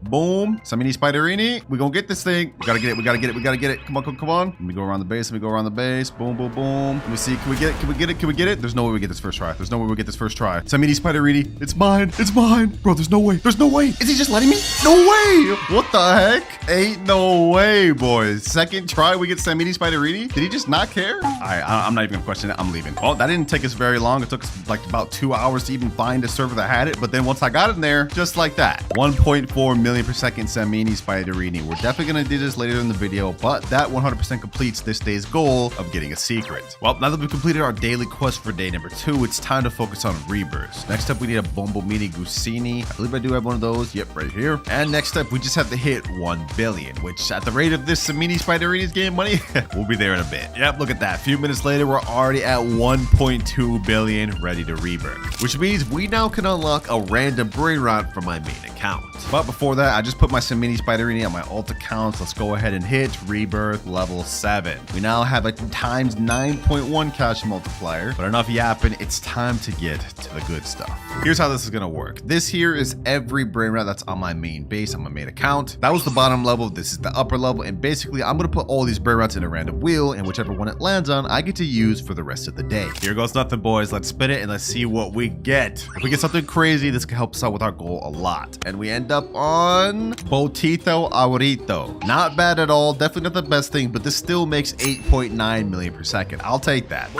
Boom. Semini Spiderini. We gonna get this thing. We gotta get it. Come on. Let me go around the base. Boom. Let me see. Can we get it? There's no way we get this first try. Semini Spiderini. It's mine. Bro, there's no way. Is he just letting me? No way. What the heck? Ain't no way, boys. Second try, we get Semini Spiderini. Did he just not care? All right, I'm not even gonna question it. I'm leaving. Well, that didn't take us very long. It took us like about 2 hours to even find a server that had it. But then once I got in there, just like that, 1.4 million per second Semini Spiderini. We're definitely gonna do this later in the video, but that 100% completes this day's goal of getting a secret. Well, now that we've completed our daily quest for day number 2, it's time to focus on rebirths. Next up, we need a Bombo Mini Gusini. I believe I do have one of those. Yep, right here. And next up, we just have to hit 1 billion, which at the rate of this Semini Spiderini's game money, we'll be there in a bit. Yep, look at that. A few minutes later, we're already at 1.2 billion ready to rebirth, which means we now can unlock a random brain rot from my main account. But before that, I just put my Semini Spiderini on my alt account. Let's go ahead and hit rebirth level 7. We now have a times 9.1 cash multiplier, but enough yapping, it's time to get to the good stuff. Here's how this is gonna work. This here is every brain rot that's on my main base, on my main account. That was the bottom level, this is the upper level, and basically I'm gonna put all these brain rots in a random wheel, and whichever one it lands on, I get to use for the rest of the day. Here goes nothing, boys. Let's spin it and let's see what we get. If we get something crazy, this can help us out with our goal a lot. And we end up on Botito Aurito. Not bad at all, definitely not the best thing, but this still makes 8.9 million per second. I'll take that.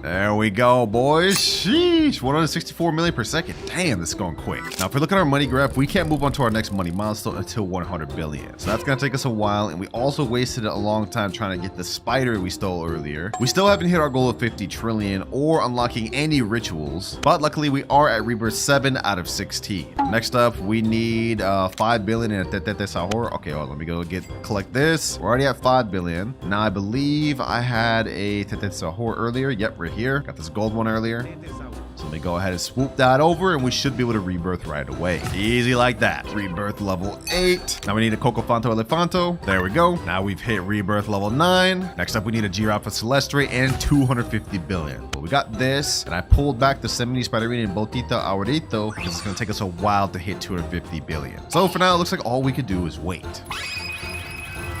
There we go, boys. Sheesh, 164 million per second. Damn, this is going quick. Now, if we look at our money graph, we can't move on to our next money milestone until 100 billion. So that's gonna take us a while, and we also wasted a long time trying to get the spider we stole earlier. We still haven't hit our goal of 50 trillion or unlocking any rituals, but luckily we are at rebirth 7 out of 16. Next up, we need 5 billion in a Tete Sahur. Okay, well, let me go collect this. We're already at 5 billion. Now, I believe I had a Tete Sahur earlier. Yep, right here. Got this gold one earlier. So let me go ahead and swoop that over, and we should be able to rebirth right away. Easy like that. Rebirth level 8. Now we need a Cocofanto Elefanto. There we go. Now we've hit rebirth level 9. Next up, we need a Giraffa Celestre and 250 billion. Well, we got this, and I pulled back the Semini Spiderini and Botito Aurito because it's going to take us a while to hit 250 billion. So for now, it looks like all we could do is wait.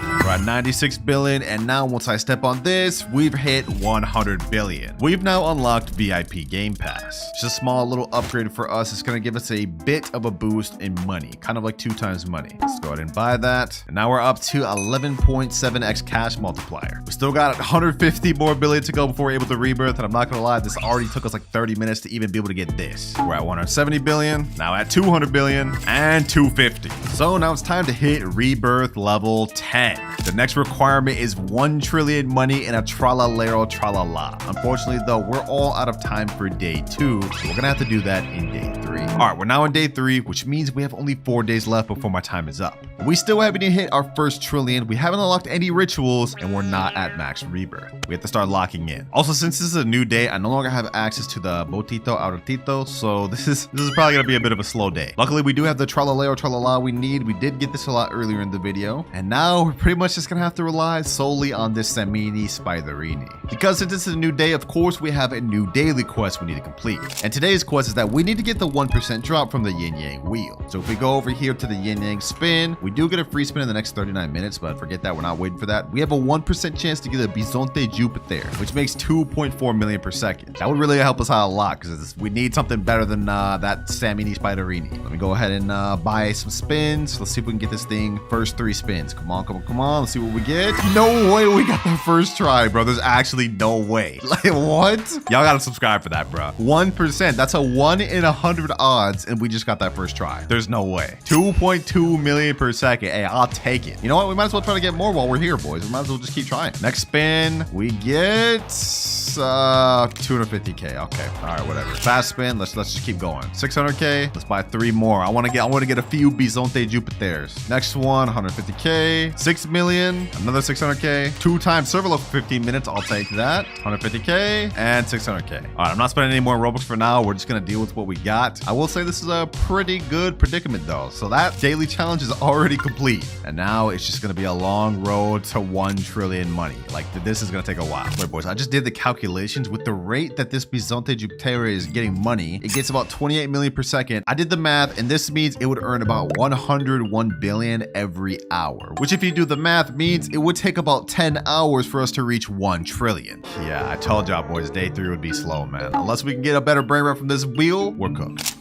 We're at 96 billion, and now once I step on this, we've hit 100 billion. We've now unlocked VIP Game Pass. Just a small little upgrade for us. It's gonna give us a bit of a boost in money, kind of like 2 times money. Let's go ahead and buy that. And now we're up to 11.7x cash multiplier. We still got 150 more billion to go before we're able to rebirth, and I'm not gonna lie, this already took us like 30 minutes to even be able to get this. We're at 170 billion, now at 200 billion, and 250. So now it's time to hit rebirth level 10. The next requirement is 1 trillion money and a tralalero tralala. Unfortunately though, we're all out of time for day 2, so we're gonna have to do that in day 3. All right, we're now in day 3, which means we have only 4 days left before my time is up. We still haven't hit our first trillion, we haven't unlocked any rituals, and we're not at max rebirth. We have to start locking in. Also, since this is a new day, I no longer have access to the Botito Aurito, so this is probably gonna be a bit of a slow day. Luckily, we do have the tralalero tralala we need. We did get this a lot earlier in the video, and now we're pretty much just gonna have to rely solely on this Semini Spiderini. Because since this is a new day, of course, we have a new daily quest we need to complete. And today's quest is that we need to get the 1% drop from the yin yang wheel. So if we go over here to the yin yang spin, we do get a free spin in the next 39 minutes, but forget that, we're not waiting for that. We have a 1% chance to get a Bisonte Jupiter, which makes 2.4 million per second. That would really help us out a lot because we need something better than that Semini Spiderini. Let me go ahead and buy some spins. Let's see if we can get this thing first 3 spins. Come on, come on, come come on. Let's see what we get. No way we got the first try, bro. There's actually no way. Like, what? Y'all gotta subscribe for that, bro. 1%. That's a 1 in 100 odds, and we just got that first try. There's no way. 2.2 million per second. Hey, I'll take it. You know what? We might as well try to get more while we're here, boys. We might as well just keep trying. Next spin, we get 250K. Okay. All right, whatever. Fast spin. Let's just keep going. 600K. Let's buy 3 more. I want to get a few Bisonte Jupiters. Next one, 150K. 6 million. Another 600K. 2 times server load for 15 minutes. I'll take that. 150K and 600K. All right, I'm not spending any more Robux for now. We're just gonna deal with what we got. I will say this is a pretty good predicament though. So that daily challenge is already complete, and now it's just gonna be a long road to 1 trillion money. Like, this is gonna take a while. Wait, boys, I just did the calculations. With the rate that this Bisonte Jupiter is getting money, it gets about 28 million per second. I did the math, and this means it would earn about 101 billion every hour, which if you do the math means it would take about 10 hours for us to reach 1 trillion. Yeah, I told y'all boys, day 3 would be slow, man. Unless we can get a better brain rot from this wheel, we're cooked.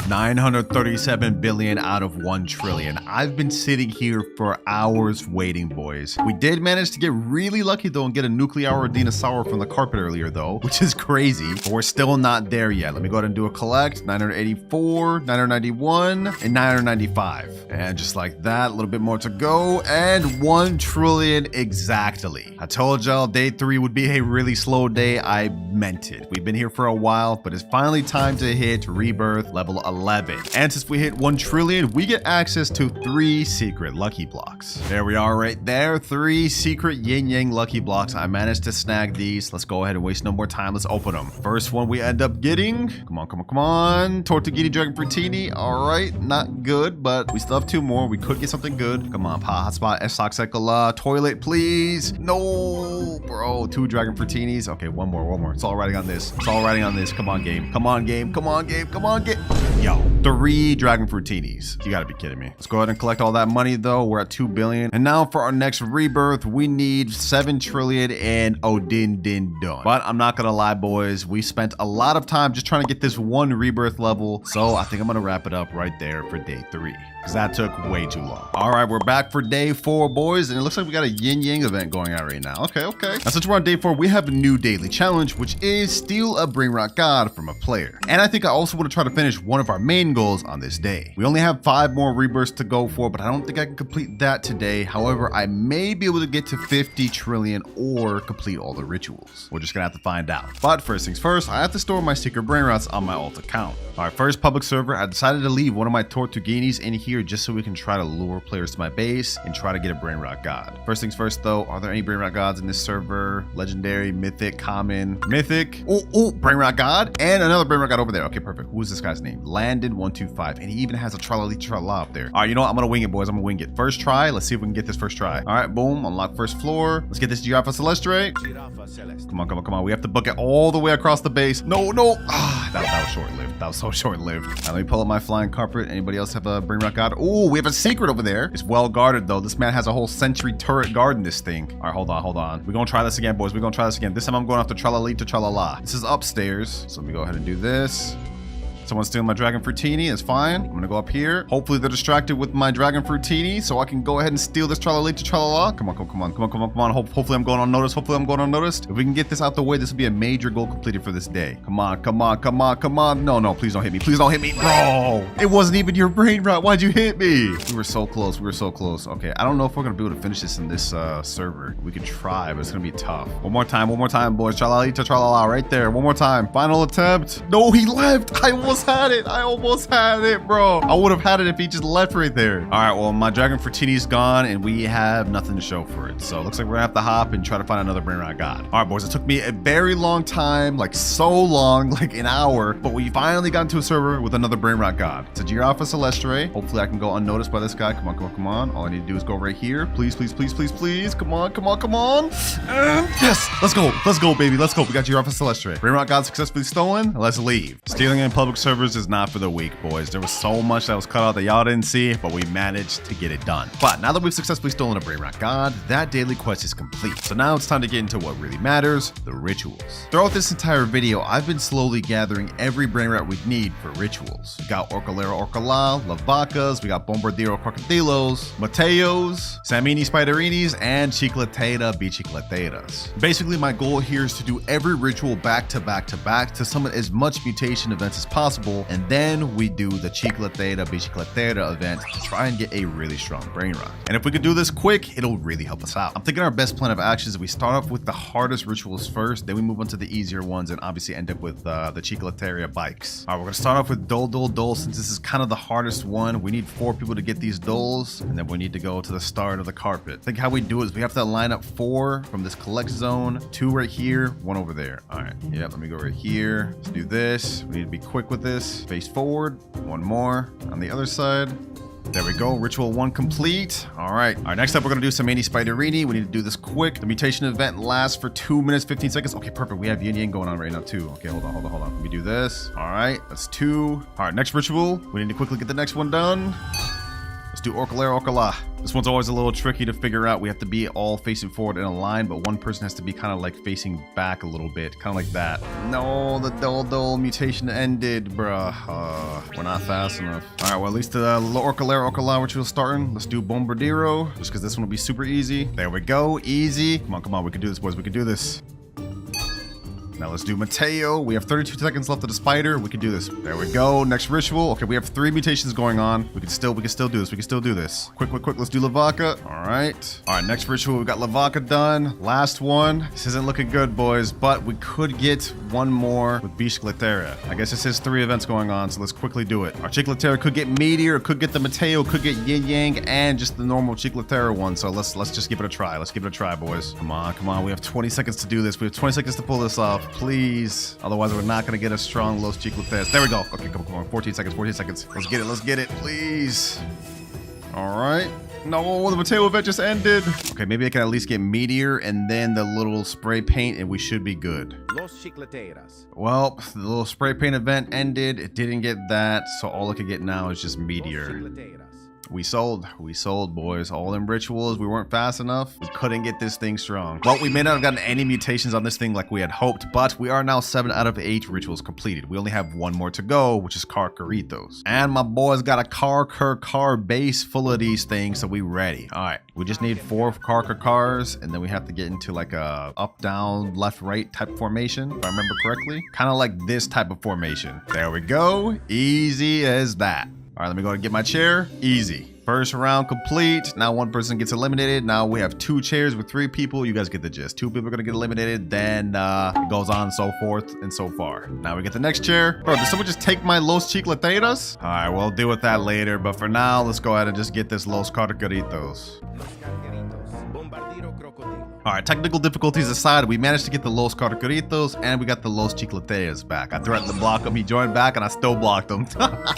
937 billion out of 1 trillion. I've been sitting here for hours waiting, boys. We did manage to get really lucky though and get a nuclear dinosaur from the carpet earlier though, which is crazy, but we're still not there yet. Let me go ahead and do a collect. 984, 991, and 995. And just like that, a little bit more to go, and 1 trillion exactly. I told y'all day 3 would be a really slow day. I meant it. We've been here for a while, but it's finally time to hit rebirth level 11. And since we hit 1 trillion, we get access to 3 secret lucky blocks. There we are right there. 3 secret yin yang lucky blocks. I managed to snag these. Let's go ahead and waste no more time. Let's open them. First one we end up getting. Come on, come on, come on. Tortuguini Dragon Fruitini. All right, not good, but we still have 2 more. We could get something good. Come on, Pa Hotspot, Estoxecola, toilet, please. No, bro. 2 Dragon Fruitinis. Okay, one more. It's all riding on this. It's all riding on this. Come on, game. Come on, game. Come on, game. Come on, game. Yo, 3 Dragon Fruitinis. You gotta be kidding me. Let's go ahead and collect all that money though. We're at 2 billion. And now for our next rebirth, we need 7 trillion and Odin Din Dun. But I'm not gonna lie, boys. We spent a lot of time just trying to get this 1 rebirth level. So I think I'm gonna wrap it up right there for day 3. Because that took way too long. All right, we're back for day 4, boys. And it looks like we got a yin yang event going on right now. Okay. Now since we're on day 4, we have a new daily challenge, which is steal a Brainrot God from a player. And I think I also want to try to finish one of our main goals on this day. We only have 5 more rebirths to go for, but I don't think I can complete that today. However, I may be able to get to 50 trillion or complete all the rituals. We're just gonna have to find out. But first things first, I have to store my secret Brainrots on my alt account. Our first public server, I decided to leave one of my Tortuguinis in here just so we can try to lure players to my base and try to get a Brainrot God. First things first though, are there any Brainrot Gods in this server? Legendary, mythic, common, mythic. Oh, Brainrot God, and another Brainrot God over there. Okay, perfect. Who is this guy's name? Landon125, and he even has a Tralali Trala up there. All right, you know what? I'm gonna wing it, boys. I'm gonna wing it. First try. Let's see if we can get this first try. All right, boom. Unlock first floor. Let's get this Giraffa Celestre. Come on. We have to book it all the way across the base. No. Ah, that was short-lived. That was so short-lived. Let me pull up my flying carpet. Anybody else have a Brainrot God? Oh, we have a secret over there. It's well guarded though. This man has a whole sentry turret guarding this thing. All right, hold on. We're gonna try this again, boys. We're gonna try this again. This time I'm going after Tralali to Tralala. This is upstairs. So let me go ahead and do this. Someone's stealing my Dragon Fruitini. It's fine. I'm gonna go up here. Hopefully they're distracted with my Dragon Fruitini so I can go ahead and steal this Tralali to Tralala. Come on. Hopefully I'm going unnoticed. If we can get this out the way, this will be a major goal completed for this day. Come on. No, please don't hit me. Bro, it wasn't even your brain rot. Why'd you hit me? We were so close. Okay, I don't know if we're gonna be able to finish this in this server. We could try, but it's gonna be tough. One more time, boys. Tralali to Tralala right there. One more time. Final attempt. No, he left. I almost had it, bro. I would have had it if he just left right there. All right, well, my Dragon Fruitini's gone and we have nothing to show for it. So it looks like we're gonna have to hop and try to find another Brainrot God. All right, boys, it took me a very long time, like so long, like an hour, but we finally got into a server with another Brainrot God. It's a Giraffa Celestre. Hopefully I can go unnoticed by this guy. Come on. All I need to do is go right here. Please. Come on. Yes, let's go, baby. Let's go. We got Giraffa Celestre. Brainrot God successfully stolen. Let's leave. Stealing in public server servers is not for the weak, boys. There was so much that was cut out that y'all didn't see, but we managed to get it done. But now that we've successfully stolen a Brainrot God, that daily quest is complete. So now it's time to get into what really matters, the rituals. Throughout this entire video, I've been slowly gathering every Brainrot we need for rituals. We got Orcolero Orcola, Lavacas, we got Bombardiro Crocodilos, Mateos, Samini Spiderinis, and Chicletera Bicicleteras. Basically, my goal here is to do every ritual back to back to back to summon as much mutation events as possible, and then we do the Chicletera Bicicletera event to try and get a really strong Brainrot. And if we could do this quick, it'll really help us out. I'm thinking our best plan of action is we start off with the hardest rituals first, then we move on to the easier ones, and obviously end up with the Chicletera bikes. All right, we're gonna start off with Dole. Since this is kind of the hardest one, we need 4 people to get these Doles, and then we need to go to the start of the carpet. I think how we do it is we have to line up 4 from this collect zone, 2 right here, 1 over there. All right, yeah, let me go right here. Let's do this. We need to be quick with this. Face forward, 1 more on the other side. There we go, ritual 1 complete. All right, next up we're gonna do Samini Spiderini. We need to do this quick. The mutation event lasts for 2 minutes, 15 seconds. Okay, perfect, we have yin yang going on right now too. Okay, hold on. Let me do this. All right, that's 2. All right, next ritual. We need to quickly get the next one done. Let's do Orcolero Orcola. This one's always a little tricky to figure out. We have to be all facing forward in a line, but one person has to be kind of like facing back a little bit, kind of like that. No, the Dole mutation ended, bruh. We're not fast enough. All right, well, at least the Orcolero Orcola ritual starting. Let's do Bombardiro, just because this one will be super easy. There we go, easy. Come on, we can do this, boys. We can do this. Now let's do Mateo. We have 32 seconds left of the spider. We can do this. There we go. Next ritual. Okay, we have 3 mutations going on. We can still do this. We can still do this. Quick. Let's do Lavaca. All right, next ritual. We got Lavaca done. Last one. This isn't looking good, boys, but we could get 1 more with Bicicletera. I guess this has 3 events going on, so let's quickly do it. Our Chicletera could get Meteor, could get the Mateo, could get Yin Yang, and just the normal Chicletera one. So let's just give it a try. Let's give it a try, boys. Come on. We have 20 seconds to do this. We have 20 seconds to pull this off. Please. Otherwise, we're not going to get a strong Los Chicleteras. There we go. Okay, come on. 14 seconds. Let's get it. Please. All right. No, the Mateo event just ended. Okay, maybe I can at least get Meteor and then the little spray paint, and we should be good. Los Chicleteras. Well, the little spray paint event ended. It didn't get that, so all I could get now is just Meteor. We sold, boys. All them rituals, we weren't fast enough. We couldn't get this thing strong. Well, we may not have gotten any mutations on this thing like we had hoped, but we are now 7 out of 8 rituals completed. We only have 1 more to go, which is Carcaritos. And my boys got a car base full of these things, so we ready. All right, we just need 4 cars, and then we have to get into like a up, down, left, right type formation, if I remember correctly. Kind of like this type of formation. There we go. Easy as that. All right, let me go and get my chair. Easy. First round complete. Now 1 person gets eliminated. Now we have 2 chairs with 3 people. You guys get the gist. 2 people are gonna get eliminated. Then it goes on and so forth and so far. Now we get the next chair. Bro, did someone just take my Los Chicleteras? All right, we'll deal with that later. But for now, let's go ahead and just get this Los Carcaritos. All right, technical difficulties aside, we managed to get the Los Carcaritos and we got the Los Chicleteras back. I threatened to block him. He joined back and I still blocked him.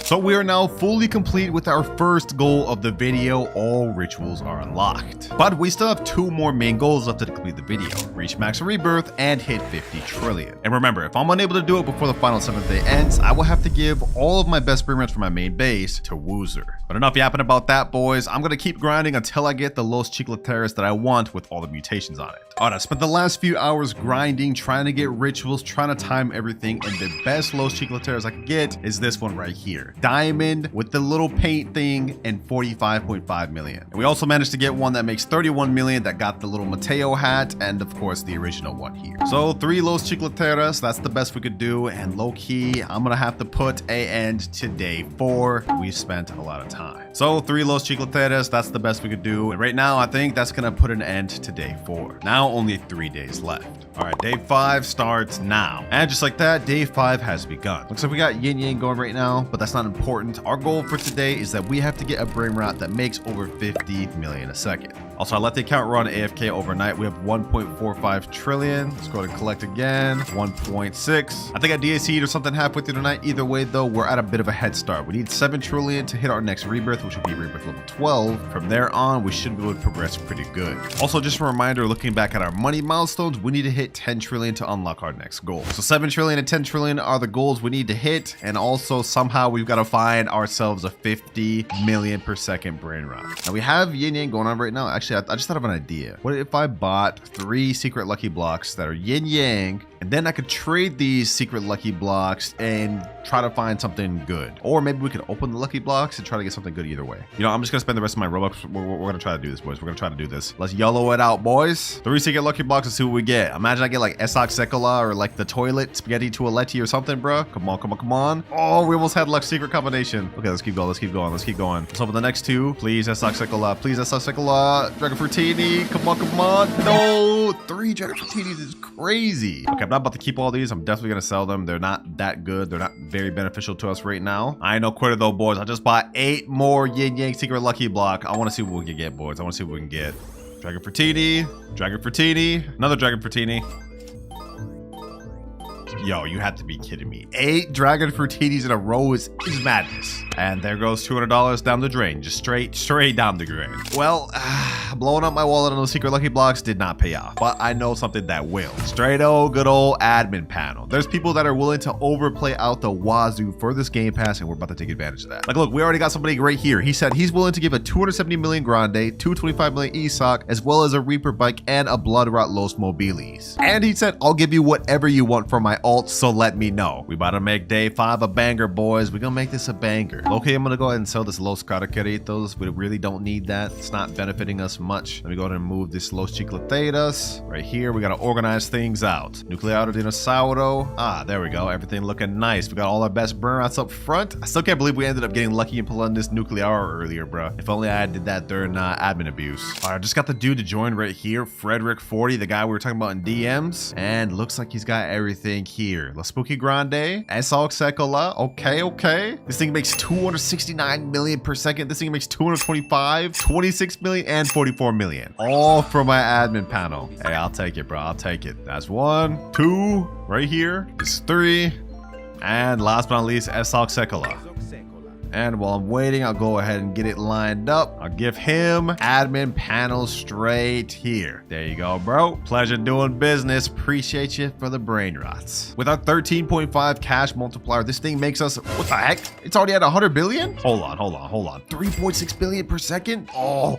So we are now fully complete with our first goal of the video. All rituals are unlocked. But we still have 2 more main goals left to complete the video. Reach max rebirth and hit 50 trillion. And remember, if I'm unable to do it before the final 7th day ends, I will have to give all of my best Brainrots for my main base to Woozer. But enough yapping about that, boys. I'm going to keep grinding until I get the Los Chicleteras that I want with all the mutations on it. All right, I spent the last few hours grinding, trying to get rituals, trying to time everything, and the best Los Chicleteras I could get is this one right here. Diamond with the little paint thing and 45.5 million. And we also managed to get one that makes 31 million that got the little Mateo hat and of course the original one here. So 3 Los Chicleteras, that's the best we could do, and low-key, I'm gonna have to put an end to day 4. We spent a lot of time. So 3 Los Chicleteras, that's the best we could do. And right now, I think that's gonna put an end to day 4. Now only 3 days left. All right, day 5 starts now. And just like that, day 5 has begun. Looks like we got yin yang going right now, but that's not important. Our goal for today is that we have to get a Brainrot that makes over 50 million a second. Also, I let the account run AFK overnight. We have 1.45 trillion. Let's go ahead and collect again. 1.6. I think I DAC'd or something halfway through the night. Either way, though, we're at a bit of a head start. We need 7 trillion to hit our next rebirth, which would be rebirth level 12. From there on, we should be able to progress pretty good. Also, just a reminder, looking back at our money milestones, we need to hit 10 trillion to unlock our next goal. So 7 trillion and 10 trillion are the goals we need to hit. And also, somehow, we've got to find ourselves a 50 million per second brain rot. Now, we have yin yang going on right now. Actually, I just thought of an idea. What if I bought 3 secret lucky blocks that are yin yang, and then I could trade these secret lucky blocks and try to find something good? Or maybe we could open the lucky blocks and try to get something good either way. You know, I'm just gonna spend the rest of my Robux. We're gonna try to do this, boys. We're gonna try to do this. Let's YOLO it out, boys. 3 secret lucky blocks and see what we get. Imagine I get like Esak Sekola or like the toilet spaghetti toiletti or something, bro. Come on, come on, come on. Oh, we almost had like secret combination. Okay, let's keep going. Let's keep going. Let's keep going. Let's open the next 2. Please, Esak Sekola. Please, Esak Sekola. Dragon Fruitini. Come on, come on. No, 3 Dragon Fruitinis is crazy. Okay, I'm not about to keep all these. I'm definitely gonna sell them. They're not that good. They're not very beneficial to us right now. I ain't no quitter though, boys. I just bought 8 more yin yang secret lucky block. I want to see what we can get, boys. I want to see what we can get. Dragon Fruitini, Dragon Fruitini, another Dragon Fruitini. Yo, you have to be kidding me. 8 Dragon Fruitinis in a row is madness. And there goes $200 down the drain. Just straight down the drain. Well, blowing up my wallet on those secret lucky blocks did not pay off. But I know something that will. Straight old good old admin panel. There's people that are willing to overplay out the wazoo for this Game Pass, and we're about to take advantage of that. Like, look, we already got somebody right here. He said he's willing to give a 270 million Grande, 225 million Isak, as well as a Reaper bike and a Blood Rot Los Mobilis. And he said, I'll give you whatever you want for my alt, so let me know. We about to make day 5 a banger, boys. We're gonna make this a banger. Okay, I'm gonna go ahead and sell this Los Caracaritos. We really don't need that. It's not benefiting us much. Let me go ahead and move this Los Chicleteras. Right here, we gotta organize things out. Nuclear Dinosauro. Ah, there we go. Everything looking nice. We got all our best Brainrots up front. I still can't believe we ended up getting lucky and pulling this Nuclear earlier, bro. If only I did that during admin abuse. All right, I just got the dude to join right here. Frederick 40, the guy we were talking about in DMs. And looks like he's got everything here. La Spooky Grande. Esak Sekola. Okay, okay. This thing makes 269 million per second. This thing makes 225, 26 million, and 44 million. All from my admin panel. Hey, I'll take it, bro. I'll take it. That's 1, 2, right here. This is 3. And last but not least, Esak Sekola. And while I'm waiting, I'll go ahead and get it lined up. I'll give him admin panel straight here. There you go, bro. Pleasure doing business. Appreciate you for the brain rots. With our 13.5 cash multiplier, this thing makes us, what the heck? It's already at 100 billion? Hold on. 3.6 billion per second? Oh,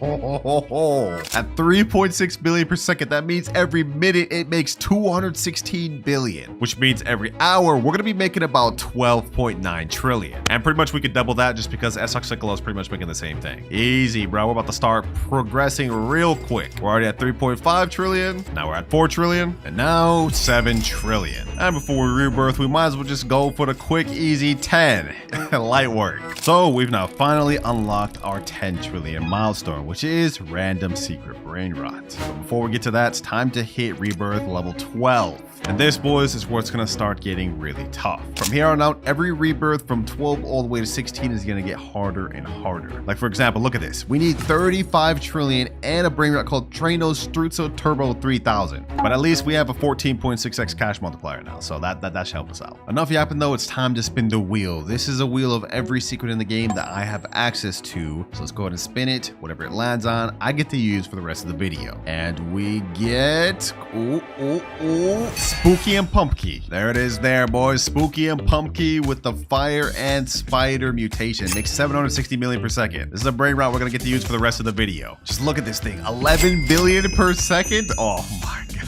at 3.6 billion per second, that means every minute it makes 216 billion, which means every hour we're gonna be making about 12.9 trillion. And pretty much we could double that just because Esak Sekola is pretty much making the same thing. Easy, bro. We're about to start progressing real quick. We're already at 3.5 trillion. Now we're at 4 trillion. And now 7 trillion. And before we rebirth, we might as well just go for the quick, easy 10. Light work. So we've now finally unlocked our 10 trillion milestone, which is random secret brain rot. But before we get to that, it's time to hit rebirth level 12. And this, boys, is where it's going to start getting really tough. From here on out, every rebirth from 12 all the way to 16 is going to get harder and harder. Like, for example, look at this. We need 35 trillion and a brain rot called Tranos Struzzo Turbo 3000. But at least we have a 14.6x cash multiplier now, so that should help us out. Enough yapping, though. It's time to spin the wheel. This is a wheel of every secret in the game that I have access to. So let's go ahead and spin it. Whatever it lands on, I get to use for the rest of the video. And we get... Spooky and Pumpkin. There it is there, boys. Spooky and Pumpkin with the fire and spider mutation. Makes 760 million per second. This is a brain rot we're going to get to use for the rest of the video. Just look at this thing. 11 billion per second. Oh my God.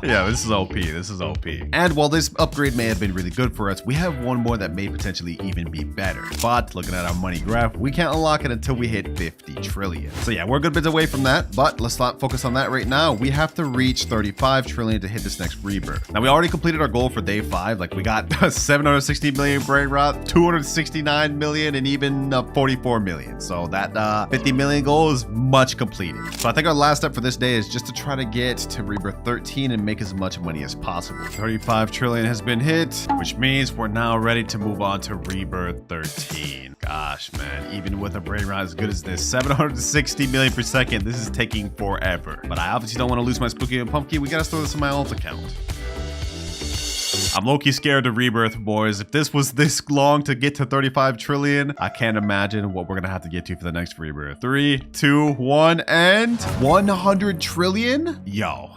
Yeah, this is OP. This is OP. And while this upgrade may have been really good for us, we have one more that may potentially even be better. But looking at our money graph, we can't unlock it until we hit 50 trillion. So yeah, we're a good bit away from that, but let's not focus on that right now. We have to reach 35 trillion to hit this next rebirth. Now, we already completed our goal for day 5. Like, we got 760 million brain rot, 269 million, and even 44 million. So that 50 million goal is much completed. So I think our last step for this day is just to try to get to rebirth 30 13 and make as much money as possible. 35 trillion has been hit, which means we're now ready to move on to rebirth 13. Gosh, man, even with a brain rot as good as this, 760 million per second, this is taking forever. But I obviously don't want to lose my Spooky and Pumpkin. We gotta store this in my alt account. I'm low-key scared of rebirth, boys. If this was this long to get to 35 trillion, I can't imagine what we're gonna have to get to for the next rebirth. 3, 2, 1, and 100 trillion? Yo.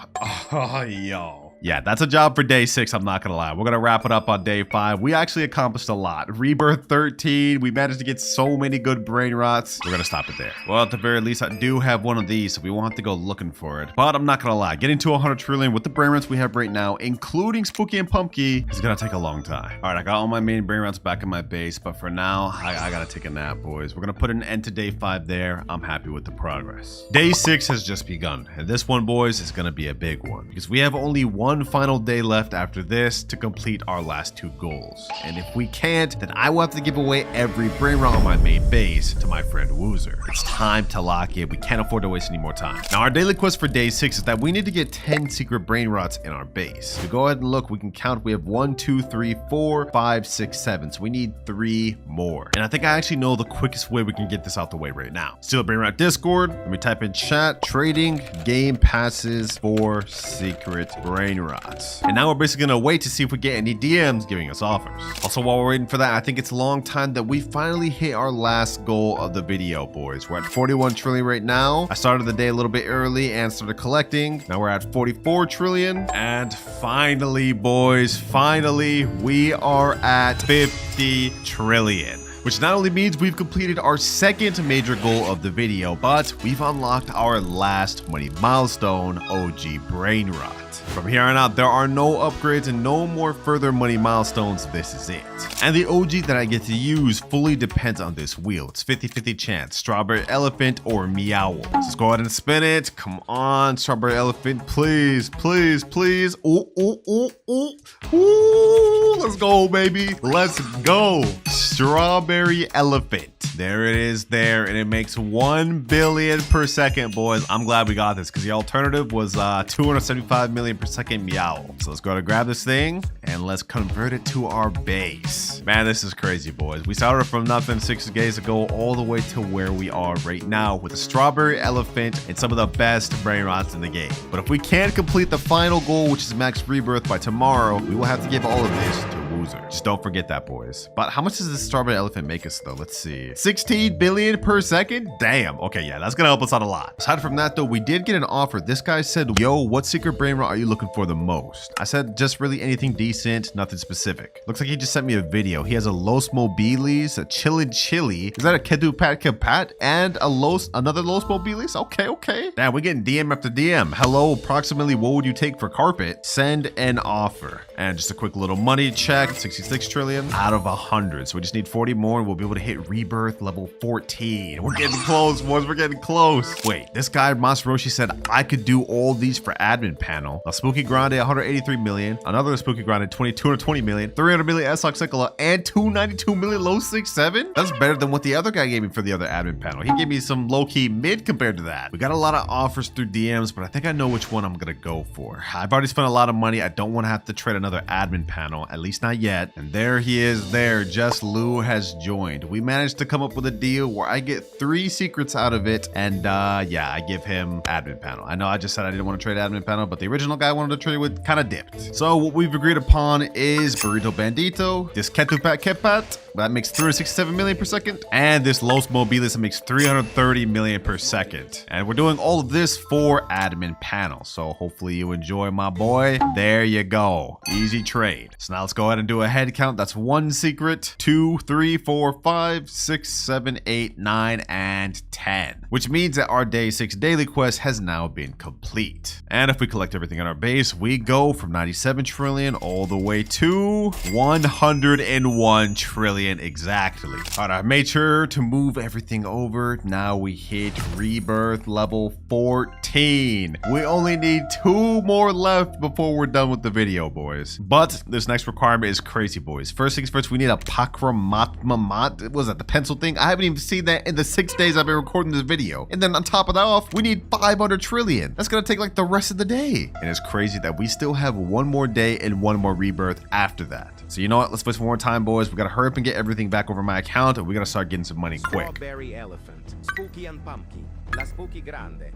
Oh, yo. Yeah, that's a job for day 6, I'm not gonna lie. We're gonna wrap it up on day 5. We actually accomplished a lot. Rebirth 13, we managed to get so many good brain rots. We're gonna stop it there. Well, at the very least, I do have one of these, so we won't have to go looking for it. But I'm not gonna lie, getting to 100 trillion with the brain rots we have right now, including Spooky and Pumpkin, is gonna take a long time. All right, I got all my main brain rots back in my base, but for now, I gotta take a nap, boys. We're gonna put an end to day 5 there. I'm happy with the progress. Day 6 has just begun, and this one, boys, is gonna be a big one, because we have only one final day left after this to complete our last 2 goals. And if we can't, then I will have to give away every brain rot on my main base to my friend Woozer. It's time to lock it. We can't afford to waste any more time. Now, our daily quest for day 6 is that we need to get 10 secret brain rots in our base. To go ahead and look, we can count. We have 1, 2, 3, 4, 5, 6, 7. So we need 3 more. And I think I actually know the quickest way we can get this out the way right now. Steal a brain rot Discord. Let me type in chat, trading game passes for secret brain rots. And now we're basically gonna wait to see if we get any DMs giving us offers. Also, while we're waiting for that, I think it's a long time that we finally hit our last goal of the video, boys. We're at 41 trillion right now. I started the day a little bit early and started collecting. Now we're at 44 trillion. And finally, boys, finally, we are at 50 trillion. Which not only means we've completed our second major goal of the video, but we've unlocked our last money milestone, OG Brain Rot. From here on out, there are no upgrades and no more further money milestones. This is it. And the OG that I get to use fully depends on this wheel. It's 50-50 chance, Strawberry Elephant or Meow. So let's go ahead and spin it. Come on, Strawberry Elephant, please, please, please. Ooh, ooh, ooh, ooh. Ooh, let's go, baby. Let's go. Strawberry Elephant. There it is there, and it makes 1 billion per second, boys. I'm glad we got this because the alternative was 275 million per second Meow. So let's go ahead and grab this thing and let's convert it to our base. Man, this is crazy, boys. We started from nothing 6 days ago all the way to where we are right now with a Strawberry Elephant and some of the best brain rots in the game. But if we can't complete the final goal, which is max rebirth by tomorrow, we will have to give all of this to Woozer. Just don't forget that, boys. But how much does this Strawberry Elephant make us, though? Let's see. 16 billion per second? Damn. Okay, yeah, that's gonna help us out a lot. Aside from that, though, we did get an offer. This guy said, yo, what secret brain rot are you looking for the most? I said, just really anything decent, nothing specific. Looks like he just sent me a video. He has a Los Mobilis, a Chillin' Chili. Is that a Kedu Pat Kapat? And another Los Mobilis? Okay, okay. Damn, we're getting DM after DM. Hello, approximately what would you take for carpet? Send an offer. And just a quick little money check, 66 trillion out of 100. So we just need 40 more and we'll be able to hit rebirth level 14. We're getting close, boys. We're getting close. Wait, this guy, Masaroshi, said I could do all these for admin panel. A Spooky Grande, 183 million. Another Spooky Grande, 220 million. 300 million S-Oxicola and 292 million low 6-7. That's better than what the other guy gave me for the other admin panel. He gave me some low-key mid compared to that. We got a lot of offers through DMs, but I think I know which one I'm gonna go for. I've already spent a lot of money. I don't want to have to trade another admin panel, at least not yet. And there he is there. Just Lou has joined. We managed to come up with a deal where I get 3 secrets out of it. And yeah, I give him admin panel. I know I just said I didn't want to trade admin panel, but the original guy I wanted to trade with kind of dipped. So what we've agreed upon is Burrito Bandito, this Ketupat Kepat, that makes 367 million per second, and this Los Mobilis that makes 330 million per second. And we're doing all of this for admin panel. So hopefully you enjoy, my boy. There you go. Easy trade. So now let's go ahead and do a head count. That's 1 secret, 2, 3, 4, 5, 6, 7, 8, 9, and 10. Which means that our day 6 daily quest has now been complete. And if we collect everything on our base, we go from 97 trillion all the way to 101 trillion exactly. All right, I made sure to move everything over. Now we hit rebirth level 14. We only need 2 more left before we're done with the video, boys. But this next requirement is crazy, boys. First things first, we need a Pakramatmamat. What was that, the pencil thing? I haven't even seen that in the 6 days I've been recording recording this video. And then on top of that off, we need 500 trillion. That's gonna take like the rest of the day. And it's crazy that we still have one more day and one more rebirth after that. So you know what? Let's waste one more time, boys. We gotta hurry up and get everything back over my account, and we gotta start getting some money quick. Strawberry elephant, spooky and pumpkin, la spooky grande.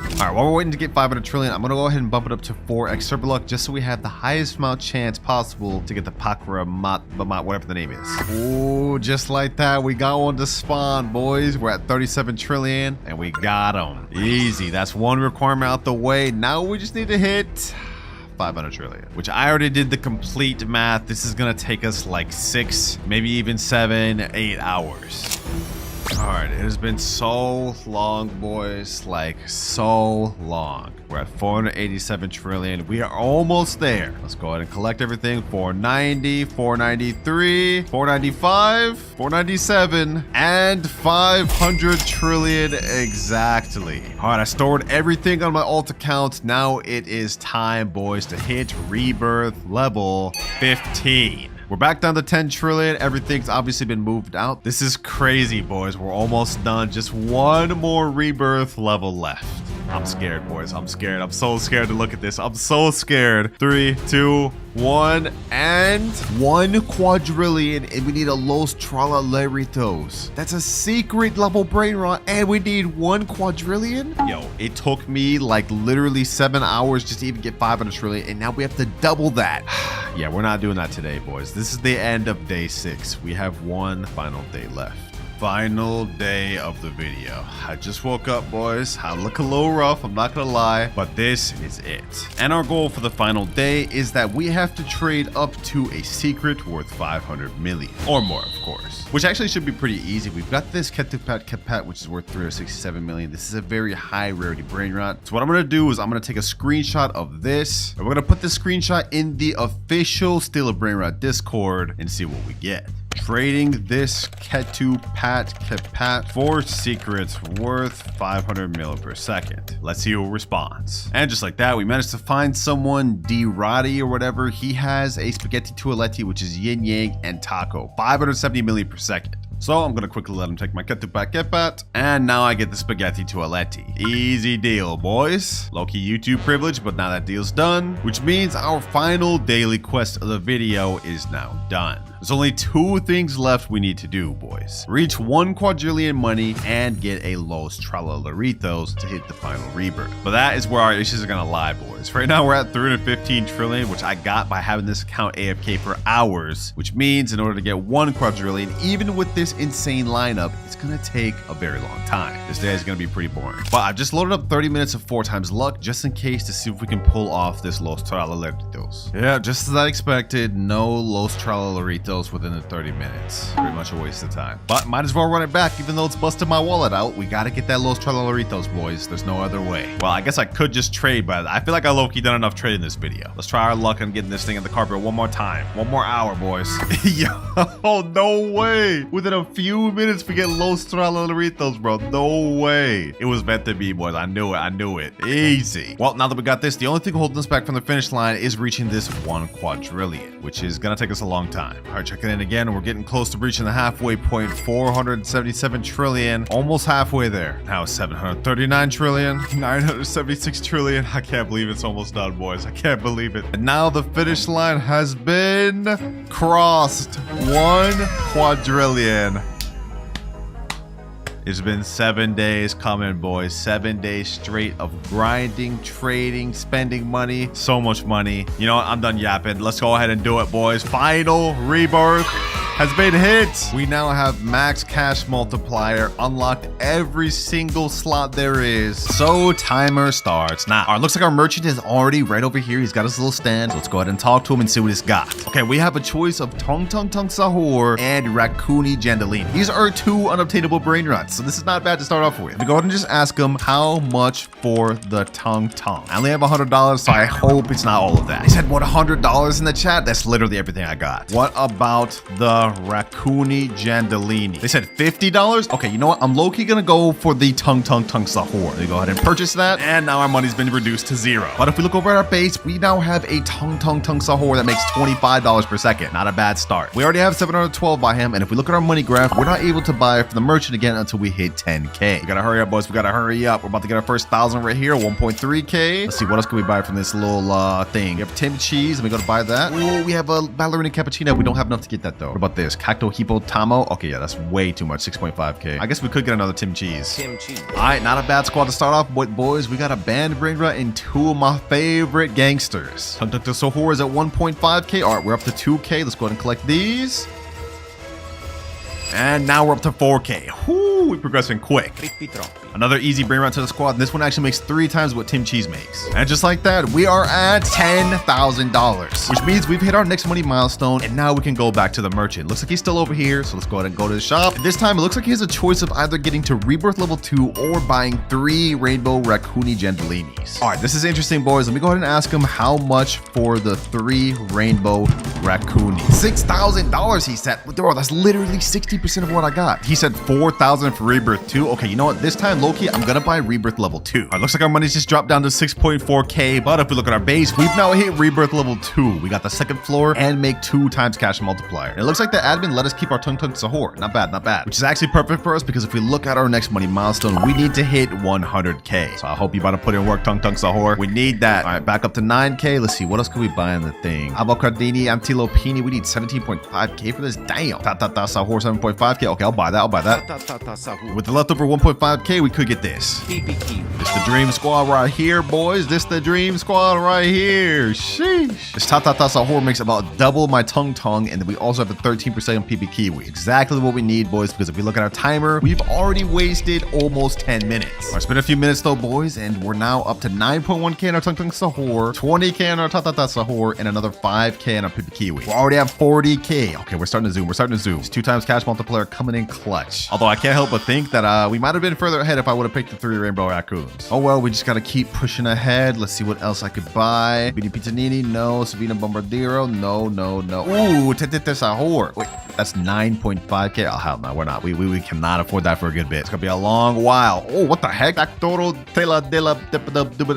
All right, while we're waiting to get 500 trillion, I'm gonna go ahead and bump it up to 4x super luck just so we have the highest amount chance possible to get the Pakra Mat, whatever the name is. Ooh, just like that, we got one to spawn, boys. We're at 37 trillion and we got them. Easy, that's one requirement out the way. Now we just need to hit 500 trillion, which I already did the complete math. This is gonna take us like 6, maybe even 7, 8 hours. All right, it has been so long, boys, like so long. We're at 487 trillion. We are almost there. Let's go ahead and collect everything. 490, 493, 495, 497, and 500 trillion exactly. All right, I stored everything on my alt account. Now it is time, boys, to hit rebirth level 15. We're back down to 10 trillion. Everything's obviously been moved out. This is crazy, boys. We're almost done. Just one more rebirth level left. I'm scared, boys. I'm scared. I'm so scared to look at this. I'm so scared. 3, 2, 1, and 1 quadrillion. And we need a Los Trallaleritos. That's a secret level brain rot. And we need 1 quadrillion. Yo, it took me like literally 7 hours just to even get 500 trillion. And now we have to double that. Yeah, we're not doing that today, boys. This is the end of day 6. We have one final day left. Final day of the video. I just woke up, boys. I look a little rough, I'm not gonna lie, but this is it. And our goal for the final day is that we have to trade up to a secret worth 500 million or more, of course, which actually should be pretty easy. We've got this Ketupat, which is worth 367 million. This is a very high rarity brain rot. So what I'm gonna do is I'm gonna take a screenshot of this, and we're gonna put this screenshot in the official Steal a Brain Rot Discord and see what we get. Trading this Ketupat for secrets worth 500 mil per second. Let's see who responds. And just like that, we managed to find someone, rarity or whatever. He has a spaghetti toaletti, which is yin yang and taco, 570 million per second. So I'm gonna quickly let him take my Ketupat, and now I get the spaghetti toaletti. Easy deal, boys. Low-key YouTube privilege, but now that deal's done, which means our final daily quest of the video is now done. There's only 2 things left we need to do, boys. Reach 1 quadrillion money and get a Los Trallaleritos to hit the final rebirth. But that is where our issues are gonna lie, boys. Right now we're at 315 trillion, which I got by having this account AFK for hours, which means in order to get 1 quadrillion, even with this insane lineup, it's gonna take a very long time. This day is gonna be pretty boring. But I've just loaded up 30 minutes of 4 times luck just in case to see if we can pull off this Los Trallaleritos. Yeah, just as I expected, no Los Trallaleritos within the 30 minutes. Pretty much a waste of time. But might as well run it back even though it's busted my wallet out. We gotta get that Los Trallaleritos, boys. There's no other way. Well, I guess I could just trade, but I feel like I low-key done enough trading this video. Let's try our luck on getting this thing in the carpet one more time. 1 more hour, boys. Yo, no way. Within a few minutes we get Los Trallaleritos, bro. No way. It was meant to be, boys. I knew it. I knew it. Easy. Well, now that we got this, the only thing holding us back from the finish line is reaching this 1 quadrillion, which is gonna take us a long time. All right, check it in again. We're getting close to reaching the halfway point. 477 trillion. Almost halfway there. Now 739 trillion. 976 trillion. I can't believe it's almost done, boys. I can't believe it. And now the finish line has been crossed. 1 quadrillion. It's been 7 days coming, boys. 7 days straight of grinding, trading, spending money. So much money. You know what? I'm done yapping. Let's go ahead and do it, boys. Final rebirth has been hit. We now have max cash multiplier, unlocked every single slot there is. So timer starts now. All right, looks like our merchant is already right over here. He's got his little stand. So let's go ahead and talk to him and see what he's got. Okay, we have a choice of Tung Tung Tung Sahur and Raccoony Jandalini. These are 2 unobtainable brain rots, so this is not bad to start off with. We go ahead and just ask him how much for the Tung Tung. I only have $100, so I hope it's not all of that. He said, what, $100 in the chat? That's literally everything I got. What about the Raccoony Jandalini? They said $50? Okay, you know what? I'm low-key gonna go for the Tung Tung Tung Sahur. Let me go ahead and purchase that, and now our money's been reduced to 0. But if we look over at our base, we now have a Tung Tung Tung Sahur that makes $25 per second. Not a bad start. We already have 712 by him, and if we look at our money graph, we're not able to buy from the merchant again until until we hit 10K. We gotta hurry up, boys. We gotta hurry up. We're about to get our first 1,000 right here, 1.3K. Let's see, what else can we buy from this little thing? We have Tim Cheese, and we gotta buy that. Oh, we have a ballerina cappuccino. We don't have enough to get that though. What about this? Cacto Hippotamo? Okay, yeah, that's way too much, 6.5K. I guess we could get another Tim Cheese. Tim Cheese. All right, not a bad squad to start off with, boys. We got a banned Brainrot and two of my favorite gangsters. Tung Tung Sohor is at 1.5K. All right, we're up to 2K. Let's go ahead and collect these. And now we're up to 4K. Whoo, we're progressing quick. Another easy Brainrot to the squad. This one actually makes 3 times what Tim Cheese makes. And just like that, we are at $10,000, which means we've hit our next money milestone, and now we can go back to the merchant. Looks like he's still over here, so let's go ahead and go to the shop. This time, it looks like he has a choice of either getting to rebirth level 2 or buying 3 rainbow raccoony Gentilinis. All right, this is interesting, boys. Let me go ahead and ask him how much for the 3 rainbow raccoonies. $6,000, he said. Bro, that's literally 60% of what I got. He said 4,000 for rebirth 2. Okay, you know what? This time, low-key, I'm gonna buy rebirth level 2. All right, looks like our money's just dropped down to 6.4K, but if we look at our base, we've now hit rebirth level 2. We got the second floor and make 2 times cash multiplier. And it looks like the admin let us keep our Tung Tung Sahur. Not bad, not bad. Which is actually perfect for us because if we look at our next money milestone, we need to hit 100K. So I hope you about to put in work, Tung Tung Sahur. We need that. All right, back up to 9K. Let's see, what else can we buy in the thing? Avocardini, Antilopini. We need 17.5K for this. Damn. Ta-ta-ta Sahur, 7.5K. Okay, I'll buy that. I'll buy that. With the leftover 1.5K, we could get this. This the dream squad right here, boys. This the dream squad right here. Sheesh. This Ta-ta-ta Sahur makes about double my Tung Tung, and then we also have a 13% on PB Kiwi. Exactly what we need, boys, because if we look at our timer, we've already wasted almost 10 minutes. All right, it's been a few minutes though, boys, and we're now up to 9.1K on our Tung Tung Sahur, 20K on our Ta-ta-ta Sahur, and another 5K on our PB Kiwi. We already have 40K. Okay, we're starting to zoom. We're starting to zoom. It's 2 times cash multiplier coming in clutch. Although I can't help but think that we might have been further ahead if I would have picked the 3 rainbow raccoons. Oh well, we just gotta keep pushing ahead. Let's see what else I could buy. Bini Pizzanini, no. Savina Bombardiro, no, no, no. Ooh, Tetete Sahur. Wait, that's 9.5K. Oh, hell no, we're not. We cannot afford that for a good bit. It's gonna be a long while. Oh, what the heck? Actoro Tela de la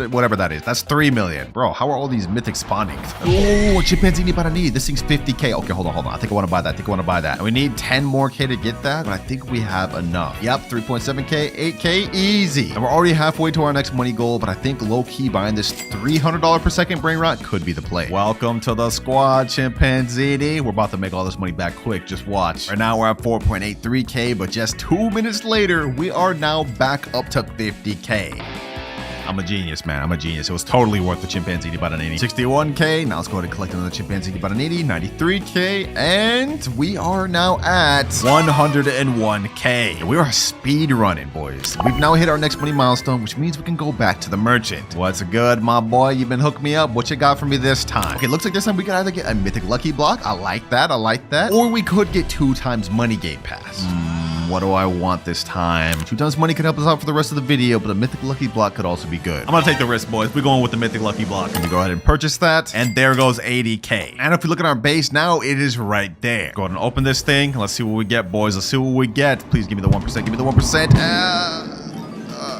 whatever that is. That's 3 million. Bro, how are all these mythics spawning? Oh, Chimpanzini Barani. This thing's 50K. Okay, hold on. I think I want to buy that. And we need 10 more K to get that, but I think we have enough. Yep, 3.7K, 8K, easy. And we're already halfway to our next money goal, but I think low-key buying this $300 per second Brainrot could be the play. Welcome to the squad, Chimpanzini. We're about to make all this money back quick. Just watch. Right now, we're at 4.83K, but just 2 minutes later, we are now back up to 50K. I'm a genius, man. I'm a genius. It was totally worth the Chimpanzini Baranini. 61K. Now let's go ahead and collect another Chimpanzini Baranini. 93K. And we are now at 101K. We are speed running, boys. We've now hit our next money milestone, which means we can go back to the merchant. What's good, my boy? You've been hooking me up. What you got for me this time? Okay, looks like this time we could either get a mythic lucky block. I like that. Or we could get 2 times money game pass. What do I want this time? 2 times money could help us out for the rest of the video, but a mythic lucky block could also be good. I'm gonna take the risk, boys. We're going with the mythic lucky block. Let me go ahead and purchase that. And there goes 80K. And if we look at our base now, it is right there. Go ahead and open this thing. Let's see what we get, boys. Let's see what we get. Please give me the 1%. Give me the 1%.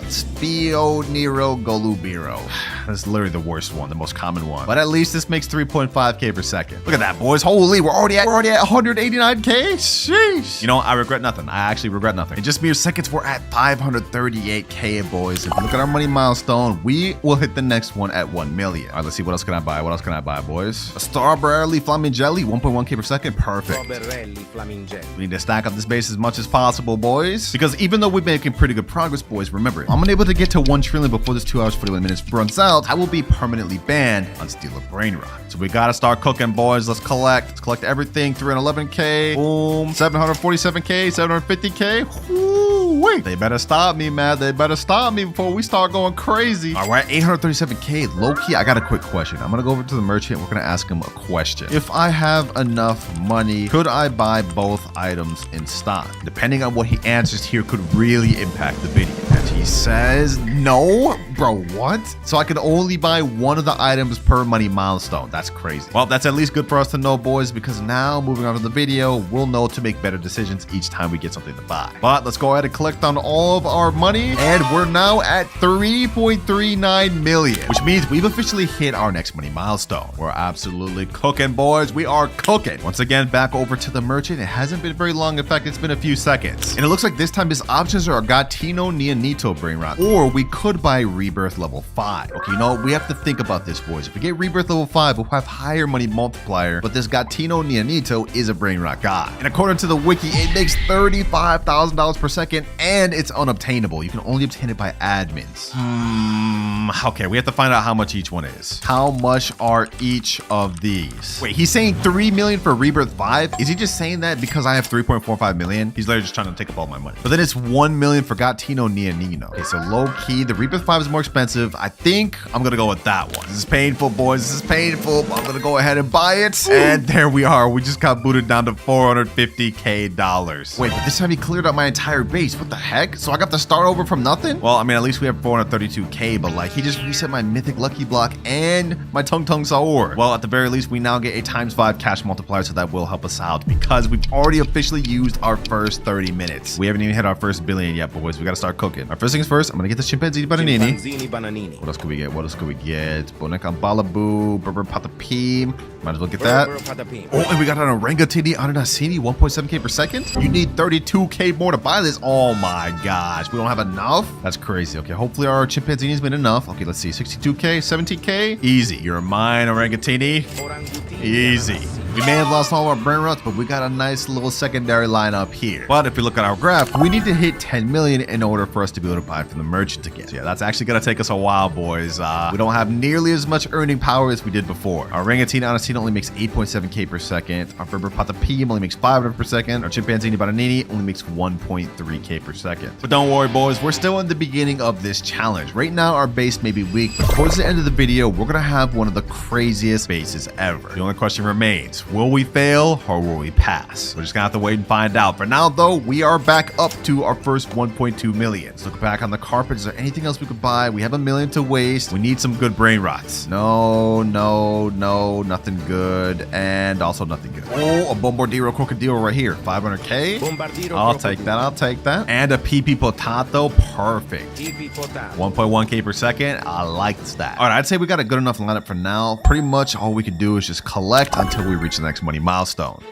Spio Nero Golubiro. That's literally the worst one, the most common one. But at least this makes 3.5K per second. Look at that, boys. Holy, we're already at 189K. Sheesh. You know, I regret nothing. I actually regret nothing. In just mere seconds, we're at 538K, boys. If you look at our money milestone, we will hit the next one at 1 million. All right, let's see. What else can I buy? Boys? A strawberry flamingelli, 1.1K per second. Perfect. We need to stack up this base as much as possible, boys. Because even though we're making pretty good progress, boys, remember, I'm unable to get to 1 trillion before this 2 hours 41 minutes runs out. I will be permanently banned on Steal a Brainrot. So we gotta start cooking, boys. Let's collect everything. 311K. Boom. 747K. 750K. Woo-wee. They better stop me, man. They better stop me before we start going crazy. All right, we're at 837K. Low-key, I got a quick question. I'm gonna go over to the merchant. We're gonna ask him a question. If I have enough money, could I buy both items in stock? Depending on what he answers here could really impact the video. And he says, no. Bro, what? So I could only buy one of the items per money milestone. That's crazy. Well, that's at least good for us to know, boys, because now moving on to the video, we'll know to make better decisions each time we get something to buy. But let's go ahead and collect on all of our money, and we're now at 3.39 million, which means we've officially hit our next money milestone. We're absolutely cooking, boys. We are cooking. Once again, back over to the merchant. It hasn't been very long. In fact, it's been a few seconds. And it looks like this time his options are Gatino Neonito Brainrot, or we could buy Rebirth level 5. Okay, you know, we have to think about this, boys. If we get Rebirth level 5, we'll have higher money multiplier, but this Gatino Neonito is a Brainrot god. And according to the wiki, it makes $35,000 per second, and it's unobtainable. You can only obtain it by admins. Okay, we have to find out how much each one is. How much are each of these? Wait, he's saying 3 million for Rebirth 5? Is he just saying that because I have 3.45 million? He's literally just trying to take up all my money. But then it's 1 million for Gatino Neonino. Okay, so low key, the Rebirth 5 is more expensive. I think I'm gonna go with that one. This is painful, boys. This is painful. I'm gonna go ahead and buy it. And there we are. We just got booted down to $450K. Wait, but this time he cleared out my entire base. What the heck? So I got to start over from nothing? Well, I mean, at least we have 432K, but like, he just reset my mythic lucky block and my tung tung saur. Well, at the very least, we now get a ×5 cash multiplier, so that will help us out because we've already officially used our first 30 minutes. We haven't even hit our first billion yet, boys. We gotta start cooking. Our first things first, I'm gonna get the chimpanzee bananini. Bananini. What else could we get? What else could we get? Boneca Balaboo, Berber Patapim. Might as well get that. Oh, and we got an orangutan Ananasini, 1.7K per second. You need 32K more to buy this. Oh my gosh, we don't have enough? That's crazy. Okay, hopefully our chimpanzee's been enough. Okay, let's see, 62K, 70K. Easy. You're mine, orangutini. Easy. We may have lost all our Brainrots, but we got a nice little secondary lineup here. But if we look at our graph, we need to hit 10 million in order for us to be able to buy from the merchant again. So yeah, that's actually gonna take us a while, boys. We don't have nearly as much earning power as we did before. Our orangutan Anasina only makes 8.7K per second. Our Berber Patapim only makes 500 per second. Our chimpanzee Bananini only makes 1.3K per second. But don't worry, boys, we're still in the beginning of this challenge. Right now, our base may be weak, but towards the end of the video, we're gonna have one of the craziest bases ever. The only question remains, will we fail or will we pass? We're just gonna have to wait and find out. For now, though, we are back up to our first 1.2 million. Let's look back on the carpet. Is there anything else we could buy? We have $1 million to waste. We need some good Brainrots. No, nothing good, and also nothing good. Oh, a Bombardiro Crocodile right here, 500K. I'll take that. I'll take that. And a PP Potato, perfect. 1.1K per second. I like that. All right, I'd say we got a good enough lineup for now. Pretty much all we can do is just collect until we reach the next money milestone.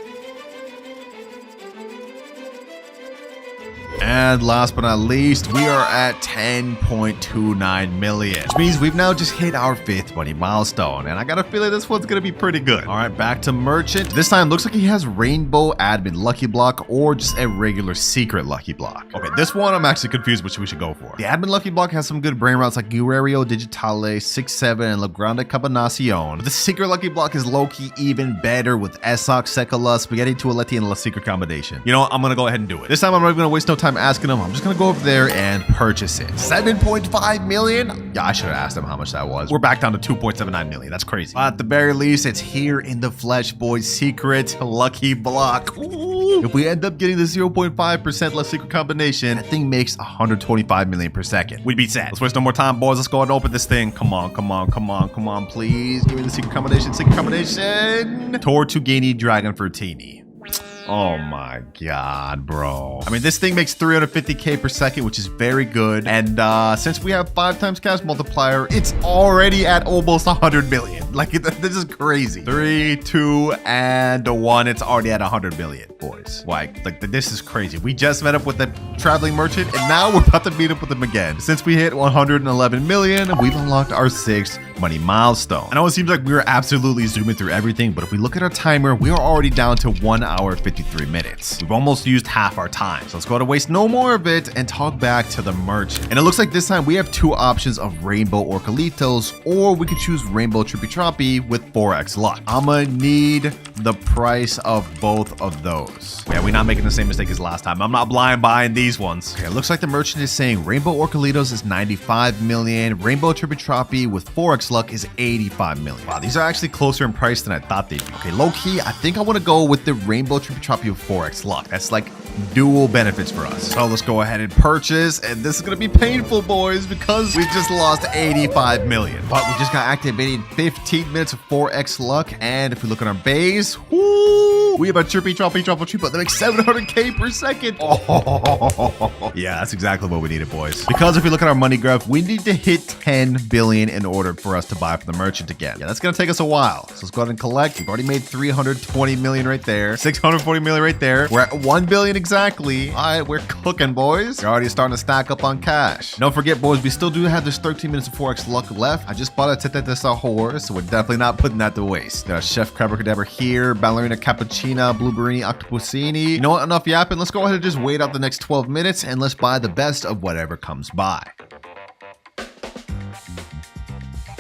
And last but not least, we are at 10.29 million, which means we've now just hit our 5th money milestone. And I got a feeling this one's gonna be pretty good. All right, back to merchant. This time looks like he has rainbow admin lucky block or just a regular secret lucky block. Okay, this one I'm actually confused which we should go for. The admin lucky block has some good Brainrots like Guerrero Digitale, 6-7, and La Grande Cabenacion. But the secret lucky block is low-key even better with Esok, Sekala, Spaghetti Tualetti, and La Secret combination. You know what? I'm gonna go ahead and do it. This time I'm not even gonna waste no time asking him. I'm just gonna go over there and purchase it. 7.5 million? Yeah, I should have asked him how much that was. We're back down to 2.79 million. That's crazy. At the very least, it's here in the flesh, boys. Secret lucky block. Ooh. If we end up getting the 0.5% less secret combination, that thing makes 125 million per second. We'd be sad. Let's waste no more time, boys. Let's go ahead and open this thing. Come on, please. Give me the secret combination. Tortuguini Dragon Fruitini. Oh my god, bro. I mean, this thing makes 350K per second, which is very good. And since we have 5 times cash multiplier, it's already at almost 100 million. Like, this is crazy. 3, 2, and 1. It's already at 100 million, boys. Like this is crazy. We just met up with the traveling merchant, and now we're about to meet up with him again. Since we hit 111 million, we've unlocked our 6th money milestone. I know it seems like we were absolutely zooming through everything, but if we look at our timer, we are already down to 1 hour 53 minutes. We've almost used half our time. So let's go ahead and waste no more of it and talk back to the merchant. And it looks like this time we have 2 options of rainbow orcalitos, or we could choose rainbow trippy troppy with 4x luck. I'ma need the price of both of those. Yeah, we're not making the same mistake as last time. I'm not blind buying these ones. Okay, it looks like the merchant is saying rainbow orcalitos is 95 million, rainbow trippy troppy with 4x luck is 85 million. Wow, these are actually closer in price than I thought they'd be. Okay, low key, I think I want to go with the rainbow trippy troppy with 4x luck. That's like dual benefits for us. So let's go ahead and purchase, and this is gonna be painful, boys, because we just lost 85 million. But we just got activated 15 minutes of 4x luck, and if we look at our base, whoo, Woo! We have a trippy, but they make 700K per second. Oh, yeah, that's exactly what we needed, boys. Because if we look at our money graph, we need to hit 10 billion in order for us to buy from the merchant again. Yeah, that's gonna take us a while. So let's go ahead and collect. We've already made 320 million right there, 640 million right there. We're at 1 billion exactly. All right, we're cooking, boys. We're already starting to stack up on cash. Don't forget, boys, we still do have this 13 minutes of Forex luck left. I just bought a Tete de Sahur, so we're definitely not putting that to waste. Got a Chef Crabber here, Ballerina Cappuccina, Blueberry Octopusini. You know what? Enough yapping. Let's go ahead and just wait out the next 12 minutes and let's buy the best of whatever comes by.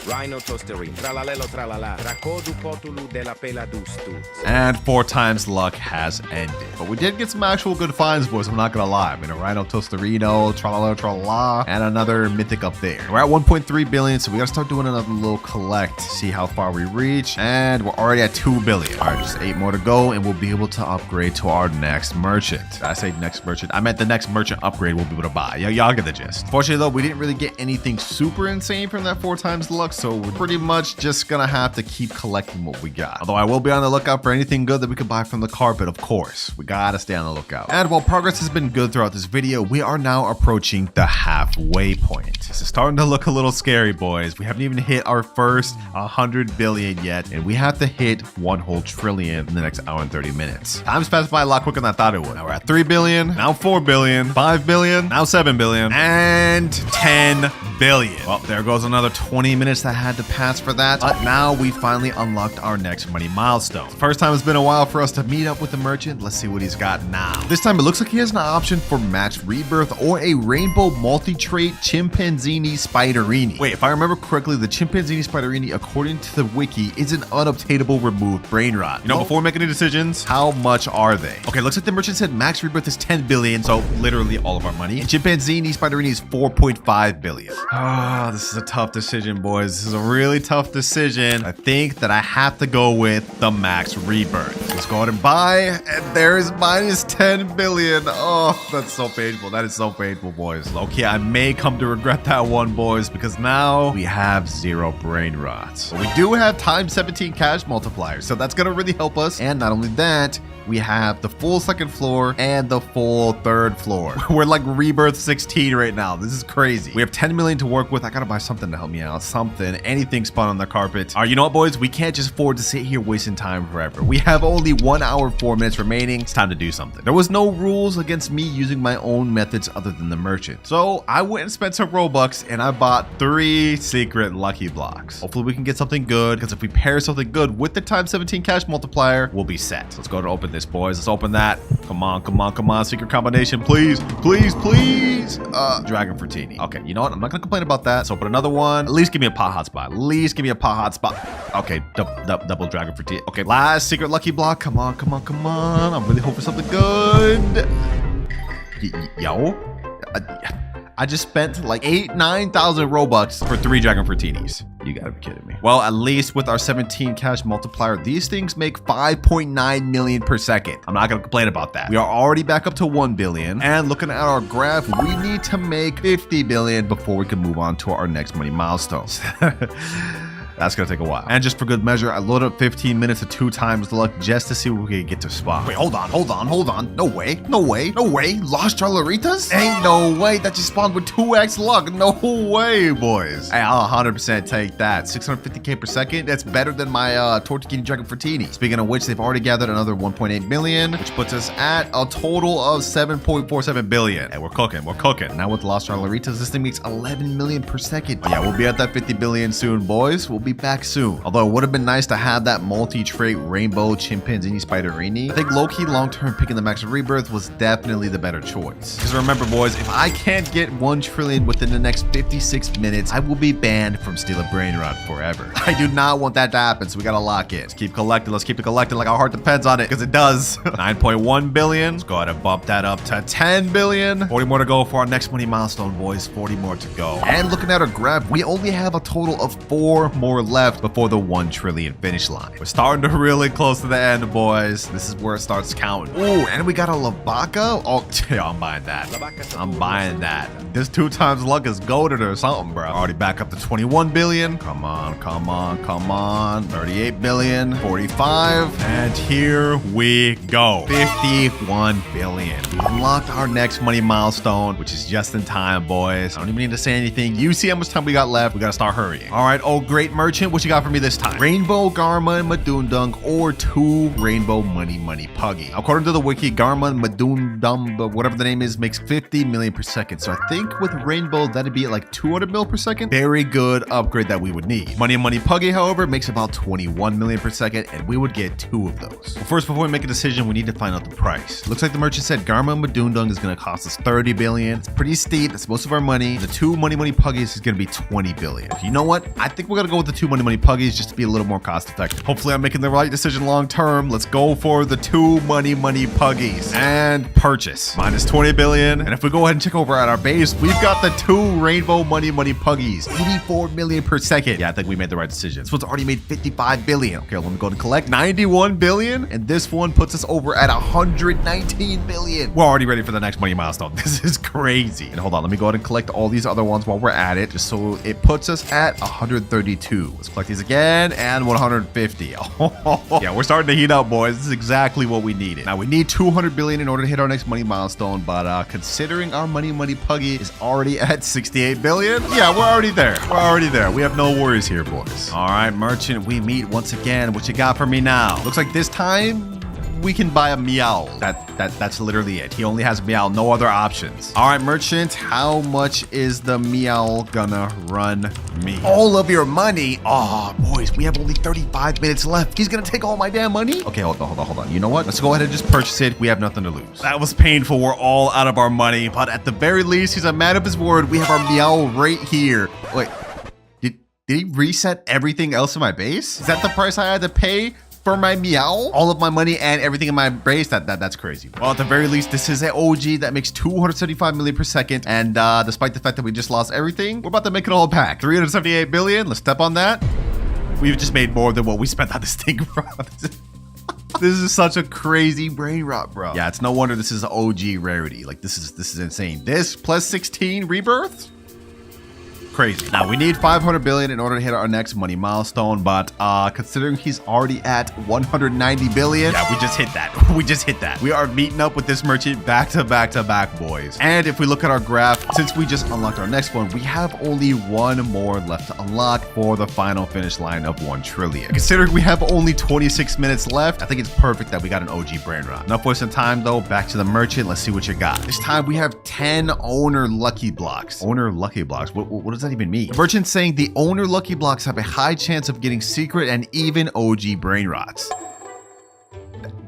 Rhino toastery, tralalelo tralala, rakodu potulu de la pela dustu. And 4 times luck has ended. But we did get some actual good finds, boys. I'm not gonna lie. I mean, a Rhino Toasterino, tralala tralala, and another mythic up there. We're at 1.3 billion, so we gotta start doing another little collect, see how far we reach. And we're already at 2 billion. All right, just 8 more to go, and we'll be able to upgrade to our next merchant. Did I say next merchant? I meant the next merchant upgrade we'll be able to buy. Yeah, y'all get the gist. Fortunately, though, we didn't really get anything super insane from that 4 times luck, so we're pretty much just gonna have to keep collecting what we got. Although I will be on the lookout for anything good that we could buy from the carpet, of course. We gotta stay on the lookout. And while progress has been good throughout this video, we are now approaching the halfway point. This is starting to look a little scary, boys. We haven't even hit our first 100 billion yet, and we have to hit 1 whole trillion in the next hour and 30 minutes. Time's passed by a lot quicker than I thought it would. Now we're at 3 billion, now 4 billion, 5 billion, now 7 billion, and 10 billion. Well, there goes another 20 minutes that had to pass for that. But now we finally unlocked our next money milestone. First time it's been a while for us to meet up with the merchant. Let's see what he's got now. This time it looks like he has an option for max rebirth or a rainbow multi-trait chimpanzini spiderini. Wait, if I remember correctly, the chimpanzini spiderini, according to the wiki, is an unobtainable removed brain rot. You know, before we make any decisions, how much are they? Okay, looks like the merchant said max rebirth is 10 billion, so literally all of our money. And chimpanzini spiderini is 4.5 billion. Ah, this is a tough decision, boys. This is a really tough decision. I think that I have to go with the max rebirth. Let's go ahead and buy, and there's minus 10 billion. Oh, that's so painful. That is so painful, boys. Okay, I may come to regret that one, boys, because now we have 0 brain rots. But we do have times 17 cash multipliers, so that's gonna really help us. And not only that, we have the full 2nd floor and the full 3rd floor. We're like rebirth 16 right now. This is crazy. We have 10 million to work with. I gotta buy something to help me out. Something, anything spun on the carpet. All right, you know what, boys? We can't just afford to sit here wasting time forever. We have only 1 hour, 4 minutes remaining. It's time to do something. There was no rules against me using my own methods other than the merchant. So I went and spent some Robux and I bought 3 secret lucky blocks. Hopefully we can get something good, because if we pair something good with the times 17 cash multiplier, we'll be set. So let's go to open this, boys. Let's open that. Come on, come on, come on. Secret combination, please, please, please. Dragon Fruitini. Okay, you know what? I'm not gonna complain about that. So open another one. At least give me a pot hotspot. At least give me a pot hotspot. Okay, double Dragon Fruitini. Okay, last secret lucky block. Come on, come on, come on. I'm really hoping for something good. Yo. I just spent like 9,000 Robux for 3 Dragon Fruitinis. You gotta be kidding me. Well, at least with our 17 cash multiplier, these things make 5.9 million per second. I'm not gonna complain about that. We are already back up to 1 billion. And looking at our graph, we need to make 50 billion before we can move on to our next money milestones. That's gonna take a while. And just for good measure, I loaded up 15 minutes of 2 times the luck just to see what we could get to spawn. Wait, hold on. No way. Lost Tralaritas? Ain't no way. That just spawned with 2x luck. No way, boys. Hey, I'll 100% take that. 650k per second. That's better than my Tortellini Dragon Fruitini. Speaking of which, they've already gathered another 1.8 million, which puts us at a total of 7.47 billion. Hey, we're cooking. Now with Lost Tralaritas, this thing makes 11 million per second. But yeah, we'll be at that 50 billion soon, boys. We'll be back soon. Although it would have been nice to have that multi-trait rainbow chimpanzini spiderini. I think low-key long-term picking the max rebirth was definitely the better choice. Because remember, boys, if I can't get 1 trillion within the next 56 minutes, I will be banned from Steal a Brain Rot forever. I do not want that to happen, so we gotta lock it. Let's keep collecting. Let's keep it collecting like our heart depends on it, because it does. 9.1 billion. Let's go ahead and bump that up to 10 billion. 40 more to go for our next money milestone, boys. 40 more to go. And looking at our graph, we only have a total of 4 more more left before the 1 trillion finish line. We're starting to really close to the end, boys. This is where it starts counting. Ooh, and we got a Lavaca. Oh, yeah, I'm buying that. I'm buying that. This 2 times luck is goated or something, bro. Already back up to 21 billion. Come on, come on, come on. 38 billion, 45. And here we go. 51 billion. We unlocked our next money milestone, which is just in time, boys. I don't even need to say anything. You see how much time we got left. We got to start hurrying. All right, oh, great merchant. What you got for me this time? Rainbow, Garma, Madundung, or 2 rainbow money puggy. According to the wiki, Garma, Madundum, whatever the name is, makes 50 million per second. So I think with rainbow, that'd be at like 200 mil per second. Very good upgrade that we would need. Money puggy, however, makes about 21 million per second, and we would get 2 of those. Well, first, before we make a decision, we need to find out the price. Looks like the merchant said Garma Madundung is going to cost us 30 billion. It's pretty steep. That's most of our money. The 2 money puggies is going to be 20 billion. You know what? I think we're going to go with the 2 money puggies just to be a little more cost effective. Hopefully, I'm making the right decision long term. Let's go for the 2 money puggies and purchase. Minus 20 billion. And if we go ahead and check over at our base, we've got the 2 rainbow money puggies. 84 million per second. Yeah, I think we made the right decision. This one's already made 55 billion. Okay, let me go and collect 91 billion. And this one puts us over at 119 billion. We're already ready for the next money milestone. This is crazy. And hold on, let me go ahead and collect all these other ones while we're at it, just so it puts us at 132. Let's collect these again, and 150. Yeah, we're starting to heat up, boys. This is exactly what we needed. Now, we need 200 billion in order to hit our next money milestone, but considering our money puggy is already at 68 billion, yeah, we're already there. We're already there. We have no worries here, boys. All right, merchant, we meet once again. What you got for me now? Looks like this time we can buy a meow. That's literally it. He only has meow, no other options. All right, merchant, how much is the meow gonna run me? All of your money? Oh, boys, we have only 35 minutes left. He's gonna take all my damn money? Okay, hold on. You know what? Let's go ahead and just purchase it. We have nothing to lose. That was painful. We're all out of our money, but at the very least, he's a man of his word. We have our meow right here. Wait, did he reset everything else in my base? Is that the price I had to pay for my meow? All of my money and everything in my base? That's crazy. Well, at the very least, this is an OG that makes 275 million per second. And despite the fact that we just lost everything, we're about to make it all back. 378 billion. Let's step on that. We've just made more than what we spent on this thing, bro. This is such a crazy brain rot, bro. Yeah, it's no wonder this is an OG rarity. Like, this is insane. This plus 16 rebirth? Crazy. Now, we need 500 billion in order to hit our next money milestone, but considering he's already at 190 billion, yeah, we just hit that. We just hit that. We are meeting up with this merchant back to back, boys. And if we look at our graph, since we just unlocked our next one, we have only 1 more left to unlock for the final finish line of 1 trillion. Considering we have only 26 minutes left, I think it's perfect that we got an OG brain rot. Enough wasting time, though. Back to the merchant. Let's see what you got. This time we have 10 owner lucky blocks. Owner lucky blocks? What does that even mean? The merchant's saying the owner lucky blocks have a high chance of getting secret and even OG brain rots.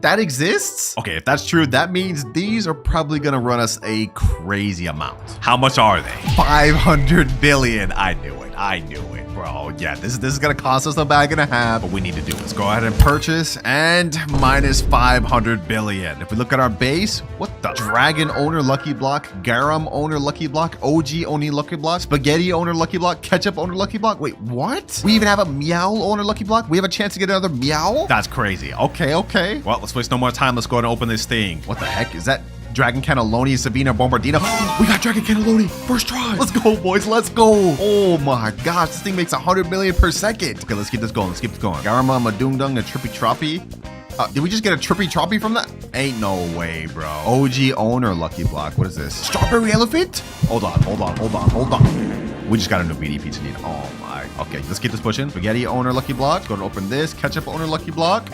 That exists? Okay, if that's true, that means these are probably gonna run us a crazy amount. How much are they? 500 billion. I knew it, bro. Yeah, this is gonna cost us a bag and a half, but we need to do it. Let's go ahead and purchase, and minus 500 billion. If we look at our base, what the? Dragon owner lucky block, garum owner lucky block, OG owner lucky block, spaghetti owner lucky block, ketchup owner lucky block. Wait, what? We even have a meow owner lucky block? We have a chance to get another meow? That's crazy. Okay. Well, let's waste no more time. Let's go ahead and open this thing. What the heck? Is that Dragon Cannelloni, Sabina Bombardino? We got Dragon Cannelloni. First try. Let's go, boys. Let's go. Oh my gosh. This thing makes 100 million per second. Okay, let's keep this going. Garama, Madungdung, and Trippy Troppy. Did we just get a Trippy Troppy from that? Ain't no way, bro. OG owner lucky block. What is this? Strawberry elephant? Hold on. We just got a new BD pizza need. Oh my. Okay, let's keep this pushing. Spaghetti owner lucky block. Let's go and open this. Ketchup owner lucky block.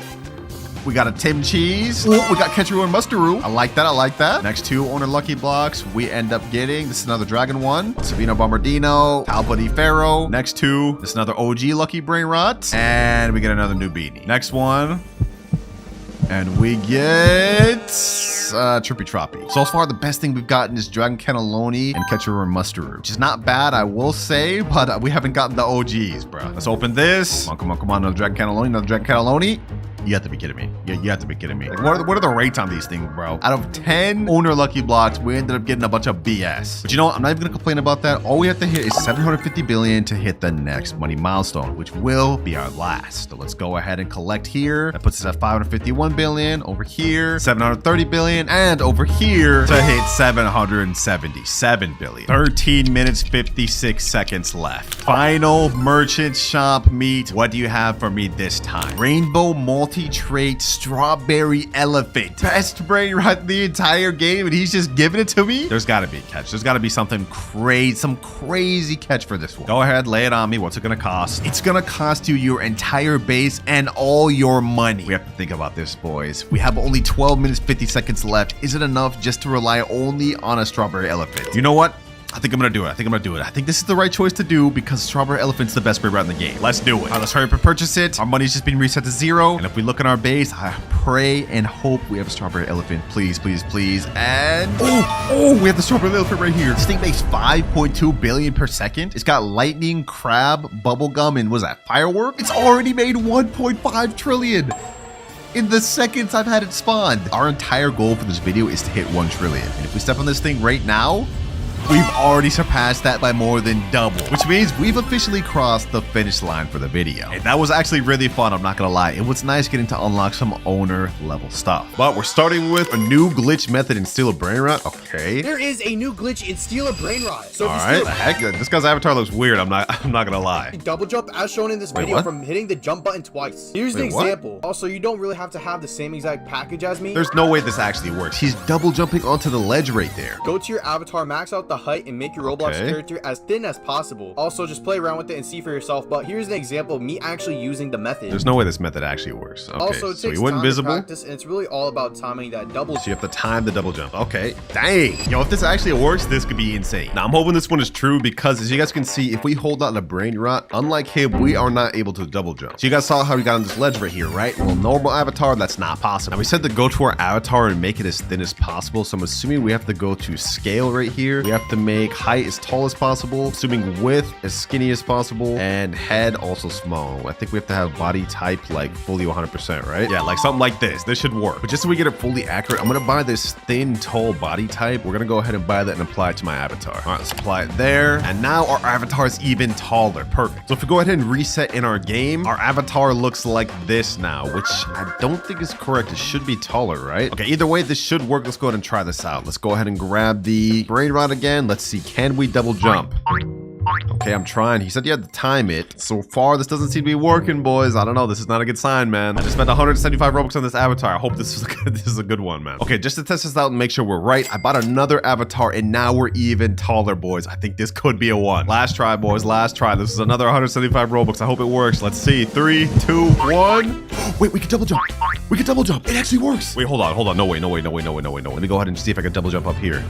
We got a Tim Cheese. Oh, we got Ketcheroo and Mustaroo. I like that. Next 2 owner lucky blocks we end up getting. This is another Dragon one. Sabina Bombardino. Talpa Pharaoh. Next 2. This is another OG lucky brain rot. And we get another new beanie. Next one. And we get Trippy Troppy. So far, the best thing we've gotten is Dragon Cannelloni and Ketcheroo and Mustaroo, which is not bad, I will say, but we haven't gotten the OGs, bro. Let's open this. Come on. Another Dragon Cannelloni, You have to be kidding me. You have to be kidding me. Like, what are the rates on these things, bro? Out of 10 owner lucky blocks, we ended up getting a bunch of BS. But you know what? I'm not even gonna complain about that. All we have to hit is 750 billion to hit the next money milestone, which will be our last. So let's go ahead and collect here. That puts us at 551 billion. Over here, 730 billion. And over here to hit 777 billion. 13 minutes, 56 seconds left. Final merchant shop meet. What do you have for me this time? Rainbow multi-trait strawberry elephant. Best brain rot the entire game, and he's just giving it to me? There's gotta be a catch. There's gotta be something crazy, some crazy catch for this one. Go ahead, lay it on me. What's it gonna cost? It's gonna cost you your entire base and all your money. We have to think about this, boys. We have only 12 minutes, 50 seconds left. Is it enough just to rely only on a strawberry elephant? You know what? I think I'm gonna do it. I think this is the right choice to do because Strawberry Elephant's the best brain rot in the game. Let's do it. All right, let's hurry up and purchase it. Our money's just being reset to 0. And if we look in our base, I pray and hope we have a Strawberry Elephant. Please, please, please. And we have the Strawberry Elephant right here. This thing makes 5.2 billion per second. It's got lightning, crab, bubblegum, and was that firework? It's already made 1.5 trillion. In the seconds I've had it spawned. Our entire goal for this video is to hit 1 trillion. And if we step on this thing right now, we've already surpassed that by more than double, which means we've officially crossed the finish line for the video. And that was actually really fun, I'm not gonna lie. It was nice getting to unlock some owner level stuff. But we're starting with a new glitch method in Steal a Brain Rot. Okay. There is a new glitch in Steal a Brain Rot. So all right, the heck, this guy's avatar looks weird. I'm not gonna lie. Double jump as shown in this video from hitting the jump button twice. Here's an example. What? Also, you don't really have to have the same exact package as me. There's no way this actually works. He's double jumping onto the ledge right there. Go to your avatar, max out the height, and make your Roblox character as thin as possible. Also, just play around with it and see for yourself. But here's an example of me actually using the method. There's no way this method actually works. Okay, also, it so takes he went time invisible. to practice, and it's really all about timing that double. So you have to time the double jump. Okay, dang. Yo, if this actually works, this could be insane. Now, I'm hoping this one is true because as you guys can see, if we hold out a brain rot, unlike him, we are not able to double jump. So you guys saw how we got on this ledge right here, right? Well, normal avatar, that's not possible. Now, we said to go to our avatar and make it as thin as possible. So I'm assuming we have to go to scale right here. We have to make height as tall as possible. Assuming width as skinny as possible, and head also small. I think we have to have body type like fully 100%, right? Yeah, like something like this. This should work. But just so we get it fully accurate, I'm gonna buy this thin, tall body type. We're gonna go ahead and buy that and apply it to my avatar. All right, let's apply it there. And now our avatar is even taller. Perfect. So if we go ahead and reset in our game, our avatar looks like this now, which I don't think is correct. It should be taller, right? Okay, either way, this should work. Let's go ahead and try this out. Let's go ahead and grab the brain rot again. Let's see, can we double jump? Okay, I'm trying. He said you had to time it. So far, this doesn't seem to be working, boys. I don't know. This is not a good sign, man. I just spent 175 Robux on this avatar. I hope this is a good one, man. Okay, just to test this out and make sure we're right, I bought another avatar, and now we're even taller, boys. I think this could be a 1. Last try, boys. Last try. This is another 175 Robux. I hope it works. Let's see. 3, 2, 1. Wait, we can double jump. We can double jump. It actually works. Wait, hold on. No way. Let me go ahead and see if I can double jump up here.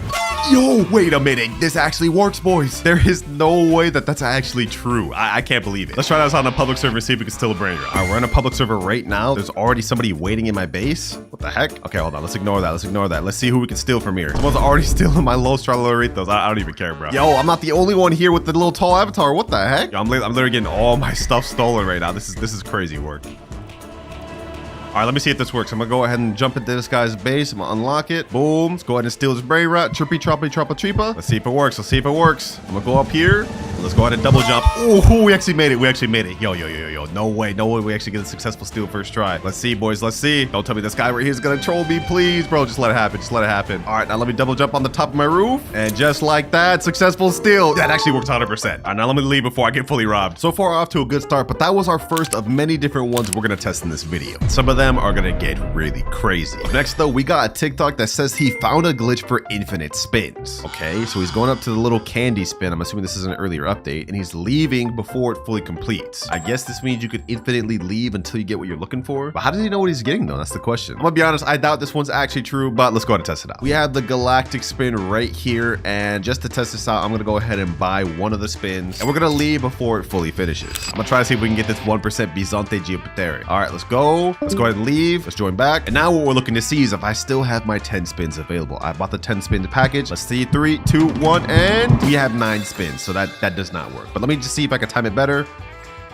Yo, wait a minute. This actually works, boys. There is no way that that's actually true. I can't believe it. Let's try this on a public server, see if we can steal a brain rot. All right, we're in a public server right now. There's already somebody waiting in my base. What the heck? Okay, hold on. Let's ignore that. Let's see who we can steal from here. Someone's already stealing my low Stralaritos. I don't even care, bro. Yo, I'm not the only one here with the little tall avatar. What the heck? Yo, I'm literally getting all my stuff stolen right now. This is crazy work. All right, let me see if this works. I'm gonna go ahead and jump into this guy's base. I'm gonna unlock it. Boom. Let's go ahead and steal his brain rot. Trippy, troppy, troppa, treepa. Let's see if it works. I'm gonna go up here. Let's go ahead and double jump. Oh, we actually made it. Yo. No way we actually get a successful steal first try. Let's see, boys. Let's see. Don't tell me this guy right here is gonna troll me, please, bro. Just let it happen. All right, now let me double jump on the top of my roof. And just like that, successful steal. That actually works 100%. All right, now let me leave before I get fully robbed. So far, off to a good start, but that was our first of many different ones we're gonna test in this video. Some of them are gonna get really crazy. Next though, we got a TikTok that says he found a glitch for infinite spins. Okay, so he's going up to the little candy spin. I'm assuming this is an earlier update, and he's leaving before it fully completes. I guess this means you could infinitely leave until you get what you're looking for. But how does he know what he's getting though? That's the question. I'm gonna be honest, I doubt this one's actually true, but let's go ahead and test it out. We have the galactic spin right here, and just to test this out, I'm gonna go ahead and buy one of the spins, and we're gonna leave before it fully finishes. I'm gonna try to see if we can get this 1% Bizante Geopateri. All right, let's go. Let's go ahead and leave. Let's join back. And now what we're looking to see is if I still have my 10 spins available. I bought the 10 spin package. Let's see, 3, 2, 1, and we have 9 spins. So that does not work. But let me just see if I can time it better.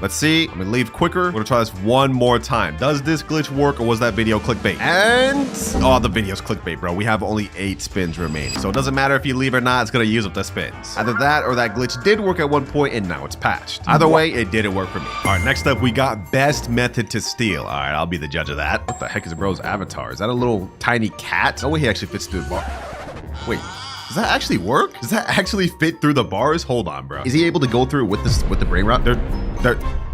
Let's see. I'm gonna leave quicker. We're gonna try this one more time. Does this glitch work, or was that video clickbait? And oh, the video's clickbait, bro. We have only 8 spins remaining, so it doesn't matter if you leave or not. It's gonna use up the spins. Either that or that glitch did work at one point and now it's patched. Either way, it didn't work for me. All right, next up we got best method to steal. All right, I'll be the judge of that. What the heck is bro's avatar? Is that a little tiny cat? No way he actually fits through the bar. Wait. Does that actually work? Does that actually fit through the bars? Hold on, bro. Is he able to go through with the brain rot?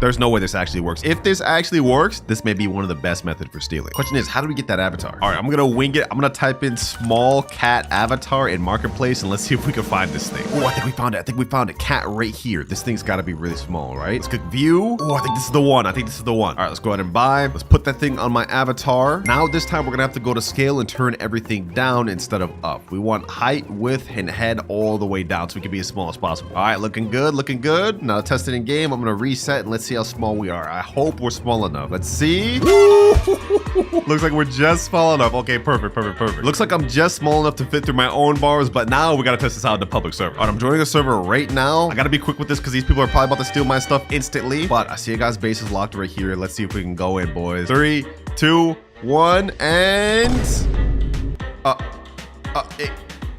There's no way this actually works. If this actually works, this may be one of the best methods for stealing. Question is, how do we get that avatar? All right, I'm gonna wing it. I'm gonna type in small cat avatar in marketplace and let's see if we can find this thing. Oh, I think we found it. I think we found it. Cat right here. This thing's gotta be really small, right? Let's click view. Oh, I think this is the one. I think this is the one. All right, let's go ahead and buy. Let's put that thing on my avatar. Now this time we're gonna have to go to scale and turn everything down instead of up. We want height, width, and head all the way down so we can be as small as possible. All right, looking good, looking good. Now test it in game. I'm gonna reset and let's see how small we are. I hope we're small enough. Let's see. Looks like we're just small enough. Okay, perfect. Looks like I'm just small enough to fit through my own bars, but now we gotta test this out in the public server. All right, I'm joining the server right now. I gotta be quick with this because these people are probably about to steal my stuff instantly, but I see a guy's base is locked right here. Let's see if we can go in, boys. 3, 2, 1, and...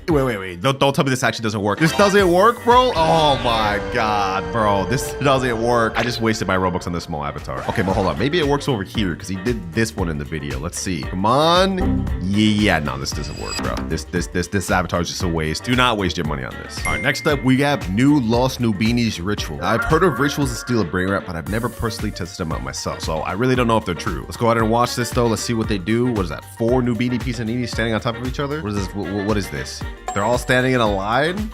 Wait. Don't tell me this actually doesn't work. This doesn't work, bro? Oh my God, bro. This doesn't work. I just wasted my Robux on this small avatar. Okay, but hold on. Maybe it works over here because he did this one in the video. Let's see. Come on. Yeah, no, this doesn't work, bro. This avatar is just a waste. Do not waste your money on this. All right, next up, we have new Lost Nubinis ritual. Now, I've heard of rituals to steal a brain rat, but I've never personally tested them out myself. So I really don't know if they're true. Let's go ahead and watch this though. Let's see what they do. What is that? 4 Nubini Pisaninis standing on top of each other? What is this? What is this? They're all standing in a line.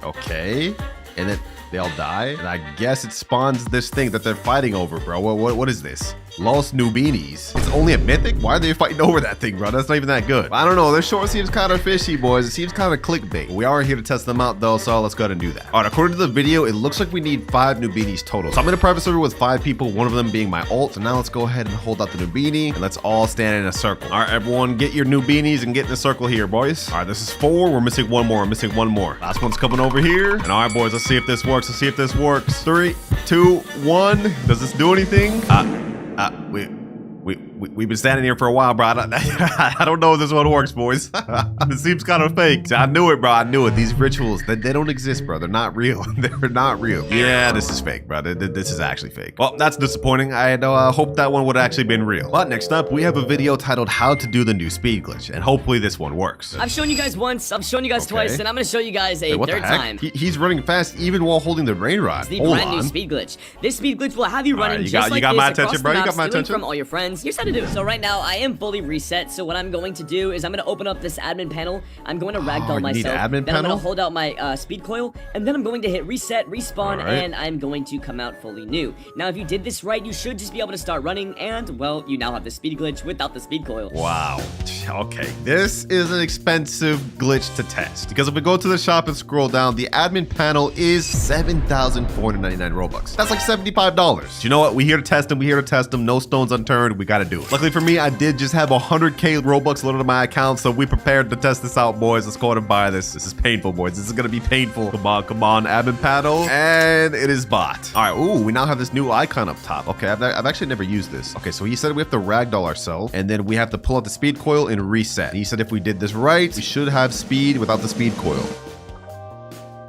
Okay. And then they all die. And I guess it spawns this thing that they're fighting over, bro. What is this? Lost Nubinis. It's only a mythic? Why are they fighting over that thing, bro? That's not even that good. I don't know. This short seems kind of fishy, boys. It seems kind of clickbait. We are here to test them out, though, so let's go ahead and do that. All right, according to the video, it looks like we need 5 Nubinis total. So I'm in a private server with 5 people, one of them being my ult. So now let's go ahead and hold out the Nubini, and let's all stand in a circle. All right, everyone, get your Nubinis and get in a circle here, boys. All right, this is 4. We're missing 1 more. I'm missing 1 more. Last one's coming over here. And all right, boys, let's see if this works. Let's see if this works. 3, 2, 1. Does this do anything? We've been standing here for a while, bro. I don't know if this one works, boys. It seems kind of fake. I knew it, bro. I knew it. These rituals, they don't exist, bro. They're not real. They're not real. Yeah, this is fake, bro. This is actually fake. Well, that's disappointing. I had hoped that one would have actually been real. But next up, we have a video titled How to Do the New Speed Glitch, and hopefully this one works. I've shown you guys once, I've shown you guys twice, and I'm gonna show you guys a third time. He's running fast even while holding the brain rot. It's the brand new speed glitch. This speed glitch will have you running just like this my attention, bro. You got my attention from all your friends. Here's how to do it. So right now, I am fully reset, so what I'm going to do is I'm going to open up this admin panel. I'm going to ragdoll myself. Then I'm going to hold out my speed coil, and then I'm going to hit reset, respawn, and I'm going to come out fully new. Now, if you did this right, you should just be able to start running, and, well, you now have the speed glitch without the speed coil. Wow. Okay, this is an expensive glitch to test, because if we go to the shop and scroll down, the admin panel is 7,499 Robux. That's like $75. You know what? We're here to test them. No stones unturned. We got to do it. Luckily for me, I did just have 100K Robux loaded to my account, so we prepared to test this out, boys. Let's go ahead and buy this. This is painful, boys. This is gonna be painful. Come on, admin panel. And it is bought. All right, ooh, we now have this new icon up top. Okay, I've actually never used this. Okay, so he said we have to ragdoll ourselves, and then we have to pull out the speed coil and reset. He said if we did this right, we should have speed without the speed coil.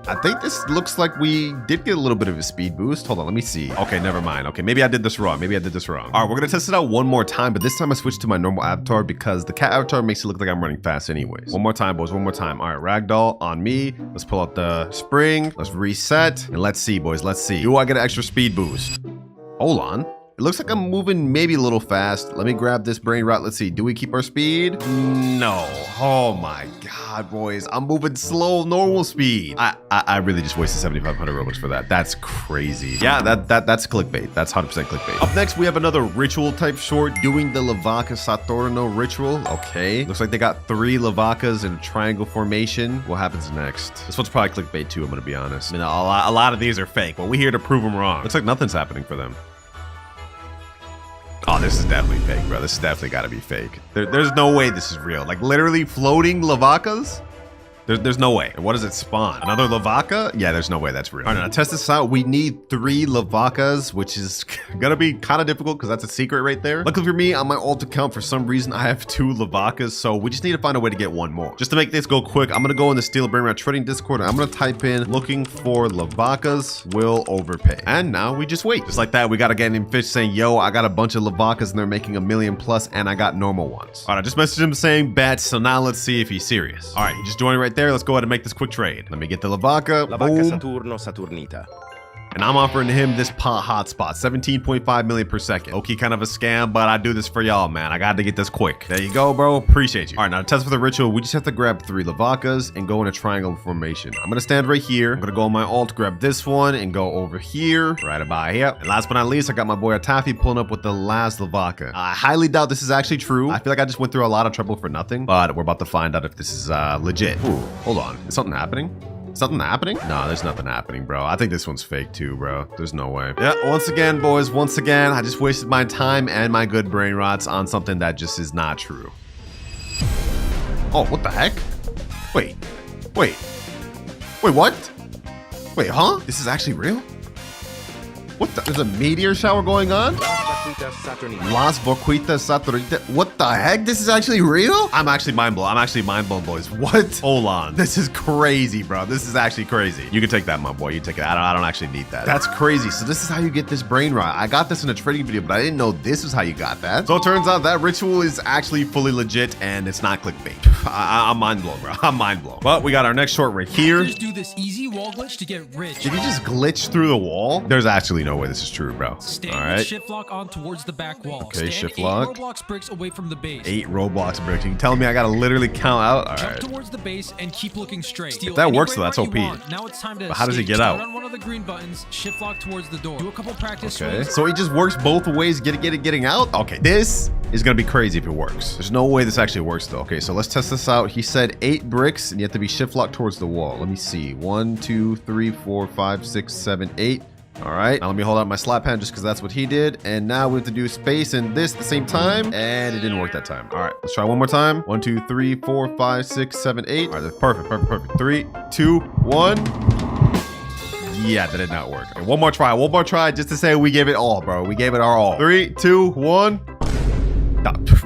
I think this looks like we did get a little bit of a speed boost. Hold on, let me see. Okay, never mind. Okay, maybe I did this wrong. All right, we're gonna test it out one more time, but this time I switched to my normal avatar because the cat avatar makes it look like I'm running fast anyways. One more time, boys, one more time. All right, ragdoll on me. Let's pull out the spring. Let's reset, and let's see, boys, let's see. Do I get an extra speed boost? Hold on. It looks like I'm moving maybe a little fast. Let me grab this brain rot. Let's see. Do we keep our speed? No. Oh my God, boys. I'm moving slow, normal speed. I really just wasted 7,500 Robux for that. That's crazy. Yeah, that's clickbait. That's 100% clickbait. Up next, we have another ritual type short doing the Lavaca Saturno ritual. Okay. Looks like they got 3 Lavacas in a triangle formation. What happens next? This one's probably clickbait too, I'm gonna be honest. I mean, a lot of these are fake, but we're here to prove them wrong. Looks like nothing's happening for them. Oh, this is definitely fake, bro. This has definitely got to be fake. There's no way this is real. Like, literally floating Lavacas? There's no way. And what does it spawn? Another Lavaka? Yeah, there's no way that's real. All right, now to test this out, we need 3 Lavakas, which is gonna be kind of difficult because that's a secret right there. Luckily for me, on my alt account, for some reason, I have 2 Lavakas, so we just need to find a way to get 1 more. Just to make this go quick, I'm gonna go in the Steel Brainrot Trading Discord, and I'm gonna type in looking for Lavakas will overpay. And now we just wait. Just like that, we got a guy named Fish saying, yo, I got a bunch of Lavakas and they're making $1 million plus, and I got normal ones. All right, I just messaged him saying bet, so now let's see if he's serious. All right, he just joined right there. Let's go ahead and make this quick trade. Let me get the Lavaka. La vacca Boom. Saturno Saturnita. And I'm offering him this pot hotspot, 17.5 million per second. Okay, kind of a scam, but I do this for y'all, man. I got to get this quick. There you go, bro. Appreciate you. All right, now to test for the ritual, we just have to grab 3 Lavakas and go in a triangle formation. I'm gonna stand right here. I'm gonna go on my alt, grab this one, and go over here, right about here. And last but not least, I got my boy Atafi pulling up with the last Lavaka. I highly doubt this is actually true. I feel like I just went through a lot of trouble for nothing, but we're about to find out if this is legit. Ooh, hold on. Is something happening? Something happening? No, there's nothing happening, bro. I think this one's fake too, bro. There's no way. Yeah, once again, boys, once again, I just wasted my time and my good brain rots on something that just is not true. Oh, what the heck? Wait, what? Wait, huh? This is actually real? What the? There's a meteor shower going on? Las Boquitas Saturnita. What the heck? This is actually real? I'm actually mind blown. I'm actually mind blown, boys. What? Hold on. This is crazy, bro. This is actually crazy. You can take that, my boy. You take it. I don't actually need that. That's crazy. So this is how you get this brain rot. I got this in a trading video, but I didn't know this is how you got that. So it turns out that ritual is actually fully legit and it's not clickbait. I'm mind blown, bro. I'm mind blown. But we got our next short right here. Just do this easy wall glitch to get rich. Did he just glitch through the wall? There's actually no way this is true, bro. Stand all right. shift lock on towards the back wall. Okay, Stand shift 8 lock. Roblox bricks away from the base. 8 Roblox bricks. You telling me I gotta literally count out? All Jump right. towards the base and keep looking straight. Steal If that any works, though, brain that's rot you OP. want. Now it's time to But how does he escape. get out? Start on one of the green buttons, shift lock towards the door. Do a couple practice Okay. swings. So he just works both ways, getting out? Okay, this is gonna be crazy if it works. There's no way this actually works though. Okay, so let's test this out. He said 8 bricks and you have to be shift locked towards the wall. Let me see. 1, 2, 3, 4, 5, 6, 7, 8. All right, now let me hold out my slap hand just because that's what he did. And now we have to do space and this at the same time. And it didn't work that time. All right, let's try one more time. 1, 2, 3, 4, 5, 6, 7, 8. All right, that's perfect. 3, 2, 1. Yeah, that did not work. Okay, one more try just to say we gave it all, bro. We gave it our all. 3, 2, 1.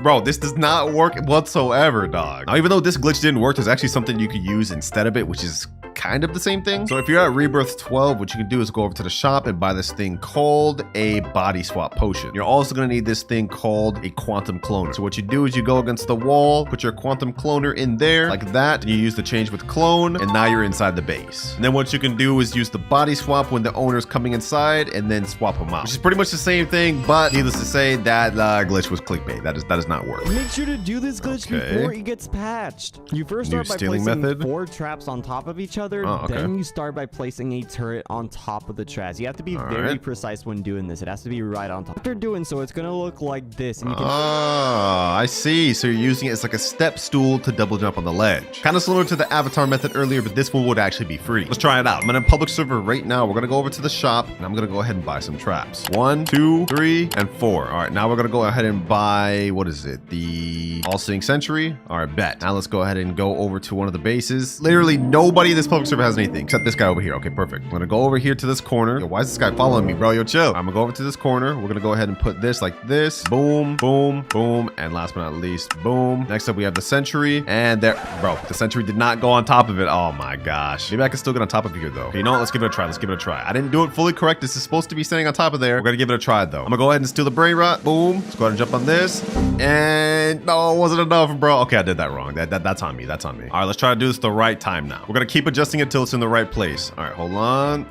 Bro, this does not work whatsoever, dog. Now, even though this glitch didn't work, there's actually something you could use instead of it, which is kind of the same thing. So if you're at Rebirth 12, what you can do is go over to the shop and buy this thing called a body swap potion. You're also going to need this thing called a quantum cloner. So what you do is you go against the wall, put your quantum cloner in there like that, and you use the change with clone, and now you're inside the base. And then what you can do is use the body swap when the owner's coming inside and then swap them out, which is pretty much the same thing, but needless to say, that glitch was clickbait. That does not work. Make sure to do this glitch before it gets patched. You first start by placing 4 traps on top of each other. Then you start by placing a turret on top of the traps. You have to be very precise when doing this. It has to be right on top. After doing so, it's going to look like this. And you can I see. So you're using it as like a step stool to double jump on the ledge. Kind of similar to the avatar method earlier, but this one would actually be free. Let's try it out. I'm in a public server right now. We're going to go over to the shop and I'm going to go ahead and buy some traps. 1, 2, 3, and 4. All right, now we're going to go ahead and buy, what is it? The All-Seeing Sentry. All right, bet. Now let's go ahead and go over to one of the bases. Literally nobody in this public server has anything except this guy over here. Okay, perfect. I'm gonna go over here to this corner. Yo, why is this guy following me, bro? Yo, chill. I'm gonna go over to this corner. We're gonna go ahead and put this like this. Boom, boom, boom. And last but not least, boom. Next up, we have the sentry. And there, bro, the sentry did not go on top of it. Oh my gosh. Maybe I can still get on top of here though. Okay, you know what? Let's give it a try. I didn't do it fully correct. This is supposed to be standing on top of there. We're gonna give it a try though. I'm gonna go ahead and steal the brain rot. Boom. Let's go ahead and jump on this. And no, it wasn't enough, bro. Okay, I did that wrong. That's on me. That's on me. All right, let's try to do this the right time now. We're gonna keep adjusting it till it's in the right place. All right, hold on.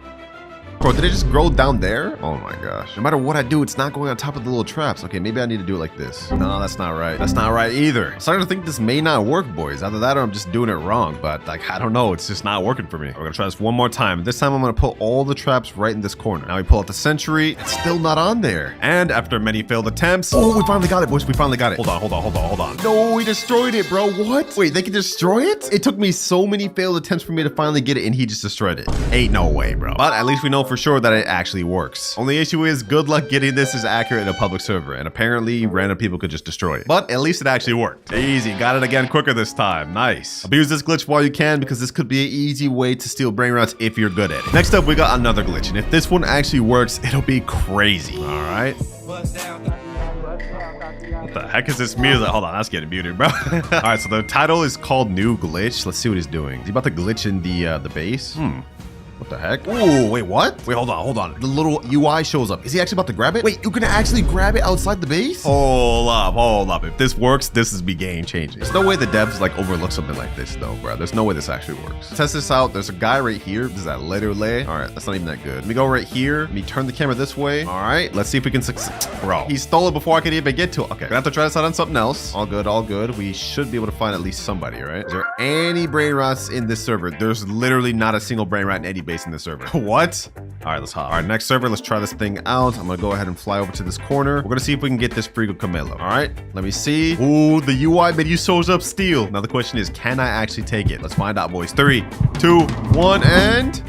Bro, did it just grow down there? Oh my gosh. No matter what I do, it's not going on top of the little traps. Okay, maybe I need to do it like this. No, that's not right. That's not right either. I'm starting to think this may not work, boys. Either that or I'm just doing it wrong. But like, I don't know. It's just not working for me. We're gonna try this one more time. This time I'm gonna put all the traps right in this corner. Now we pull out the sentry. It's still not on there. And after many failed attempts, oh, we finally got it, boys. We finally got it. Hold on. No, we destroyed it, bro. What? Wait, they can destroy it? It took me so many failed attempts for me to finally get it, and he just destroyed it. Ain't no way, bro. But at least we know for for sure that it actually works. Only issue is good luck getting this as accurate in a public server, and apparently random people could just destroy it. But at least it actually worked. Easy, got it again quicker this time. Nice. Abuse this glitch while you can because this could be an easy way to steal Brainrots if you're good at it. Next up, we got another glitch, and if this one actually works, it'll be crazy. All right. What the heck is this music? Hold on, that's getting muted, bro. All right, so the title is called New Glitch. Let's see what he's doing. Is he about to glitch in the base? What the heck? Ooh, wait, what? Wait, hold on. The little UI shows up. Is he actually about to grab it? Wait, you can actually grab it outside the base? Hold up. If this works, this is be game changing. There's no way the devs like overlook something like this though, bro. There's no way this actually works. Test this out. There's a guy right here. This is that letter lay. All right, that's not even that good. Let me go right here. Let me turn the camera this way. All right, let's see if we can succeed. Bro, he stole it before I could even get to it. Okay, gonna have to try this out on something else. All good. We should be able to find at least somebody, right? Is there any Brainrots in this server? There's literally not a single Brainrot in any base in this server. What? All right, let's hop. All right, next server, let's try this thing out. I'm gonna go ahead and fly over to this corner. We're gonna see if we can get this Frigo Camelo. All right, let me see. Ooh, the UI menu shows up steel. Now the question is, can I actually take it? Let's find out, boys. 3, 2, 1, and...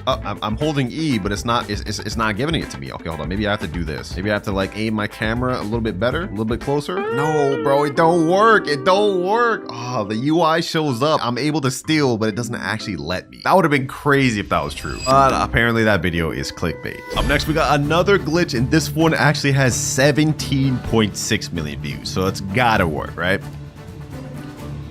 I'm holding E, but it's not giving it to me. Okay, hold on. Maybe I have to do this. Maybe I have to like aim my camera a little bit better, a little bit closer. No, bro, it don't work. Oh, the UI shows up. I'm able to steal, but it doesn't actually let me. That would have been crazy if that was true. But apparently that video is clickbait. Up next, we got another glitch, and this one actually has 17.6 million views. So it's gotta work, right?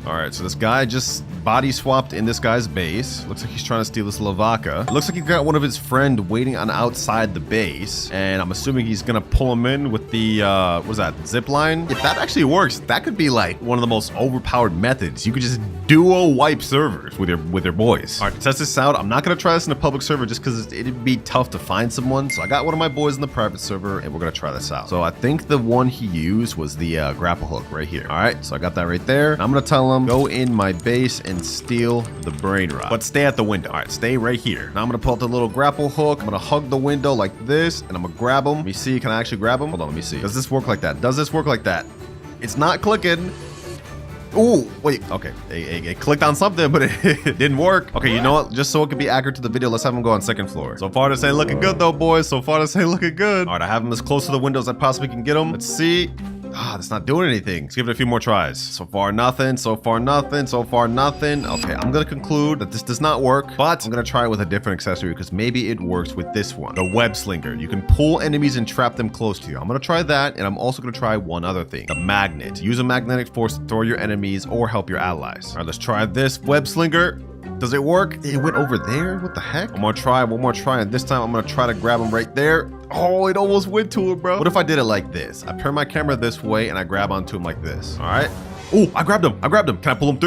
All right, so this guy just body swapped in this guy's base. Looks like he's trying to steal this Lavaka. Looks like he's got one of his friend waiting on outside the base, and I'm assuming he's gonna pull him in with the what is that, zip line? If that actually works, that could be like one of the most overpowered methods. You could just duo wipe servers with your boys. All right, to test this out, I'm not gonna try this in a public server just because it'd be tough to find someone. So I got one of my boys in the private server, and we're gonna try this out. So I think the one he used was the grapple hook right here. All right, so I got that right there. I'm gonna tell him, go in my base and steal the Brainrot, but stay at the window. All right, stay right here. Now I'm gonna pull out the little grapple hook. I'm gonna hug the window like this, and I'm gonna grab him. Let me see, can I actually grab him? Hold on, let me see. Does this work like that? Does this work like that? It's not clicking. Ooh, wait, okay. It clicked on something, but it didn't work. Okay, you know what? Just so it can be accurate to the video, let's have him go on second floor. So far this ain't looking good though, boys. So far this ain't looking good. All right, I have him as close to the window as I possibly can get him. Let's see. That's not doing anything. Let's give it a few more tries. So far nothing, so far nothing, so far nothing. Okay, I'm gonna conclude that this does not work, but I'm gonna try it with a different accessory because maybe it works with this one, the web slinger. You can pull enemies and trap them close to you. I'm gonna try that, and I'm also gonna try one other thing, the magnet. Use a magnetic force to throw your enemies or help your allies. All right, let's try this web slinger. Does it work? It went over there? What the heck? I'm gonna try one more try, and this time I'm gonna try to grab him right there. Oh, it almost went to it, bro. What if I did it like this? I turn my camera this way and I grab onto him like this. All right. Oh, I grabbed him. Can I pull him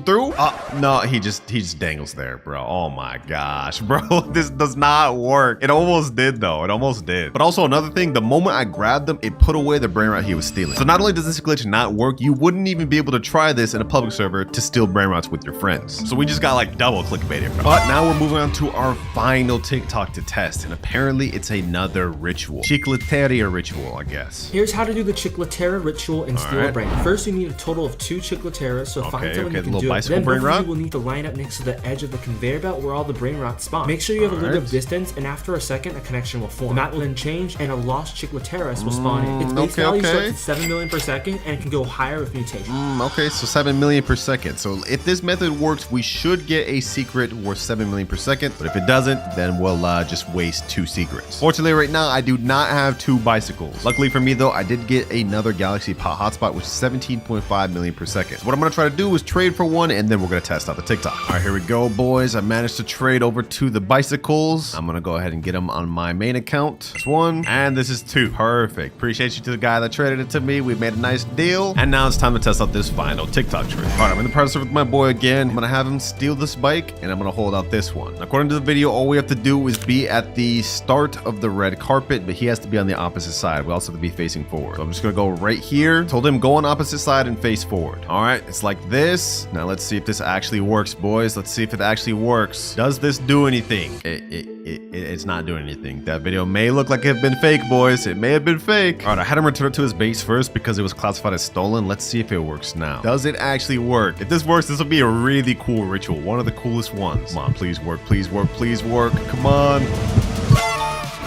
through? No, he just dangles there, bro. Oh my gosh, bro. This does not work. It almost did though. It almost did. But also another thing, the moment I grabbed him, it put away the Brainrot he was stealing. So not only does this glitch not work, you wouldn't even be able to try this in a public server to steal Brainrots with your friends. So we just got like double clickbaited, bro. But now we're moving on to our final TikTok to test. And apparently it's another ritual. Chicleteria ritual, I guess. Here's how to do the Chicletera ritual and steal a brain. First, you need a total of 2 Chicleteras, so find someone who can do it. Then both of you will need to line up next to the edge of the conveyor belt where all the Brainrots spawn. Make sure you have a little bit of distance, and after a second, a connection will form. The map will then change, and a lost Chicleteras will spawn in. Its base value starts at 7 million per second, and it can go higher with mutation. Okay, so 7 million per second. So if this method works, we should get a secret worth 7 million per second. But if it doesn't, then we'll just waste 2 secrets. Fortunately, right now, I do not have 2 bicycles. Luckily for me, though, I did get another Galaxy Pot hotspot, which is 17.5 million per second. So what I'm gonna try to do is trade for one, and then we're gonna test out the TikTok. All right, here we go, boys. I managed to trade over to the bicycles. I'm gonna go ahead and get them on my main account. This 1, and this is 2. Perfect. Appreciate you to the guy that traded it to me. We made a nice deal. And now it's time to test out this final TikTok trade. All right, I'm in the private server with my boy again. I'm gonna have him steal this bike, and I'm gonna hold out this one. According to the video, all we have to do is be at the start of the red carpet, but he has to be on the opposite side. We also have to be facing forward. So I'm just gonna go right here. Told him go on opposite side and face forward. All right, it's like this. Now let's see if this actually works, boys. Let's see if it actually works. Does this do anything? It's not doing anything. That video may look like it had been fake, boys. It may have been fake. All right, I had him return it to his base first because it was classified as stolen. Let's see if it works now. Does it actually work? If this works, this will be a really cool ritual. One of the coolest ones. Come on, please work, please work, please work. Come on.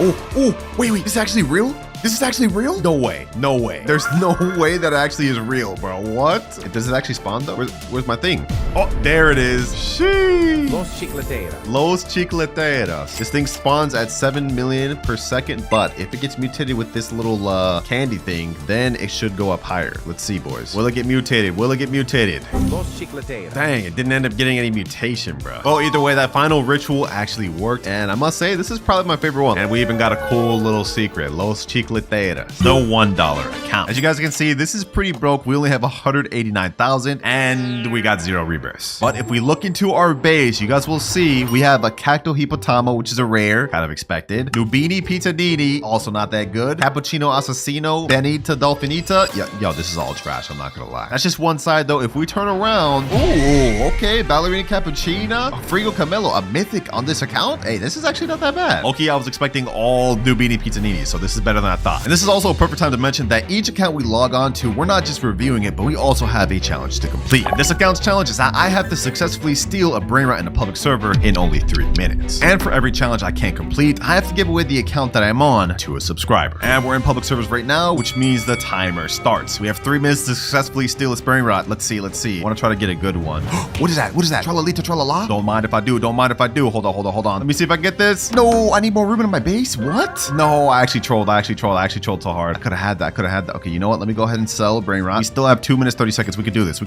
Oh, wait, this is actually real? This is actually real? No way. No way. There's no way that actually is real, bro. What? Does it actually spawn though? Where's my thing? Oh, there it is. Sheesh. Los chicleteras. Los chicleteras. This thing spawns at 7 million per second, but if it gets mutated with this little candy thing, then it should go up higher. Let's see, boys. Will it get mutated? Will it get mutated? Los chicleteras. Dang, it didn't end up getting any mutation, bro. Oh, either way, that final ritual actually worked, and I must say, this is probably my favorite one. And we even got a cool little secret. Los chicleteras. No $1 account. As you guys can see, this is pretty broke. We only have 189,000 and we got 0 rebirths. But if we look into our base, you guys will see we have a Cacto Hippotamo, which is a rare, kind of expected. Nubini Pizzadini, also not that good. Cappuccino Assassino, Benita Dolfinita. Yo, this is all trash, I'm not gonna lie. That's just one side though. If we turn around, ooh, okay, Ballerina Cappuccina, Frigo Camelo, a mythic on this account. Hey, this is actually not that bad. Okay, I was expecting all Nubini Pizzanini, so this is better than I thought. And this is also a perfect time to mention that each account we log on to, we're not just reviewing it, but we also have a challenge to complete. And this account's challenge is that I have to successfully steal a Brainrot in a public server in only 3 minutes. And for every challenge I can't complete, I have to give away the account that I'm on to a subscriber. And we're in public servers right now, which means the timer starts. We have 3 minutes to successfully steal this Brainrot. Let's see. I want to try to get a good one. What is that? Tralalita tralala? Don't mind if I do. Hold on. Let me see if I can get this. No, I need more room in my base. What? No, I actually trolled so hard. I could have had that. Okay, you know what? Let me go ahead and sell Brainrot. We still have 2 minutes, 30 seconds. We can do this.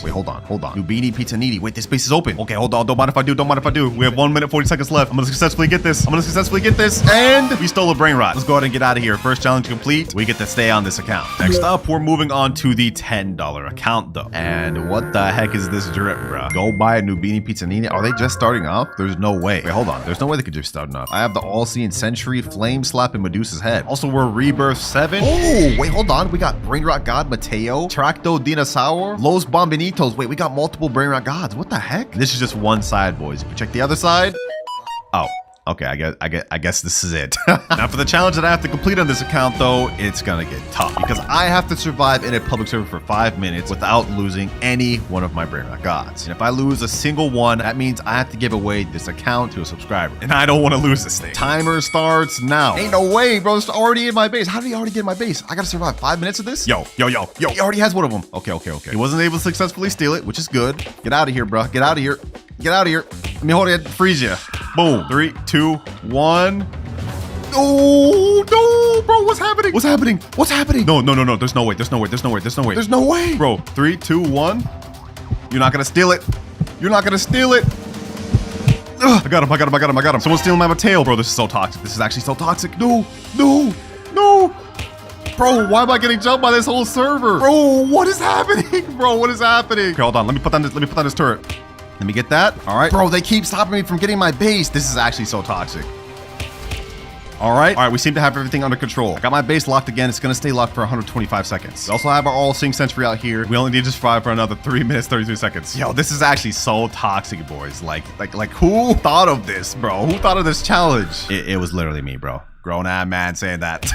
Wait, hold on. Nubini Pizzanini. Wait, this space is open. Okay, hold on. Don't mind if I do. We have 1 minute, 40 seconds left. I'm gonna successfully get this. And we stole a Brainrot. Let's go ahead and get out of here. First challenge complete. We get to stay on this account. Next up, we're moving on to the $10 account though. And what the heck is this drip, bro? Go buy a Nubini Pizzanini. Are they just starting off? There's no way. Wait, hold on. There's no way they could just start off. I have the All-Seeing Sentry, Flame Slap, and Medusa's Head. Also, we're Rebirth 7. Oh, wait, hold on. We got Brainrot God Mateo, Tracto Dinosaur, Los Bombinitos. Wait, we got multiple Brainrot Gods. What the heck? This is just one side, boys. If we check the other side. Oh. Okay, I guess this is it. Now for the challenge that I have to complete on this account though, it's gonna get tough because I have to survive in a public server for 5 minutes without losing any one of my Brainrot Gods. And if I lose a single one, that means I have to give away this account to a subscriber. And I don't want to lose this thing. Timer starts now. Ain't no way, bro. It's already in my base. How did he already get in my base? I gotta survive 5 minutes of this? Yo. He already has one of them. Okay. He wasn't able to successfully steal it, which is good. Get out of here, bro. Get out of here. Let me hold it, freeze you. Boom. 3, 2, 1. Oh, no, bro. What's happening? No. There's no way. Bro, 3, 2, 1. You're not going to steal it. Ugh, I got him. Someone's stealing my Mateo. Bro, this is so toxic. This is actually so toxic. No. Bro, why am I getting jumped by this whole server? Bro, what is happening? Okay, hold on. Let me put down this turret. Let me get that. All right. Bro, they keep stopping me from getting my base. This is actually so toxic. All right, we seem to have everything under control. I got my base locked again. It's gonna stay locked for 125 seconds. We also have our All-Seeing Sentry out here. We only need to survive for another 3 minutes, 33 seconds. Yo, this is actually so toxic, boys. Like who thought of this, bro? Who thought of this challenge? It was literally me, bro. Grown-ass man saying that.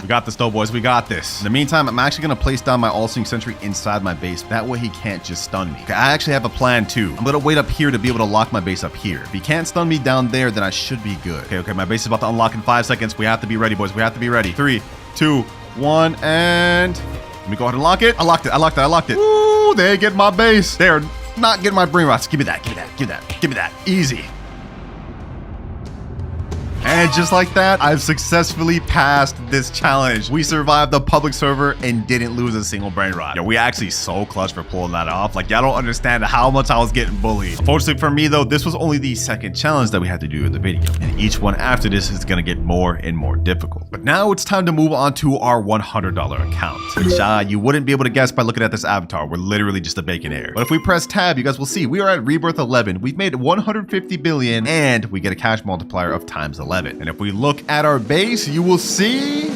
We got this though, boys. We got this. In the meantime, I'm actually gonna place down my All-Seeing Sentry inside my base. That way he can't just stun me. Okay, I actually have a plan too. I'm gonna wait up here to be able to lock my base up here. If he can't stun me down there, then I should be good. Okay, my base is about to unlock in 5 seconds. We have to be ready, boys. 3, 2, 1, and let me go ahead and lock it. I locked it. Ooh, they get my base. They're not getting my Brainrots. Give me that. Easy. And just like that, I've successfully passed this challenge. We survived the public server and didn't lose a single Brainrot. Yo, we actually so clutch for pulling that off. Like, y'all don't understand how much I was getting bullied. Unfortunately for me though, this was only the second challenge that we had to do in the video. And each one after this is gonna get more and more difficult. But now it's time to move on to our $100 account, which you wouldn't be able to guess by looking at this avatar. We're literally just a bacon hair. But if we press tab, you guys will see we are at Rebirth 11. We've made 150 billion and we get a cash multiplier of times 11. And if we look at our base, you will see,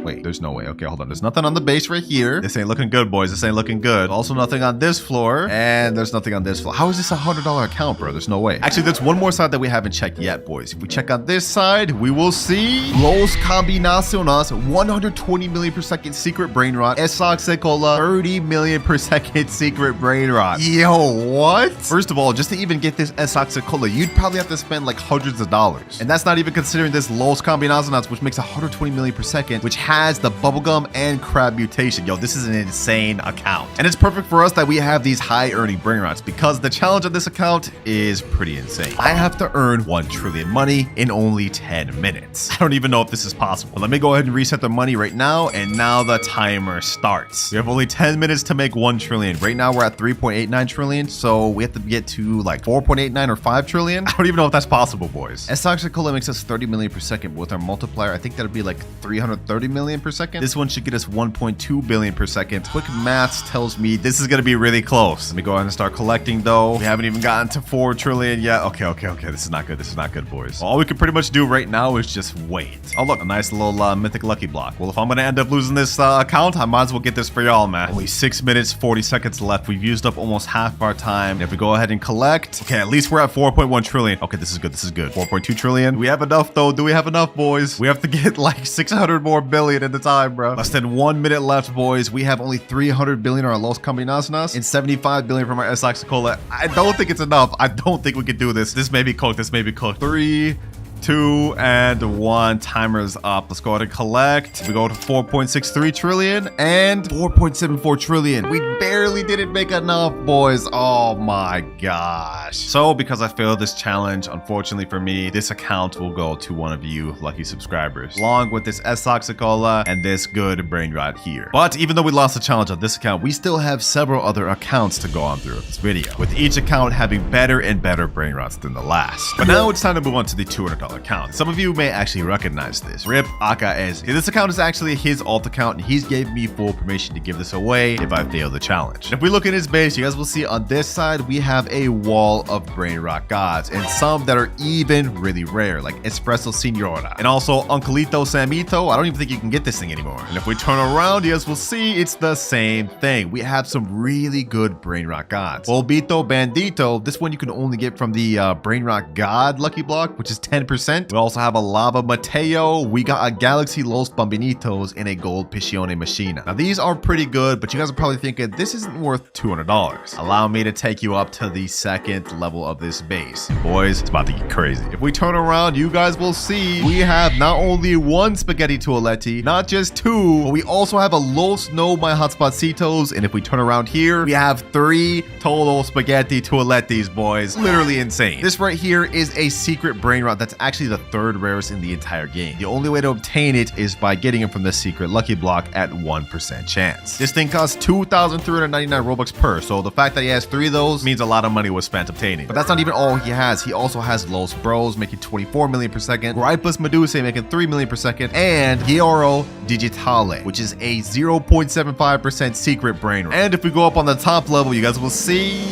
Wait, there's no way. Okay, hold on. There's nothing on the base right here. This ain't looking good, boys. This ain't looking good. Also nothing on this floor. And there's nothing on this floor. How is this a $100 account, bro? There's no way. Actually, there's one more side that we haven't checked yet, boys. If we check on this side, we will see Los Combinaciones, 120 million per second secret brain rot. Esaxecola, 30 million per second secret brain rot. Yo, what? First of all, just to even get this Esaxecola, you'd probably have to spend like hundreds of dollars. And that's not even considering this Los Combinaciones, which makes 120 million per second, which has the bubblegum and crab mutation. Yo, this is an insane account. And it's perfect for us that we have these high earning brain rots because the challenge on this account is pretty insane. I have to earn 1 trillion money in only 10 minutes. I don't even know if this is possible. But let me go ahead and reset the money right now. And now the timer starts. We have only 10 minutes to make 1 trillion. Right now we're at 3.89 trillion. So we have to get to like 4.89 or 5 trillion. I don't even know if that's possible, boys. Esaxecola makes us 30 million per second. But with our multiplier, I think that'd be like 330 million per second. This one should get us 1.2 billion per second. Quick maths tells me this is going to be really close. Let me go ahead and start collecting though. We haven't even gotten to 4 trillion yet. Okay. This is not good. This is not good, boys. All we can pretty much do right now is just wait. Oh, look, a nice little mythic lucky block. Well, if I'm going to end up losing this account, I might as well get this for y'all, man. Only 6 minutes, 40 seconds left. We've used up almost half our time. And if we go ahead and collect, okay, at least we're at 4.1 trillion. Okay, this is good. This is good. 4.2 trillion. Do we have enough though? Do we have enough, boys? We have to get like 600 more billion in the time, bro. Less than 1 minute left, boys. We have only 300 billion on our Los Combinaciones and 75 billion from our Esaxecola. I don't think it's enough. I don't think we can do this. This may be cooked. This may be cooked. 3, 2, and 1. Timer's up. Let's go ahead and collect. We go to 4.63 trillion and 4.74 trillion. We barely didn't make enough, boys. Oh my gosh. So because I failed this challenge, unfortunately for me, this account will go to one of you lucky subscribers, along with this Esaxecola and this good brain rot here. But even though we lost the challenge on this account, we still have several other accounts to go on through this video, with each account having better and better brain rots than the last. But now it's time to move on to the $200 account. Some of you may actually recognize this. Rip AKS. This account is actually his alt account, and he's gave me full permission to give this away if I fail the challenge. And if we look at his base, you guys will see on this side we have a wall of brain rot gods, and some that are even really rare, like Espresso Signora, and also Uncleito Samito. I don't even think you can get this thing anymore. And if we turn around, you guys will see it's the same thing. We have some really good brain rot gods. Polvito Bandito, this one you can only get from the brain rot god lucky block, which is 10%. We also have a Lava Mateo. We got a Galaxy Los Bambinitos and a Gold Piscione Machina. Now these are pretty good, but you guys are probably thinking this isn't worth $200. Allow me to take you up to the second level of this base. Boys, it's about to get crazy. If we turn around, you guys will see we have not only 1 Spaghetti Toaletti, not just 2, but we also have a Los No My Hotspotsitos. And if we turn around here, we have 3 total Spaghetti Toalettis, boys. Literally insane. This right here is a secret brain rot that's actually the 3rd rarest in the entire game. The only way to obtain it is by getting it from the secret lucky block at 1% chance. This thing costs 2,399 Robux per, so the fact that he has 3 of those means a lot of money was spent obtaining. But that's not even all he has. He also has Los Bros making 24 million per second, Gripus Medusa making 3 million per second, and Gioro Digitale, which is a 0.75% secret brain rot. And if we go up on the top level, you guys will see...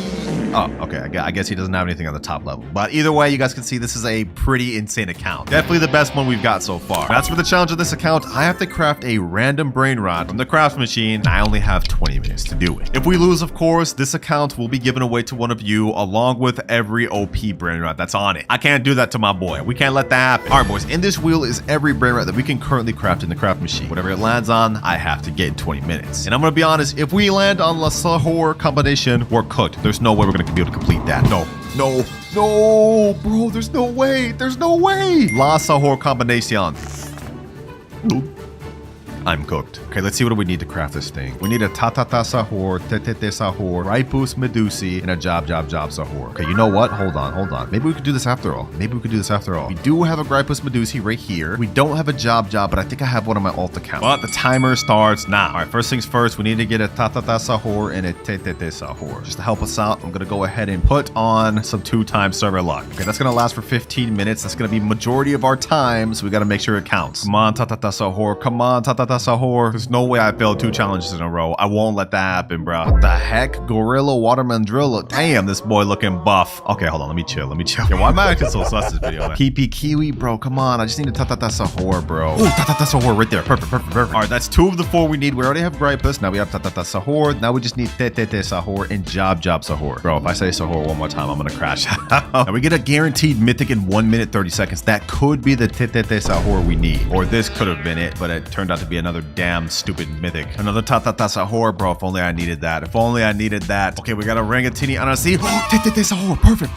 Oh, okay. I guess he doesn't have anything on the top level. But either way, you guys can see this is a pretty insane account. Definitely the best one we've got so far. That's for the challenge of this account. I have to craft a random brain rot from the craft machine. I only have 20 minutes to do it. If we lose, of course, this account will be given away to one of you along with every OP brain rot that's on it. I can't do that to my boy. We can't let that happen. All right, boys. In this wheel is every brain rot that we can currently craft in the craft machine. Whatever it lands on, I have to get in 20 minutes. And I'm going to be honest, if we land on La Sahur combination, we're cooked. There's no way we're going to be able to complete that. No, bro, there's no way. La Sahur combination. I'm cooked. Okay, let's see what do we need to craft this thing. We need a Tatata Sahur, Tetete Sahur, Ripus Medusi, and a Job Sahur. Okay, you know what? Hold on. Maybe we could do this after all. We do have a Ripus Medusi right here. We don't have a Job, but I think I have one on my alt account. But the timer starts now. All right, first things first, we need to get a Tatata Sahur and a Tetete Sahur. Just to help us out, I'm going to go ahead and put on some 2-time server luck. Okay, that's going to last for 15 minutes. That's going to be majority of our time, so we got to make sure it counts. Come on, Tatata Sahur. Come on, Tatata Sahur. There's no way I failed 2 challenges in a row. I won't let that happen, bro. What the heck? Gorilla Watermelon Drill. Damn, this boy looking buff. Okay, hold on. Let me chill. Yeah, why am I acting so sus this video, man? PP Kiwi, bro. Come on. I just need to Sahur, bro. Ooh, Sahur right there. Perfect. All right, that's 2 of the 4 we need. We already have Gripus. Now we have Sahur. Now we just need Sahur and Job Sahur. Bro, if I say Sahur one more time, I'm gonna crash out. Now we get a guaranteed mythic in 1 minute 30 seconds. That could be the Sahur we need. Or this could have been it, but it turned out to be another damn stupid mythic. Another Sahur, bro. If only I needed that. Okay, we got a Rangatini Anasi. Sahur. Perfect.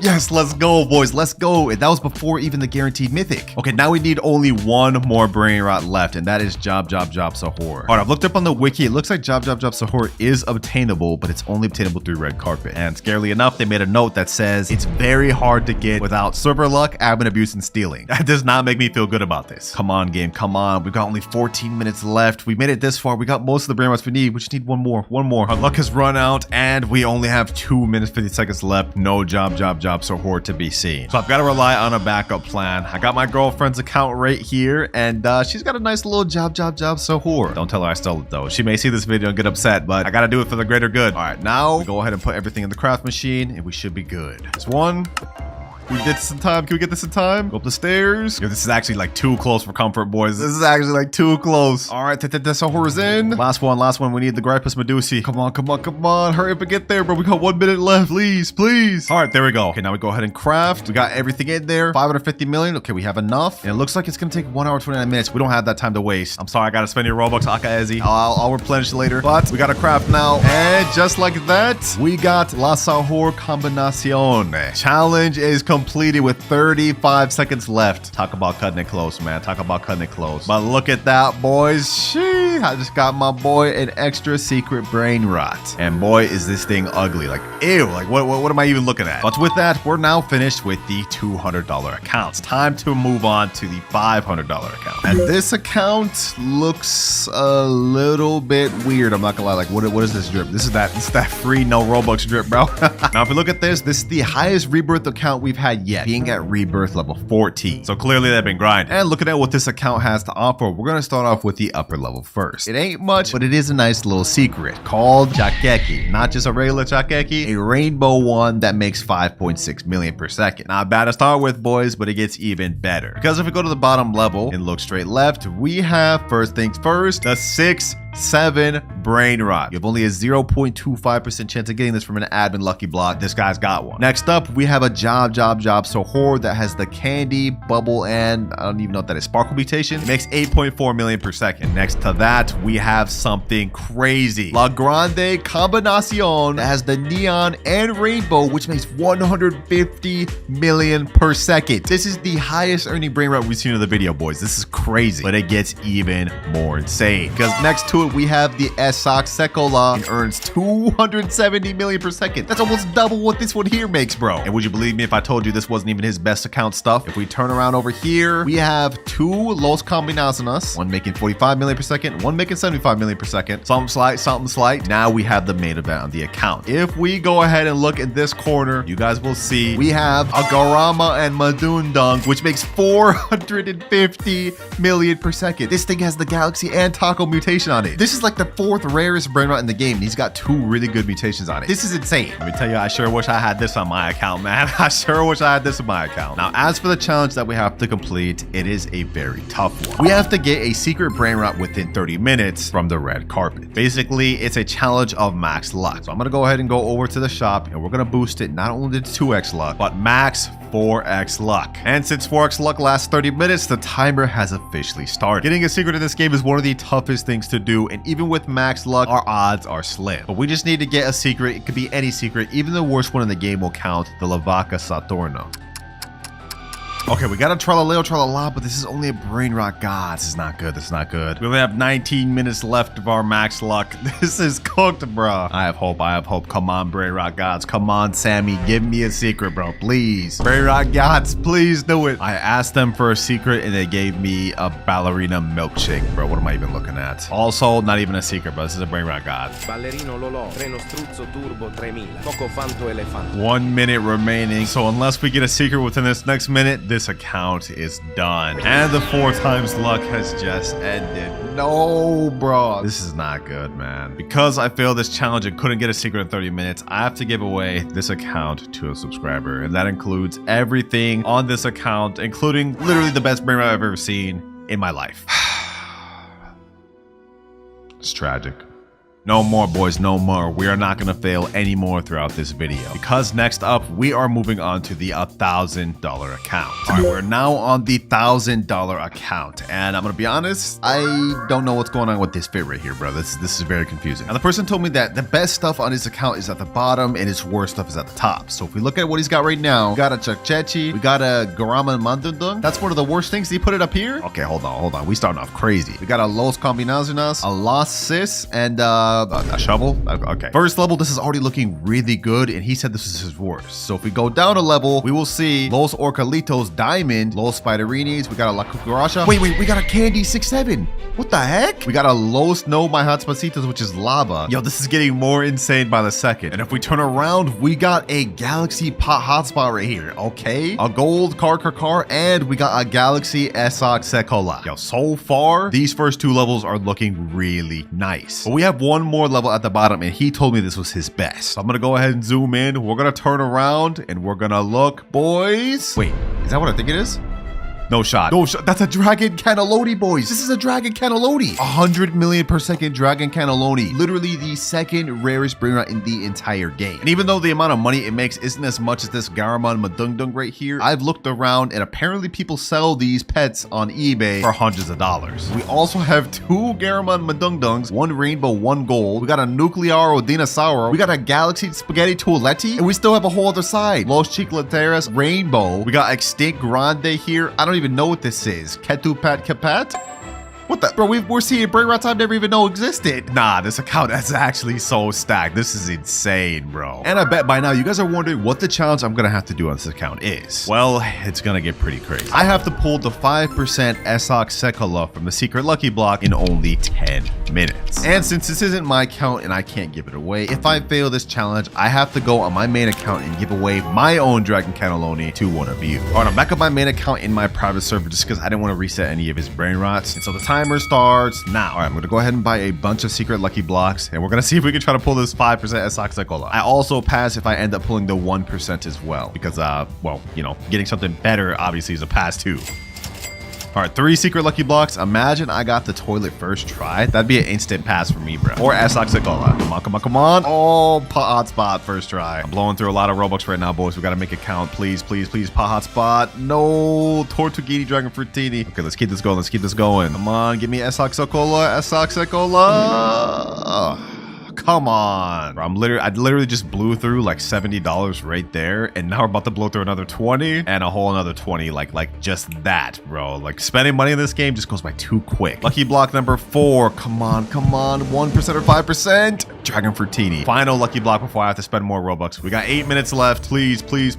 Yes, let's go, boys. Let's go. And that was before even the guaranteed mythic. Okay, now we need only 1 more brain rot left, and that is Job Sahur. All right, I've looked up on the wiki. It looks like Job Sahur is obtainable, but it's only obtainable through red carpet. And scarily enough, they made a note that says it's very hard to get without server luck, admin abuse, and stealing. That does not make me feel good about this. Come on, game. Come on. We've got only 14 minutes left. We made it this far. We got most of the brain rots we need. We just need 1 more. Our luck has run out, and we only have 2 minutes 50 seconds left. No Job Sahur to be seen. So I've got to rely on a backup plan. I got my girlfriend's account right here, and she's got a nice little Job Sahur. Don't tell her I stole it though. She may see this video and get upset, but I gotta do it for the greater good. All right, now we go ahead and put everything in the craft machine, and we should be good. There's 1. We get this in time. Can we get this in time? Go up the stairs. Yo, this is actually like too close for comfort, boys. This is actually like too close. All right, Sahur is in. Last one. We need the Gripus Medusi. Come on. Hurry up and get there, bro. We got 1 minute left. Please. All right, there we go. Okay, now we go ahead and craft. We got everything in there. 550 million. Okay, we have enough. And it looks like it's gonna take 1 hour, 29 minutes. We don't have that time to waste. I'm sorry, I gotta spend your Robux, Akaezi. I'll replenish later. But we gotta craft now. And just like that, we got La Sahur Combinacion. Challenge is completed with 35 seconds left. Talk about cutting it close, man. But look at that, boys. Shee, I just got my boy an extra secret brain rot. And boy, is this thing ugly. Like, ew. Like, what am I even looking at? But with that, we're now finished with the $200 accounts. Time to move on to the $500 account. And this account looks a little bit weird. I'm not gonna lie. Like, what is this drip? It's that free no Robux drip, bro. Now, if you look at this is the highest rebirth account we've had yet, being at rebirth level 14. So clearly they've been grinding. And looking at what this account has to offer, we're gonna start off with the upper level first. It ain't much, but it is a nice little secret called Chakeki. Not just a regular Chakeki, a rainbow one that makes 5.6 million per second. Not bad to start with, boys, but it gets even better. Because if we go to the bottom level and look straight left, we have, first things first, the 6-7 brain rot. You have only a 0.25% chance of getting this from an admin lucky block. This guy's got one. Next up, we have a Job Sahur that has the candy, bubble, and I don't even know what that is, sparkle mutation. It makes 8.4 million per second. Next to that, we have something crazy. La Grande Combinacion that has the neon and rainbow, which makes 150 million per second. This is the highest earning brain rot we've seen in the video, boys. This is crazy, but it gets even more insane because next to it, we have the Esak Sekola and earns 270 million per second. That's almost double what this one here makes, bro. And would you believe me if I told you this wasn't even his best account stuff? If we turn around over here, we have 2 Los Combinaciones, one making 45 million per second, one making 75 million per second. Something slight. Now we have the main event on the account. If we go ahead and look in this corner, you guys will see we have a Garama and Madundung, which makes 450 million per second. This thing has the Galaxy and Taco mutation on it. This is like the 4th rarest brain rot in the game, and he's got 2 really good mutations on it. This is insane. Let me tell you, I sure wish I had this on my account, man. I sure wish I had this in my account. Now, as for the challenge that we have to complete, it is a very tough one. We have to get a secret brain rot within 30 minutes from the red carpet. Basically, it's a challenge of max luck. So I'm gonna go ahead and go over to the shop, and we're gonna boost it not only to 2x luck, but max 4x luck. And since 4x luck lasts 30 minutes, the timer has officially started. Getting a secret in this game is one of the toughest things to do, and even with max luck, our odds are slim. But we just need to get a secret. It could be any secret. Even the worst one in the game will count, the Lavaca Saturno. Okay, we got a Tralaleo Tralala, but this is only a brain rot. God, this is not good. We only have 19 minutes left of our max luck. This is cooked, bro. I have hope. Come on, brain rot gods. Come on, Sammy. Give me a secret, bro. Please. Brain rot gods, please do it. I asked them for a secret, and they gave me a ballerina milkshake, bro. What am I even looking at? Also, not even a secret, bro. This is a brain rot god. Ballerino Lolo, Treno Struzzo Turbo 3000, Poco Fanto Elefante. 1 minute remaining. So unless we get a secret within this next minute, this account is done. And the 4 times luck has just ended. No, bro. This is not good, man. Because I failed this challenge and couldn't get a secret in 30 minutes, I have to give away this account to a subscriber. And that includes everything on this account, including literally the best brain rot I've ever seen in my life. It's tragic. No more, boys, no more. We are not going to fail anymore throughout this video. Because next up, we are moving on to the $1,000 account. All right, we're now on the $1,000 account. And I'm going to be honest, I don't know what's going on with this fit right here, bro. This is very confusing. And the person told me that the best stuff on his account is at the bottom and his worst stuff is at the top. So if we look at what he's got right now, we got a Chakchechi, we got a Garama Mandundung. That's one of the worst things. Did he put it up here? Okay, hold on. We starting off crazy. We got a Los Combinaciones, a Los Sis, and a shovel. Okay. First level, this is already looking really good, and he said this is his worst. So if we go down a level, we will see Los Orcalitos Diamond, Los Spiderinis, we got a La Cucaracha. Wait, we got a Candy 6-7. What the heck? We got a Los No My Hotspacitos, which is lava. Yo, this is getting more insane by the second. And if we turn around, we got a Galaxy Pot Hotspot right here. Okay. A Gold Car, and we got a Galaxy Esoc Sekola. Yo, so far, these first 2 levels are looking really nice. But we have one more level at the bottom, and he told me this was his best. So I'm gonna go ahead and zoom in. We're gonna turn around and we're gonna look, boys. Wait, is that what I think it is? No shot. That's a Dragon Cannelloni, boys. This is a Dragon Cannelloni. 100 million per second Dragon Cannelloni. Literally the second rarest brain rot in the entire game. And even though the amount of money it makes isn't as much as this Garamon Madungdung right here, I've looked around and apparently people sell these pets on eBay for hundreds of dollars. We also have 2 Garamon Madungdungs, 1 rainbow, 1 gold. We got a Nuclearo Dinosauro. We got a Galaxy Spaghetti Toiletti. And we still have a whole other side. Los Chicleteras Rainbow. We got Extinct Grande here. I don't even know what this is. Ketupat Kapat? What the? Bro, we're seeing brain rots I've never even know existed. Nah, this account is actually so stacked. This is insane, bro. And I bet by now you guys are wondering what the challenge I'm gonna have to do on this account is. Well, it's gonna get pretty crazy. I have to pull the 5% Esoc Sekola from the secret lucky block in only 10 minutes. And since this isn't my account and I can't give it away, if I fail this challenge, I have to go on my main account and give away my own Dragon Cannelloni to one of you. All right, I'm back on my main account in my private server just because I didn't want to reset any of his brain rots. And so the timer starts now. All right, I'm gonna go ahead and buy a bunch of secret lucky blocks, and we're gonna see if we can try to pull this 5% Esoc Sekola. I also pass if I end up pulling the 1% as well, because well, you know, getting something better obviously is a pass too. All right, 3 secret lucky blocks. Imagine I got the toilet first try. That'd be an instant pass for me, bro. Or Esoc Sekola. Come on. Oh, pot hotspot first try. I'm blowing through a lot of Robux right now, boys. We gotta make it count. Please, pot hotspot. No, Tortuguini Dragon Fruitini. Okay, let's keep this going. Come on, give me Esoc Sekola. Come on. Bro, I literally just blew through like $70 right there, and now we're about to blow through another 20 and a whole another 20, like just that, bro. Like spending money in this game just goes by too quick. Lucky block number 4. Come on, 1% or 5%. Dragon Fruitini. Final lucky block before I have to spend more Robux. We got 8 minutes left. Please. Bro, you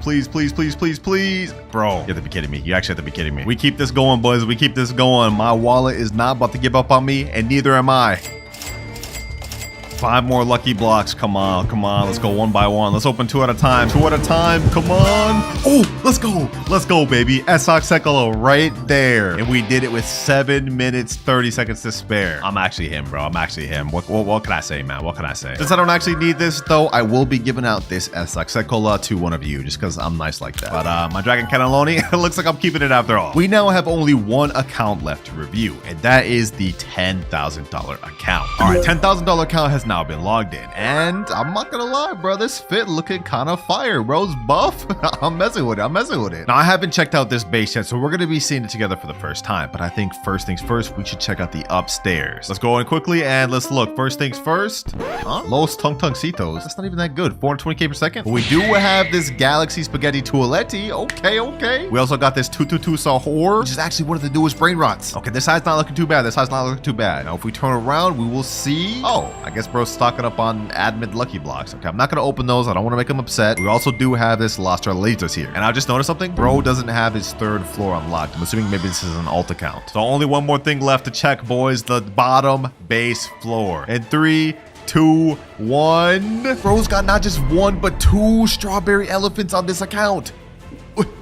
have to be kidding me. You actually have to be kidding me. We keep this going, boys. We keep this going. My wallet is not about to give up on me, and neither am I. 5 more lucky blocks. Come on. Let's go one by one. Let's open 2 at a time. Come on. Oh, let's go, baby. Esoc Sekola right there. And we did it with 7 minutes, 30 seconds to spare. I'm actually him, bro. What can I say, man? What can I say? Since I don't actually need this, though, I will be giving out this Esoc Sekola to one of you just because I'm nice like that. But my Dragon Cannelloni, it looks like I'm keeping it after all. We now have only 1 account left to review, and that is the $10,000 account. All right, $10,000 account has now been logged in, and I'm not gonna lie, bro, this fit looking kind of fire. Bro's buff. I'm messing with it. Now, I haven't checked out this base yet, so we're gonna be seeing it together for the first time, but I think first things first, we should check out the upstairs. Let's go in quickly and let's look. First things first. Los Tungtungcitos. That's not even that good. 420k per second. But we do have this Galaxy Spaghetti Toiletti. Okay. We also got this 222 Sahur, which is actually one of the newest brain rots. Okay, this side's not looking too bad. Now, if we turn around, we will see. Oh, I guess bro's stocking up on admin lucky blocks. Okay, I'm not gonna open those. I don't want to make him upset. We also do have this Las Tralitas here, and I just noticed something. Bro doesn't have his 3rd floor unlocked. I'm assuming maybe this is an alt account. So only one more thing left to check, boys. The bottom base floor. And 3, 2, 1. Bro's got not just 1 but 2 strawberry elephants on this account.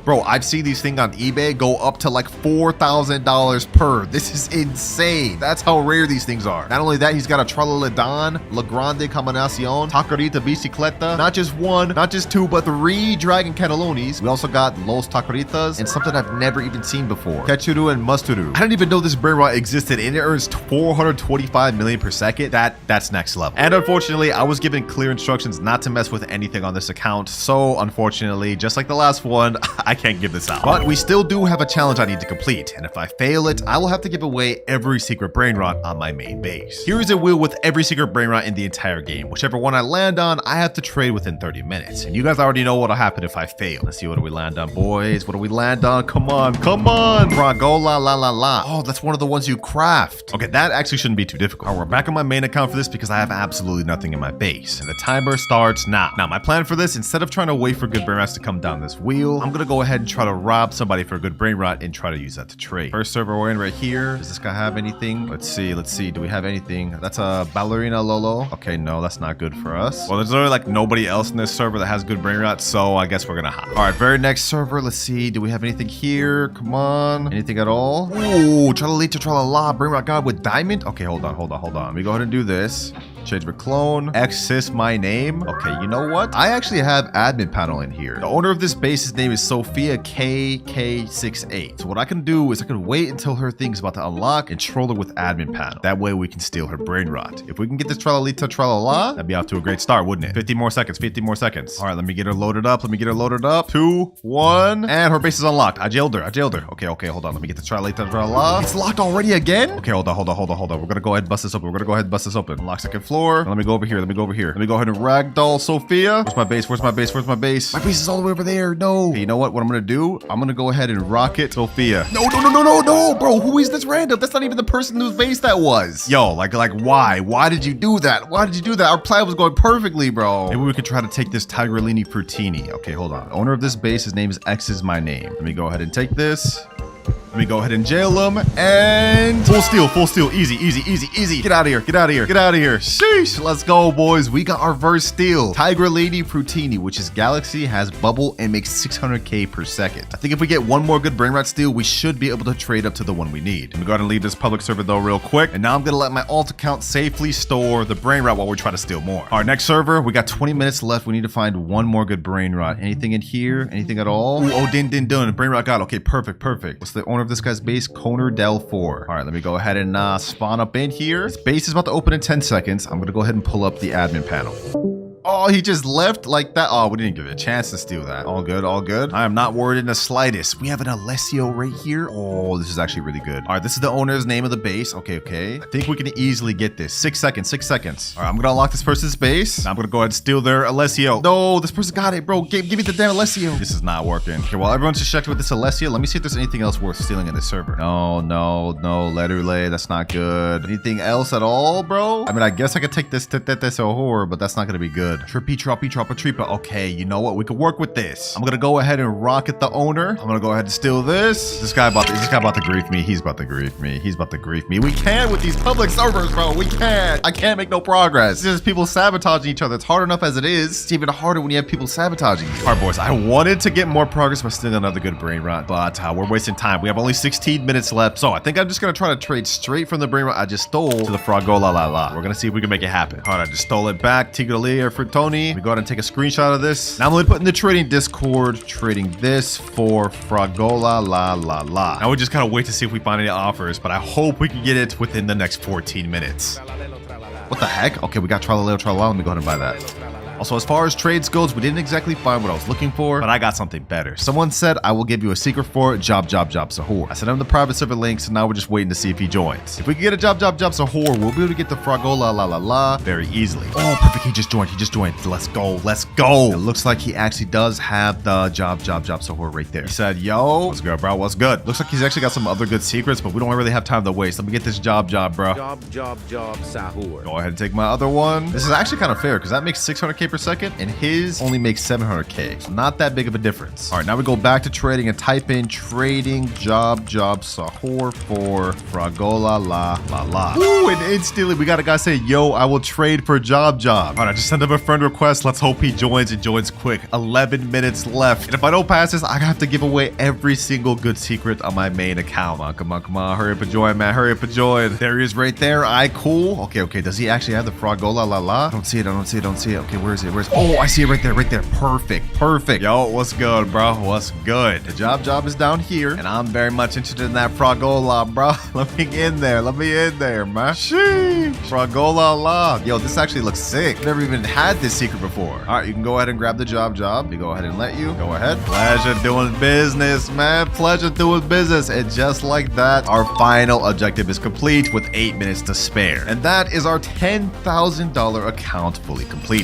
Bro, I've seen these things on eBay go up to like $4,000 per. This is insane. That's how rare these things are. Not only that, he's got a Tralaledon, La Grande Combinacion, Taquerita Bicicleta. Not just one, not just two, but 3 Dragon Cannellonis. We also got Los Taqueritas and something I've never even seen before. Ketchuru and Musturu. I didn't even know this Brainrot existed, and it earns 425 million per second. That's next level. And unfortunately, I was given clear instructions not to mess with anything on this account. So unfortunately, just like the last one, I can't give this out. But we still do have a challenge I need to complete. And if I fail it, I will have to give away every secret Brainrot on my main base. Here is a wheel with every secret Brainrot in the entire game. Whichever one I land on, I have to trade within 30 minutes. And you guys already know what'll happen if I fail. Let's see, what do we land on, boys? What do we land on? Come on, come on. Fragola la la la. Oh, that's one of the ones you craft. Okay, that actually shouldn't be too difficult. All right, we're back on my main account for this because I have absolutely nothing in my base. And the timer starts now. Now, my plan for this, instead of trying to wait for good Brainrots to come down this wheel, I'm gonna go ahead and try to rob somebody for a good Brainrot and try to use that to trade. First server we're in right here. Does this guy have anything? Let's see. Do we have anything? That's a Ballerina Lolo. Okay, no, that's not good for us. Well, there's literally like nobody else in this server that has good Brainrots, so I guess we're gonna hop. All right, very next server. Let's see. Do we have anything here? Come on. Anything at all? Ooh, Tralalita Tralala, Brainrot God with diamond. Okay, hold on. Let me go ahead and do this. Change my clone. Access my name. Okay, you know what? I actually have admin panel in here. The owner of this base's name is Sophia KK68. So what I can do is I can wait until her thing's about to unlock and troll her with admin panel. That way we can steal her Brainrot. If we can get this Tralalita Tralala, that'd be off to a great start, wouldn't it? 50 more seconds. All right, let me get her loaded up. 2, 1, and her base is unlocked. I jailed her. Okay, hold on. Let me get the Tralalita Tralala. It's locked already again? Okay, hold on. We're gonna go ahead and bust this open. Unlock second floor. Now let me go over here. Let me go ahead and ragdoll Sophia. Where's my base? My base is all the way over there. No. Okay, you know what I'm gonna do? I'm gonna go ahead and rocket Sophia. No, bro. Who is this random? That's not even the person whose base that was. Yo, like why? Why did you do that? Our plan was going perfectly, bro. Maybe we could try to take this Tigrellini Frutini. Okay, hold on. The owner of this base, his name is X is my name. Let me go ahead and take this. Let me go ahead and jail him, and full steal, easy. Get out of here. Sheesh, let's go, boys. We got our first steal. Tigrellini Frutini, which is Galaxy, has bubble, and makes 600k per second. I think if we get one more good Brainrot steal, we should be able to trade up to the one we need. Let me go ahead and leave this public server though real quick, and now I'm gonna let my alt account safely store the Brainrot while we try to steal more. Our next server, we got 20 minutes left. We need to find one more good Brainrot. Anything in here? Anything at all? Ooh, oh, din. Brainrot God. Okay, perfect. What's the owner of this guy's base? Koner Del 4. All right, let me go ahead and spawn up in here. His base is about to open in 10 seconds. I'm gonna go ahead and pull up the admin panel. Oh, he just left like that. Oh, we didn't give it a chance to steal that. All good. I am not worried in the slightest. We have an Alessio right here. Oh, this is actually really good. All right, this is the owner's name of the base. Okay. I think we can easily get this. 6 seconds. All right, I'm gonna unlock this person's base. Now I'm gonna go ahead and steal their Alessio. No, this person got it, bro. Give me the damn Alessio. This is not working. Okay, while everyone's just checked with this Alessio, let me see if there's anything else worth stealing in this server. No. Letterlay, that's not good. Anything else at all, bro? I mean, I guess I could take this Horror, but that's not gonna be good. Trippy Tripa. Okay, you know what? We could work with this. I'm gonna go ahead and rocket the owner. I'm gonna go ahead and steal this. This guy about to grief me. He's about to grief me. We can't with these public servers, bro. We can't. I can't make no progress. It's just people sabotaging each other. It's hard enough as it is. It's even harder when you have people sabotaging you. All right, boys. I wanted to get more progress by stealing another good Brainrot, but we're wasting time. We have only 16 minutes left, so I think I'm just gonna try to trade straight from the Brainrot I just stole to the Fragola la la. We're gonna see if we can make it happen. All right, I just stole it back. Tigrellini Frutoni. Let me go ahead and take a screenshot of this. Now I'm gonna put in the trading Discord, trading this for Fragola la la la. Now we just gotta wait to see if we find any offers, but I hope we can get it within the next 14 minutes. What the heck? Okay, we got Tralaleo Tralala. Let me go ahead and buy that. Also, as far as trades goes, we didn't exactly find what I was looking for, but I got something better. Someone said, I will give you a secret for Job Sahur. I sent him the private server link, so now we're just waiting to see if he joins. If we can get a Job Sahur, we'll be able to get the Fragola la la la very easily. Oh, perfect. He just joined. Let's go. It looks like he actually does have the Job Sahur right there. He said, yo, what's good, bro? What's good? Looks like he's actually got some other good secrets, but we don't really have time to waste. Let me get this job, bro. Job Sahur. Go ahead and take my other one. This is actually kind of fair because that makes 600k 5k per second, and his only makes 700k. So not that big of a difference. All right, now we go back to trading and type in trading job sahur for fragola la. Ooh, and instantly we got a guy say, yo, I will trade for job. All right, I just sent him a friend request. Let's hope he joins and joins quick. 11 minutes left. And if I don't pass this, I have to give away every single good secret on my main account. Come on. Hurry up and join, man. Hurry up and join. There he is right there. Cool. Okay. Does he actually have the fragola la? I don't see it. Okay, where is it? Oh, I see it right there. Perfect. Yo, what's good, bro? What's good? The job is down here, and I'm very much interested in that fragola, bro. Let me in there, man. Sheesh. Fragola la. Yo, this actually looks sick. Never even had this secret before. All right, you can go ahead and grab the job. We go ahead and let you. Go ahead. Pleasure doing business, man. Pleasure doing business. And just like that, our final objective is complete with 8 minutes to spare. And that is our $10,000 account fully completed.